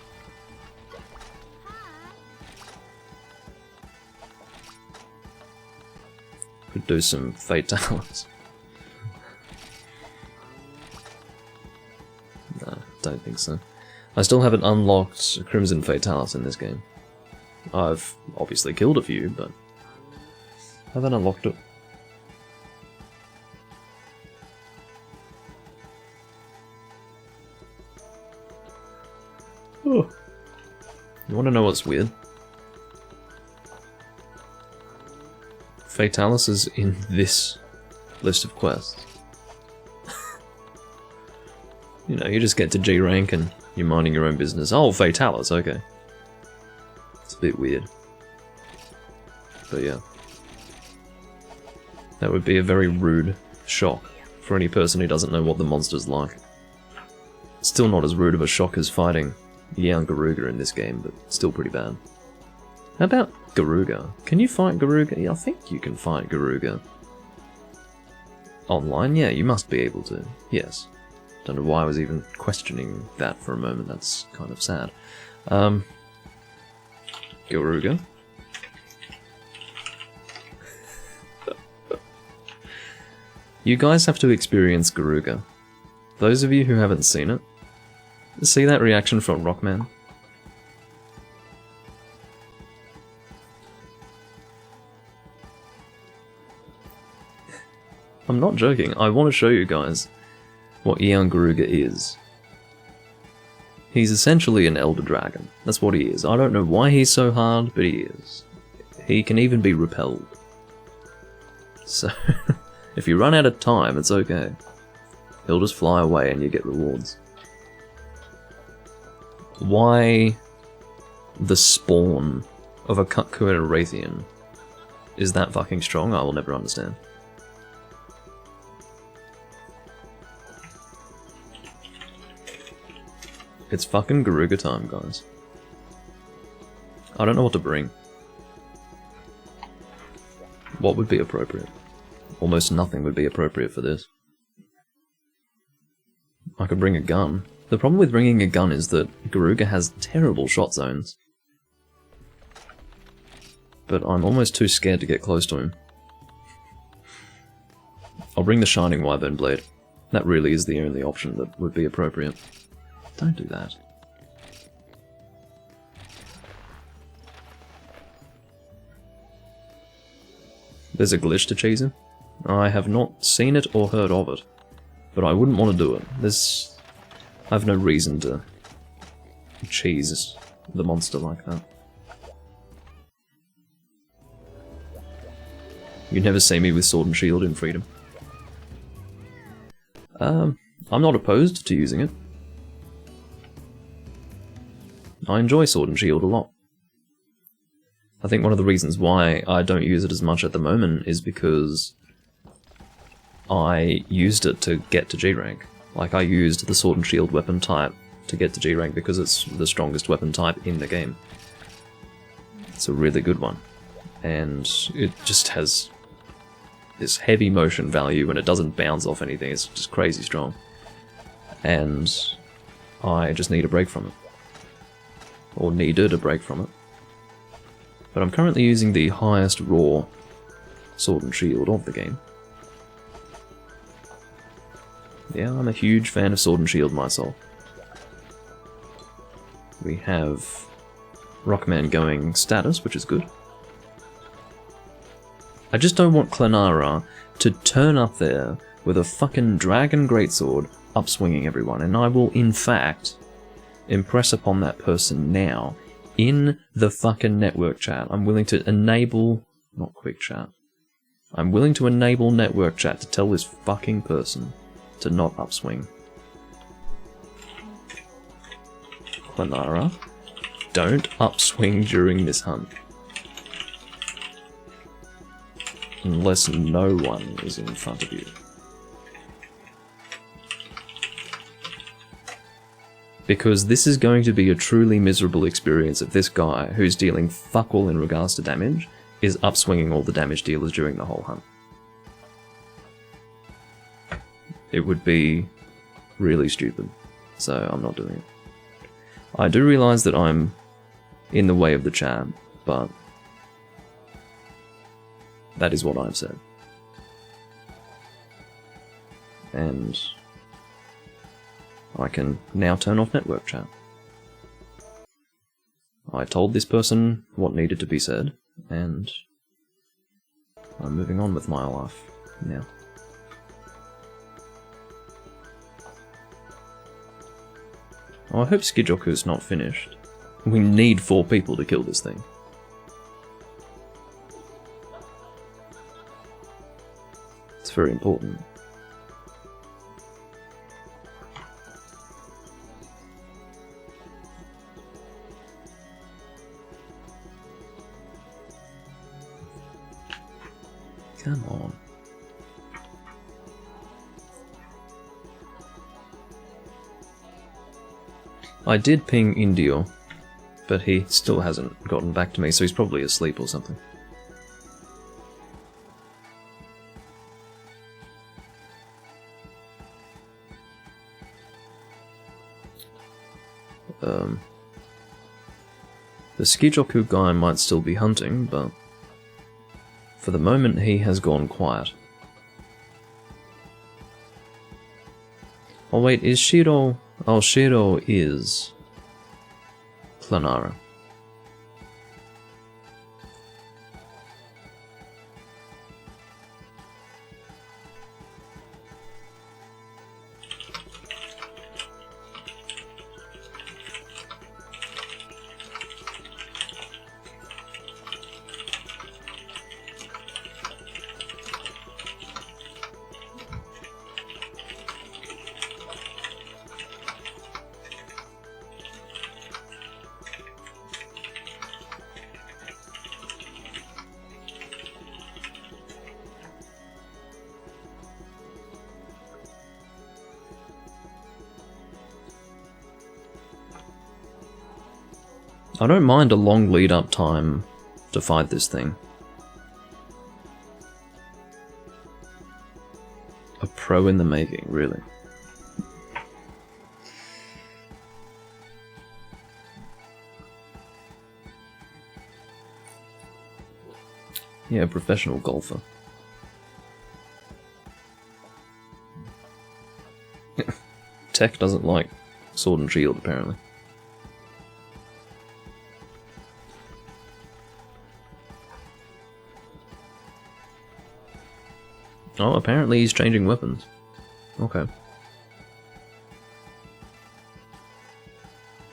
Could do some fatalities. No, don't think so. I still haven't unlocked Crimson Fatalis in this game. I've obviously killed a few, but I haven't unlocked it. Oh. You want to know what's weird? Fatalis is in this list of quests. You know, you just get to G rank and you're minding your own business. Oh, Fatalis, okay. It's a bit weird. But yeah. That would be a very rude shock for any person who doesn't know what the monster's like. Still not as rude of a shock as fighting young Garuga in this game, but still pretty bad. How about Garuga? Can you fight Garuga? Yeah, I think you can fight Garuga. Online? Yeah, you must be able to. Yes. Don't know why I was even questioning that for a moment. That's kind of sad. Garuga. You guys have to experience Garuga. Those of you who haven't seen it, see that reaction from Rockman? I'm not joking. I want to show you guys what Eon Garuga is. He's essentially an Elder Dragon. That's what he is. I don't know why he's so hard, but he is. He can even be repelled. So, if you run out of time, it's okay. He'll just fly away and you get rewards. Why the spawn of a Kutkuin Wraithian is that fucking strong, I will never understand. It's fucking Garuga time, guys. I don't know what to bring. What would be appropriate? Almost nothing would be appropriate for this. I could bring a gun. The problem with bringing a gun is that Garuga has terrible shot zones. But I'm almost too scared to get close to him. I'll bring the Shining Wyvern Blade. That really is the only option that would be appropriate. Don't do that. There's a glitch to cheesing. I have not seen it or heard of it, but I wouldn't want to do it. I have no reason to cheese the monster like that. You never see me with Sword and Shield in Freedom. I'm not opposed to using it. I enjoy Sword and Shield a lot. I think one of the reasons why I don't use it as much at the moment is because I used it to get to G rank. Like, I used the Sword and Shield weapon type to get to G rank because it's the strongest weapon type in the game. It's a really good one. And it just has this heavy motion value and it doesn't bounce off anything. It's just crazy strong. And I just need a break from it. Or needed a break from it. But I'm currently using the highest raw Sword and Shield of the game. Yeah, I'm a huge fan of Sword and Shield myself. We have Rockman going status, which is good. I just don't want Clenara to turn up there with a fucking dragon greatsword upswinging everyone, and I will, in fact, impress upon that person now in the fucking network chat. I'm willing to enable... not quick chat. I'm willing to enable network chat to tell this fucking person to not upswing. Clenara, don't upswing during this hunt. Unless no one is in front of you. Because this is going to be a truly miserable experience if this guy, who's dealing fuck all in regards to damage, is upswinging all the damage dealers during the whole hunt. It would be really stupid, so I'm not doing it. I do realise that I'm in the way of the chat, but that is what I've said. And I can now turn off network chat. I told this person what needed to be said, and I'm moving on with my life now. Oh, I hope Skijoku's not finished. We need 4 people to kill this thing. It's very important. Come on. I did ping Indio, but he still hasn't gotten back to me, so he's probably asleep or something. The Skijoku guy might still be hunting, but for the moment he has gone quiet. Oh wait, is Shiro... Oh, Shiro is Planara. I don't mind a long lead-up time to fight this thing. A pro in the making, really. Yeah, professional golfer. Tech doesn't like Sword and Shield, apparently. Oh, apparently he's changing weapons. Okay.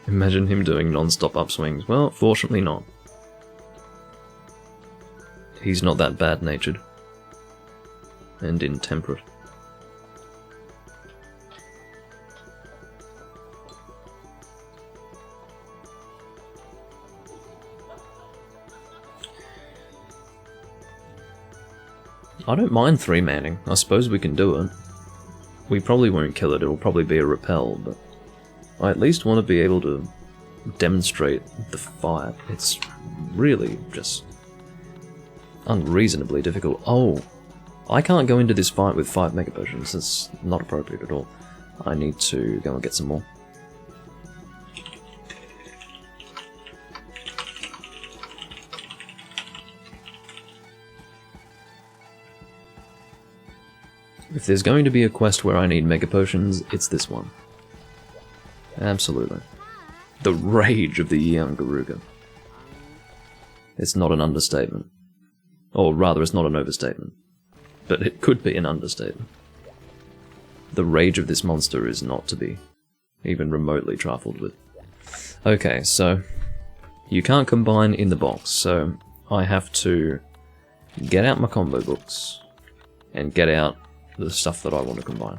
Imagine him doing non-stop upswings. Well, fortunately not. He's not that bad-natured. And intemperate. I don't mind 3-manning. I suppose we can do it. We probably won't kill it, it'll probably be a repel, but I at least want to be able to demonstrate the fight. It's really just unreasonably difficult. Oh, I can't go into this fight with 5 Mega Potions. That's not appropriate at all. I need to go and get some more. If there's going to be a quest where I need Mega Potions, it's this one. Absolutely. The rage of the young Garuga. It's not an understatement. Or rather, it's not an overstatement. But it could be an understatement. The rage of this monster is not to be even remotely trifled with. Okay, so you can't combine in the box, so I have to get out my combo books and get out the stuff that I want to combine.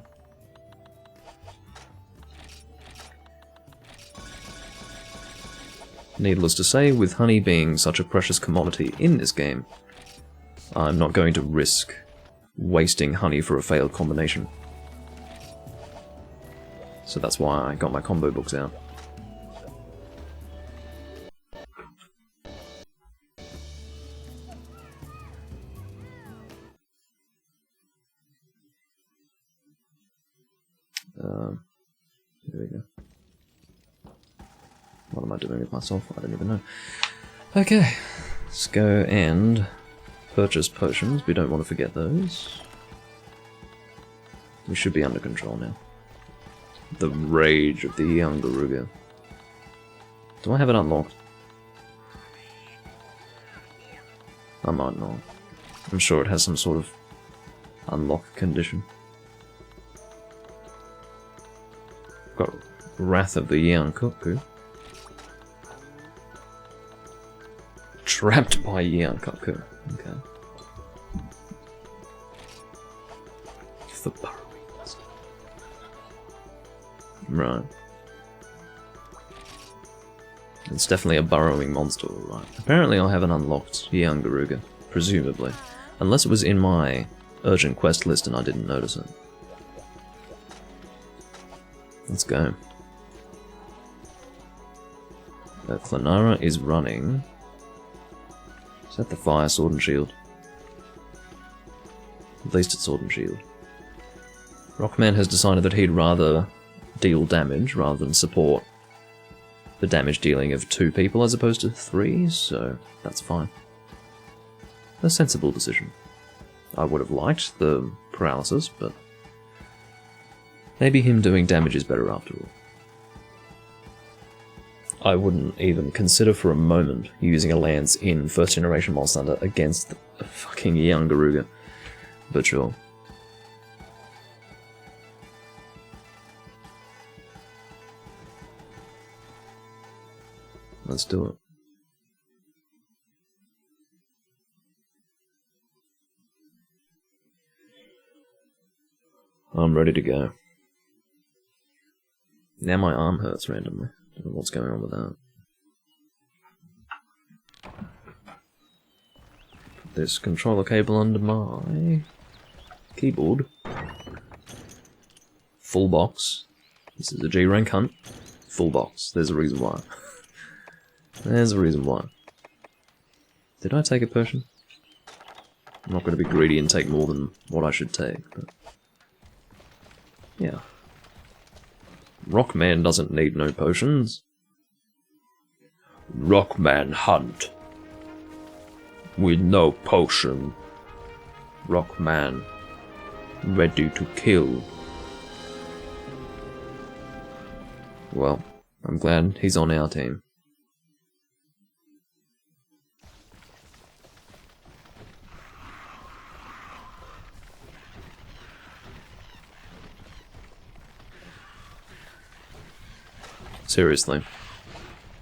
Needless to say, with honey being such a precious commodity in this game, I'm not going to risk wasting honey for a failed combination. So that's why I got my combo books out. There we go. What am I doing with myself? I don't even know. Okay, let's go and purchase potions. We don't want to forget those. We should be under control now. The rage of the young Garuga. Do I have it unlocked? I might not. I'm sure it has some sort of unlock condition. Got Wrath of the Young Cuckoo. Trapped by Young Cuckoo. Okay. The burrowing monster. Right. It's definitely a burrowing monster, right? Apparently I haven't unlocked Young Garuga, presumably. Unless it was in my urgent quest list and I didn't notice it. Let's go. Clanara is running. Is that the fire sword and shield? At least it's sword and shield. Rockman has decided that he'd rather deal damage rather than support the damage dealing of 2 people as opposed to 3, so that's fine. A sensible decision. I would have liked the paralysis, but maybe him doing damage is better after all. I wouldn't even consider for a moment using a lance in first generation Monster Hunter against the fucking young Garuga, but sure. Let's do it. I'm ready to go. Now my arm hurts randomly. Don't know what's going on with that. Put this controller cable under my keyboard. Full box. This is a G-rank hunt. Full box. There's a reason why. There's a reason why. Did I take a potion? I'm not going to be greedy and take more than what I should take, but yeah. Rockman doesn't need no potions. Rockman hunt. With no potion. Rockman ready to kill. Well, I'm glad he's on our team. Seriously.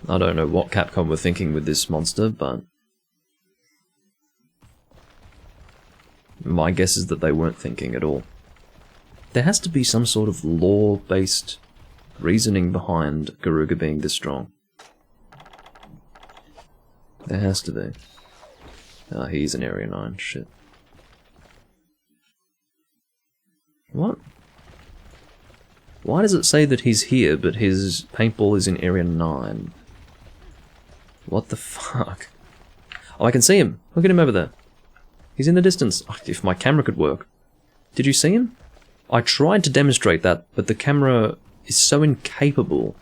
I don't know what Capcom were thinking with this monster, but my guess is that they weren't thinking at all. There has to be some sort of lore-based reasoning behind Garuga being this strong. There has to be. Ah, he's in Area 9. Shit. What? Why does it say that he's here, but his paintball is in Area 9? What the fuck? Oh, I can see him. Look at him over there. He's in the distance. Oh, if my camera could work. Did you see him? I tried to demonstrate that, but the camera is so incapable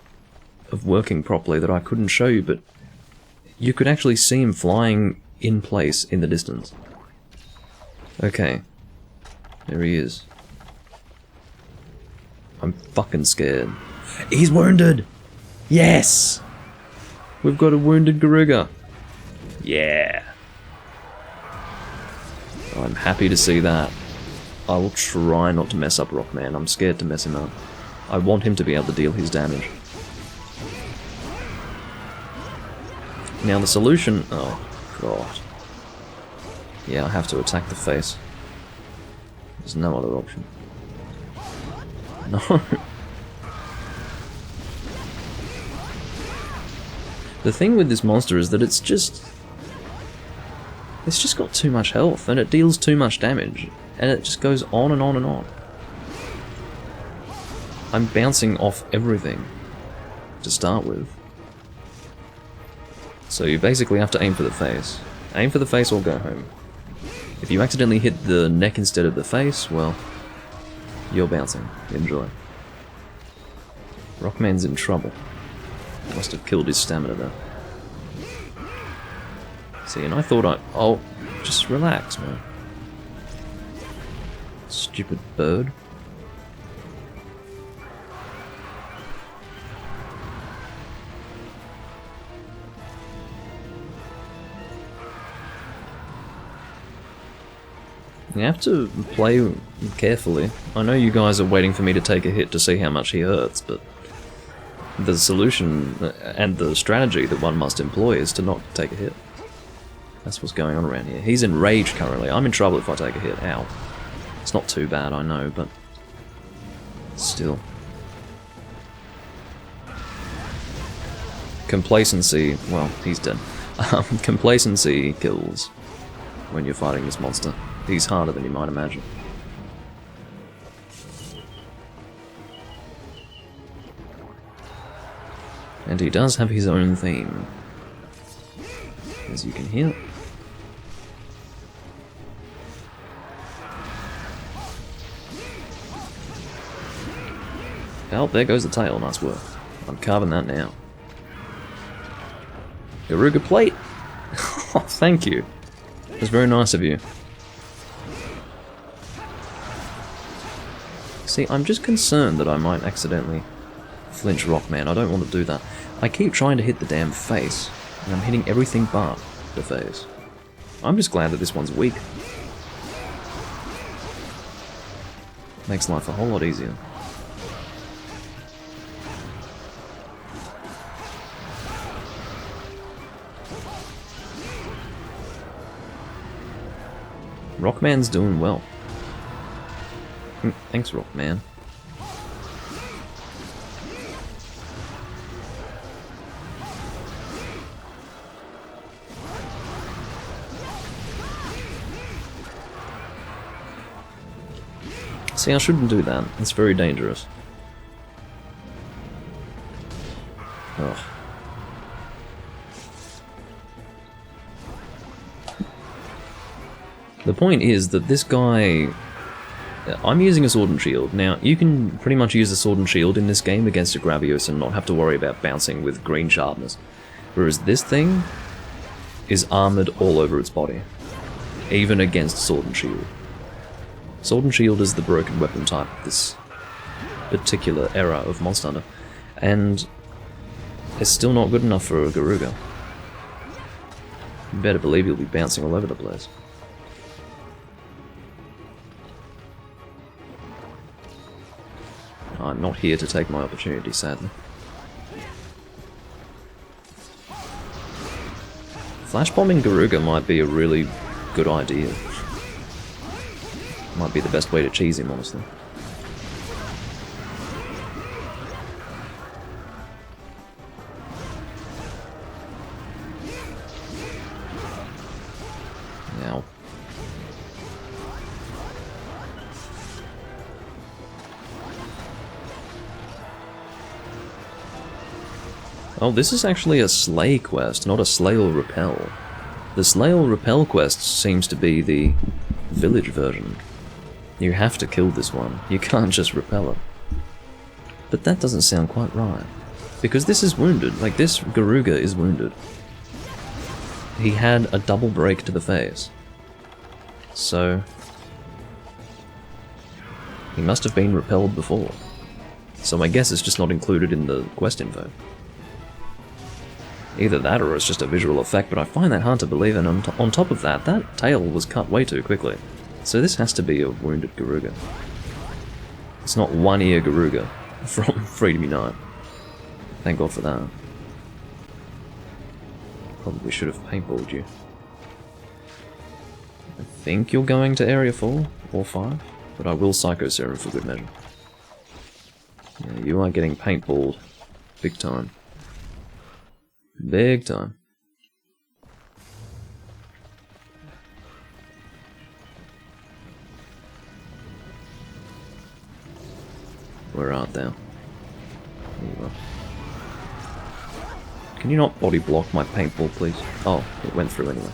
of working properly that I couldn't show you, but you could actually see him flying in place in the distance. Okay. There he is. I'm fucking scared. He's wounded! Yes! We've got a wounded Garuga. Yeah. I'm happy to see that. I will try not to mess up Rockman. I'm scared to mess him up. I want him to be able to deal his damage. Now the solution... Oh, God. Yeah, I have to attack the face. There's no other option. No. The thing with this monster is that it's just... It's just got too much health, and it deals too much damage, and it just goes on and on and on. I'm bouncing off everything to start with. So you basically have to aim for the face. Aim for the face or go home. If you accidentally hit the neck instead of the face, well, you're bouncing. Enjoy. Rockman's in trouble. Must have killed his stamina there. See, and I thought oh, just relax, man. Stupid bird. You have to play carefully. I know you guys are waiting for me to take a hit to see how much he hurts, but the solution and the strategy that one must employ is to not take a hit. That's what's going on around here. He's enraged currently. I'm in trouble if I take a hit. Ow. It's not too bad, I know, but still. Complacency, well, he's dead. Complacency kills when you're fighting this monster. He's harder than you might imagine. And he does have his own theme, as you can hear. Oh, there goes the tail, nice work. I'm carving that now. Garuga plate! Oh, thank you. It was very nice of you. See, I'm just concerned that I might accidentally flinch Rockman. I don't want to do that. I keep trying to hit the damn face, and I'm hitting everything but the face. I'm just glad that this one's weak. Makes life a whole lot easier. Rockman's doing well. Thanks, Rockman. See, I shouldn't do that. It's very dangerous. Ugh. The point is that this guy... I'm using a sword and shield. Now, you can pretty much use a sword and shield in this game against a Gravios and not have to worry about bouncing with green sharpness. Whereas this thing is armoured all over its body. Even against sword and shield. Sword and shield is the broken weapon type of this particular era of Monster Hunter. And it's still not good enough for a Garuga. You better believe he'll be bouncing all over the place. I'm not here to take my opportunity, sadly. Flashbombing Garuga might be a really good idea. Might be the best way to cheese him, honestly. Now. Oh, this is actually a slay quest, not a slay or repel. The slay or repel quest seems to be the village version. You have to kill this one. You can't just repel it. But that doesn't sound quite right. Because this is wounded. Like, this Garuga is wounded. He had a double break to the face. So... he must have been repelled before. So my guess it's just not included in the quest info. Either that or it's just a visual effect, but I find that hard to believe, and on top of that, that tail was cut way too quickly. So this has to be a wounded Garuga. It's not one-ear Garuga from Freedom Unite. Thank God for that. Probably should have paintballed you. I think you're going to Area 4 or 5, but I will Psycho Serum for good measure. Yeah, you are getting paintballed. Big time. Big time. Where art thou? There you are. Can you not body block my paintball, please? Oh, it went through anyway.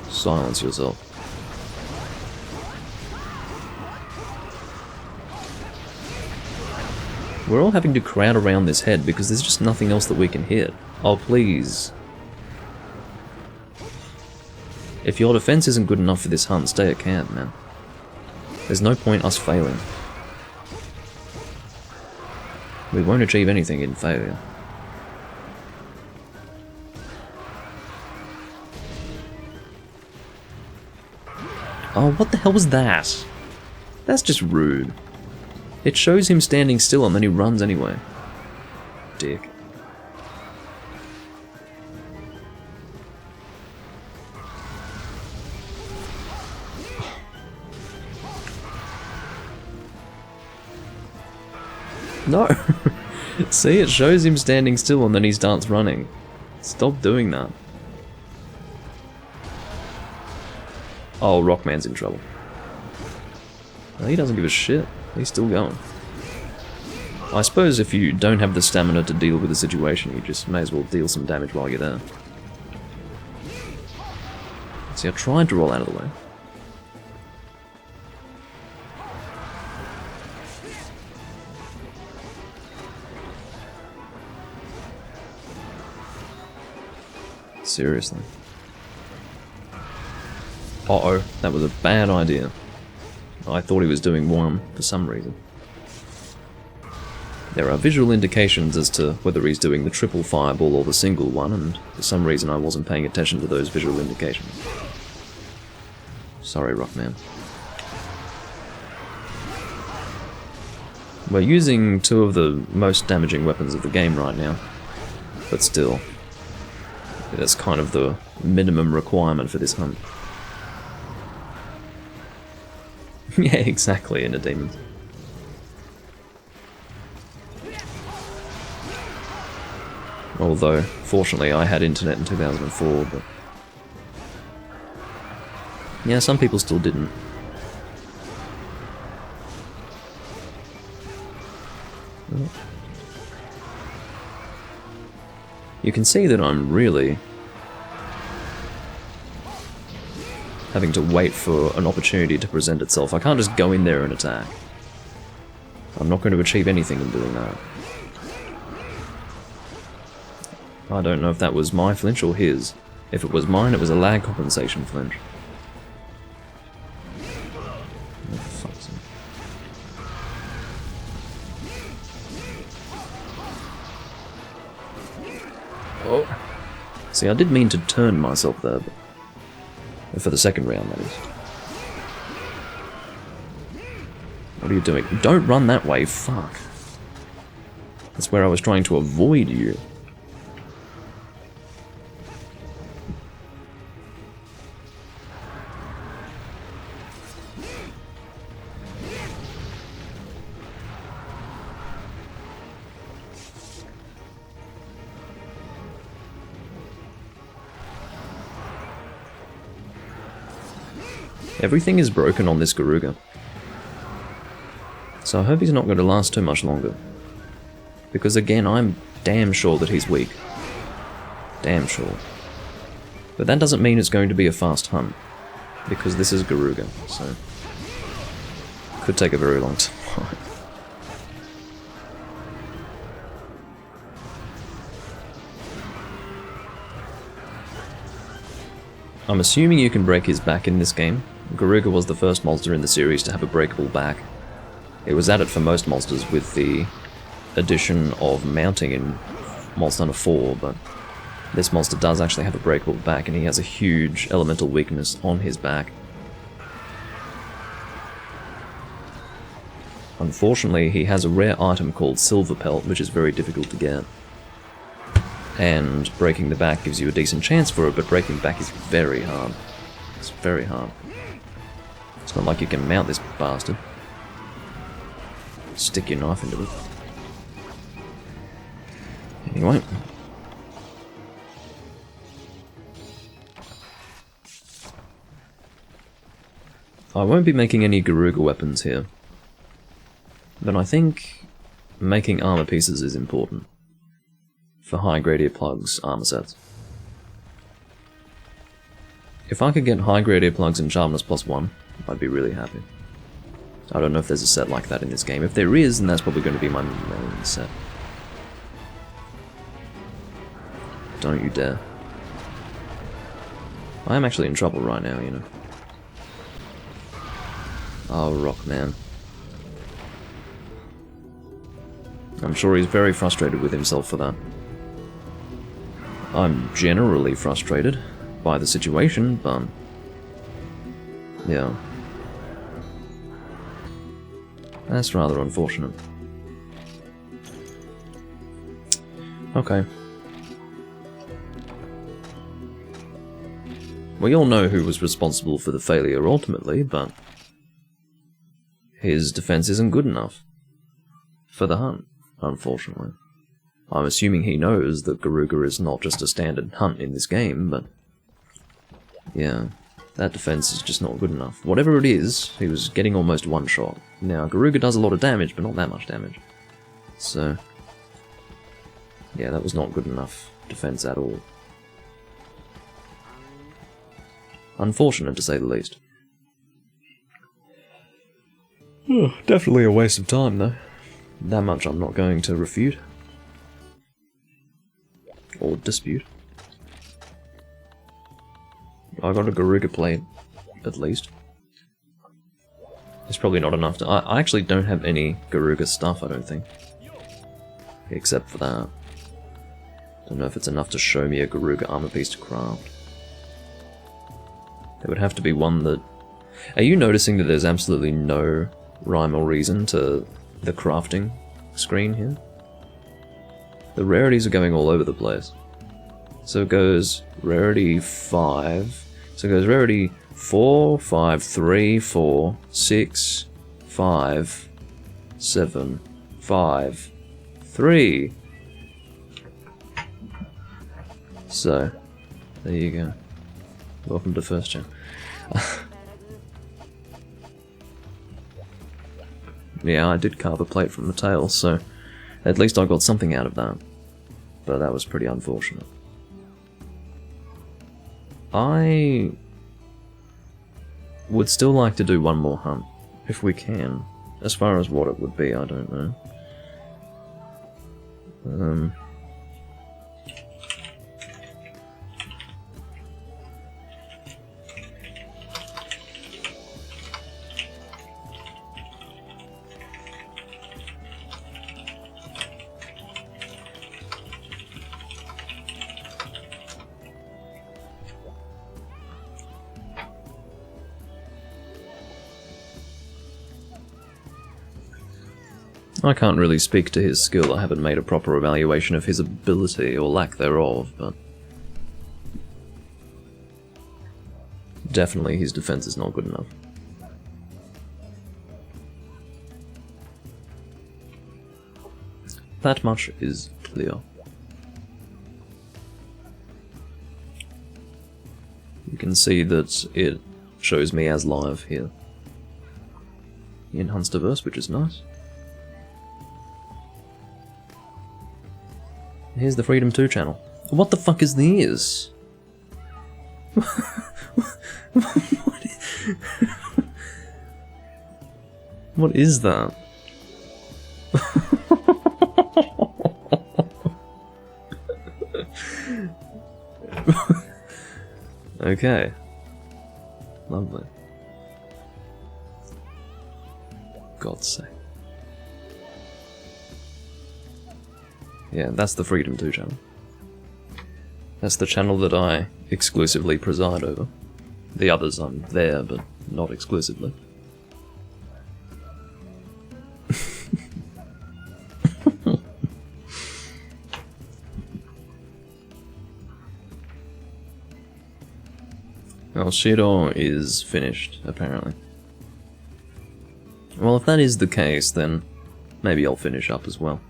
Silence yourself. We're all having to crowd around this head because there's just nothing else that we can hit. Oh, please. If your defense isn't good enough for this hunt, stay at camp, man. There's no point us failing. We won't achieve anything in failure. Oh, what the hell was that? That's just rude. It shows him standing still and then he runs anyway. Dick. No! See, it shows him standing still and then he starts running. Stop doing that. Oh, Rockman's in trouble. No, he doesn't give a shit. He's still going. I suppose if you don't have the stamina to deal with the situation, you just may as well deal some damage while you're there. See, I tried to roll out of the way. Seriously. Uh-oh, that was a bad idea. I thought he was doing one for some reason. There are visual indications as to whether he's doing the triple fireball or the single one, and for some reason I wasn't paying attention to those visual indications. Sorry, Rockman. We're using two of the most damaging weapons of the game right now, but still, that's kind of the minimum requirement for this hunt. Yeah, exactly, Inner Demons. Although, fortunately, I had internet in 2004, but... yeah, some people still didn't. You can see that I'm really having to wait for an opportunity to present itself. I can't just go in there and attack. I'm not going to achieve anything in doing that. I don't know if that was my flinch or his. If it was mine, it was a lag compensation flinch. Oh, for fuck's sake. Oh. See, I did mean to turn myself there, but... for the second round, that is. What are you doing? Don't run that way, fuck. That's where I was trying to avoid you. Everything is broken on this Garuga. So I hope he's not going to last too much longer. Because again, I'm damn sure that he's weak. Damn sure. But that doesn't mean it's going to be a fast hunt. Because this is Garuga, so... could take a very long time. I'm assuming you can break his back in this game. Garuga was the first monster in the series to have a breakable back. It was added for most monsters with the addition of mounting in Monster Hunter 4, but this monster does actually have a breakable back, and he has a huge elemental weakness on his back. Unfortunately, he has a rare item called Silver Pelt, which is very difficult to get. And breaking the back gives you a decent chance for it, but breaking the back is very hard. It's very hard. It's not like you can mount this bastard. Stick your knife into it. Anyway. I won't be making any Garuga weapons here, but I think making armor pieces is important for high gradient plugs armor sets. If I could get high gradient plugs and sharpness +1, I'd be really happy. I don't know if there's a set like that in this game. If there is, then that's probably going to be my main set. Don't you dare. I am actually in trouble right now, you know. Oh, Rockman. I'm sure he's very frustrated with himself for that. I'm generally frustrated by the situation, but... yeah. That's rather unfortunate. Okay. We all know who was responsible for the failure ultimately, but... his defense isn't good enough for the hunt, unfortunately. I'm assuming he knows that Garuga is not just a standard hunt in this game, but... yeah, that defense is just not good enough. Whatever it is, he was getting almost one shot. Now, Garuga does a lot of damage, but not that much damage. So... yeah, that was not good enough defense at all. Unfortunate, to say the least. Definitely a waste of time, though. That much I'm not going to refute. Or dispute. I got a Garuga plate, at least. It's probably not enough to... I actually don't have any Garuga stuff, I don't think. Except for that. Don't know if it's enough to show me a Garuga armor piece to craft. There would have to be one that... Are you noticing that there's absolutely no rhyme or reason to the crafting screen here? The rarities are going all over the place. So it goes rarity 5, so it goes rarity 4, 5, 3, 4, 6, 5, 7, 5, 3. So, there you go. Welcome to first gen. Yeah, I did carve a plate from the tail, so at least I got something out of that. But that was pretty unfortunate. I would still like to do one more hunt, if we can. As far as what it would be, I don't know. I can't really speak to his skill. I haven't made a proper evaluation of his ability, or lack thereof, but... definitely his defense is not good enough. That much is clear. You can see that it shows me as live here in Hunsterverse, which is nice. Here's the Freedom 2 channel. What the fuck is this? What is that? Okay. Lovely. God's sake. Yeah, that's the Freedom 2 channel. That's the channel that I exclusively preside over. The others I'm there, but not exclusively. Well, Shiro is finished, apparently. Well, if that is the case, then maybe I'll finish up as well.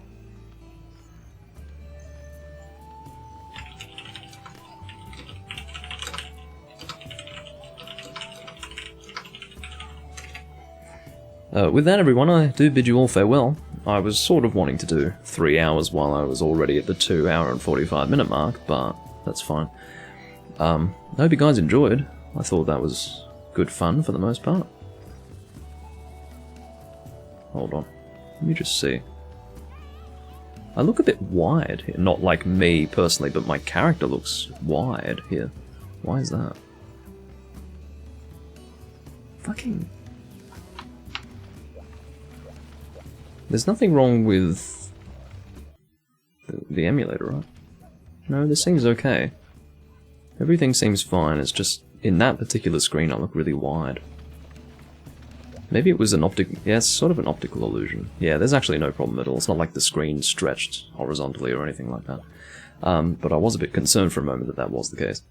With that, everyone, I do bid you all farewell. I was sort of wanting to do 3 hours while I was already at the 2 hour and 45 minute mark, but that's fine. I hope you guys enjoyed. I thought that was good fun for the most part. Hold on. Let me just see. I look a bit wide here. Not like me personally, but my character looks wide here. Why is that? Fucking... There's nothing wrong with the emulator, right? No, this seems okay. Everything seems fine, it's just in that particular screen I look really wide. Maybe it was an yeah, it's sort of an optical illusion. Yeah, there's actually no problem at all. It's not like the screen stretched horizontally or anything like that. But I was a bit concerned for a moment that that was the case.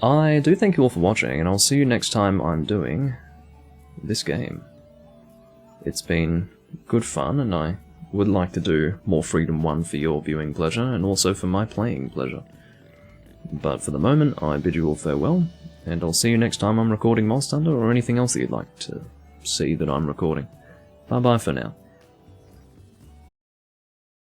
I do thank you all for watching, and I'll see you next time I'm doing this game. It's been good fun, and I would like to do more Freedom 1 for your viewing pleasure, and also for my playing pleasure. But for the moment, I bid you all farewell, and I'll see you next time I'm recording Monster Hunter or anything else that you'd like to see that I'm recording. Bye bye for now.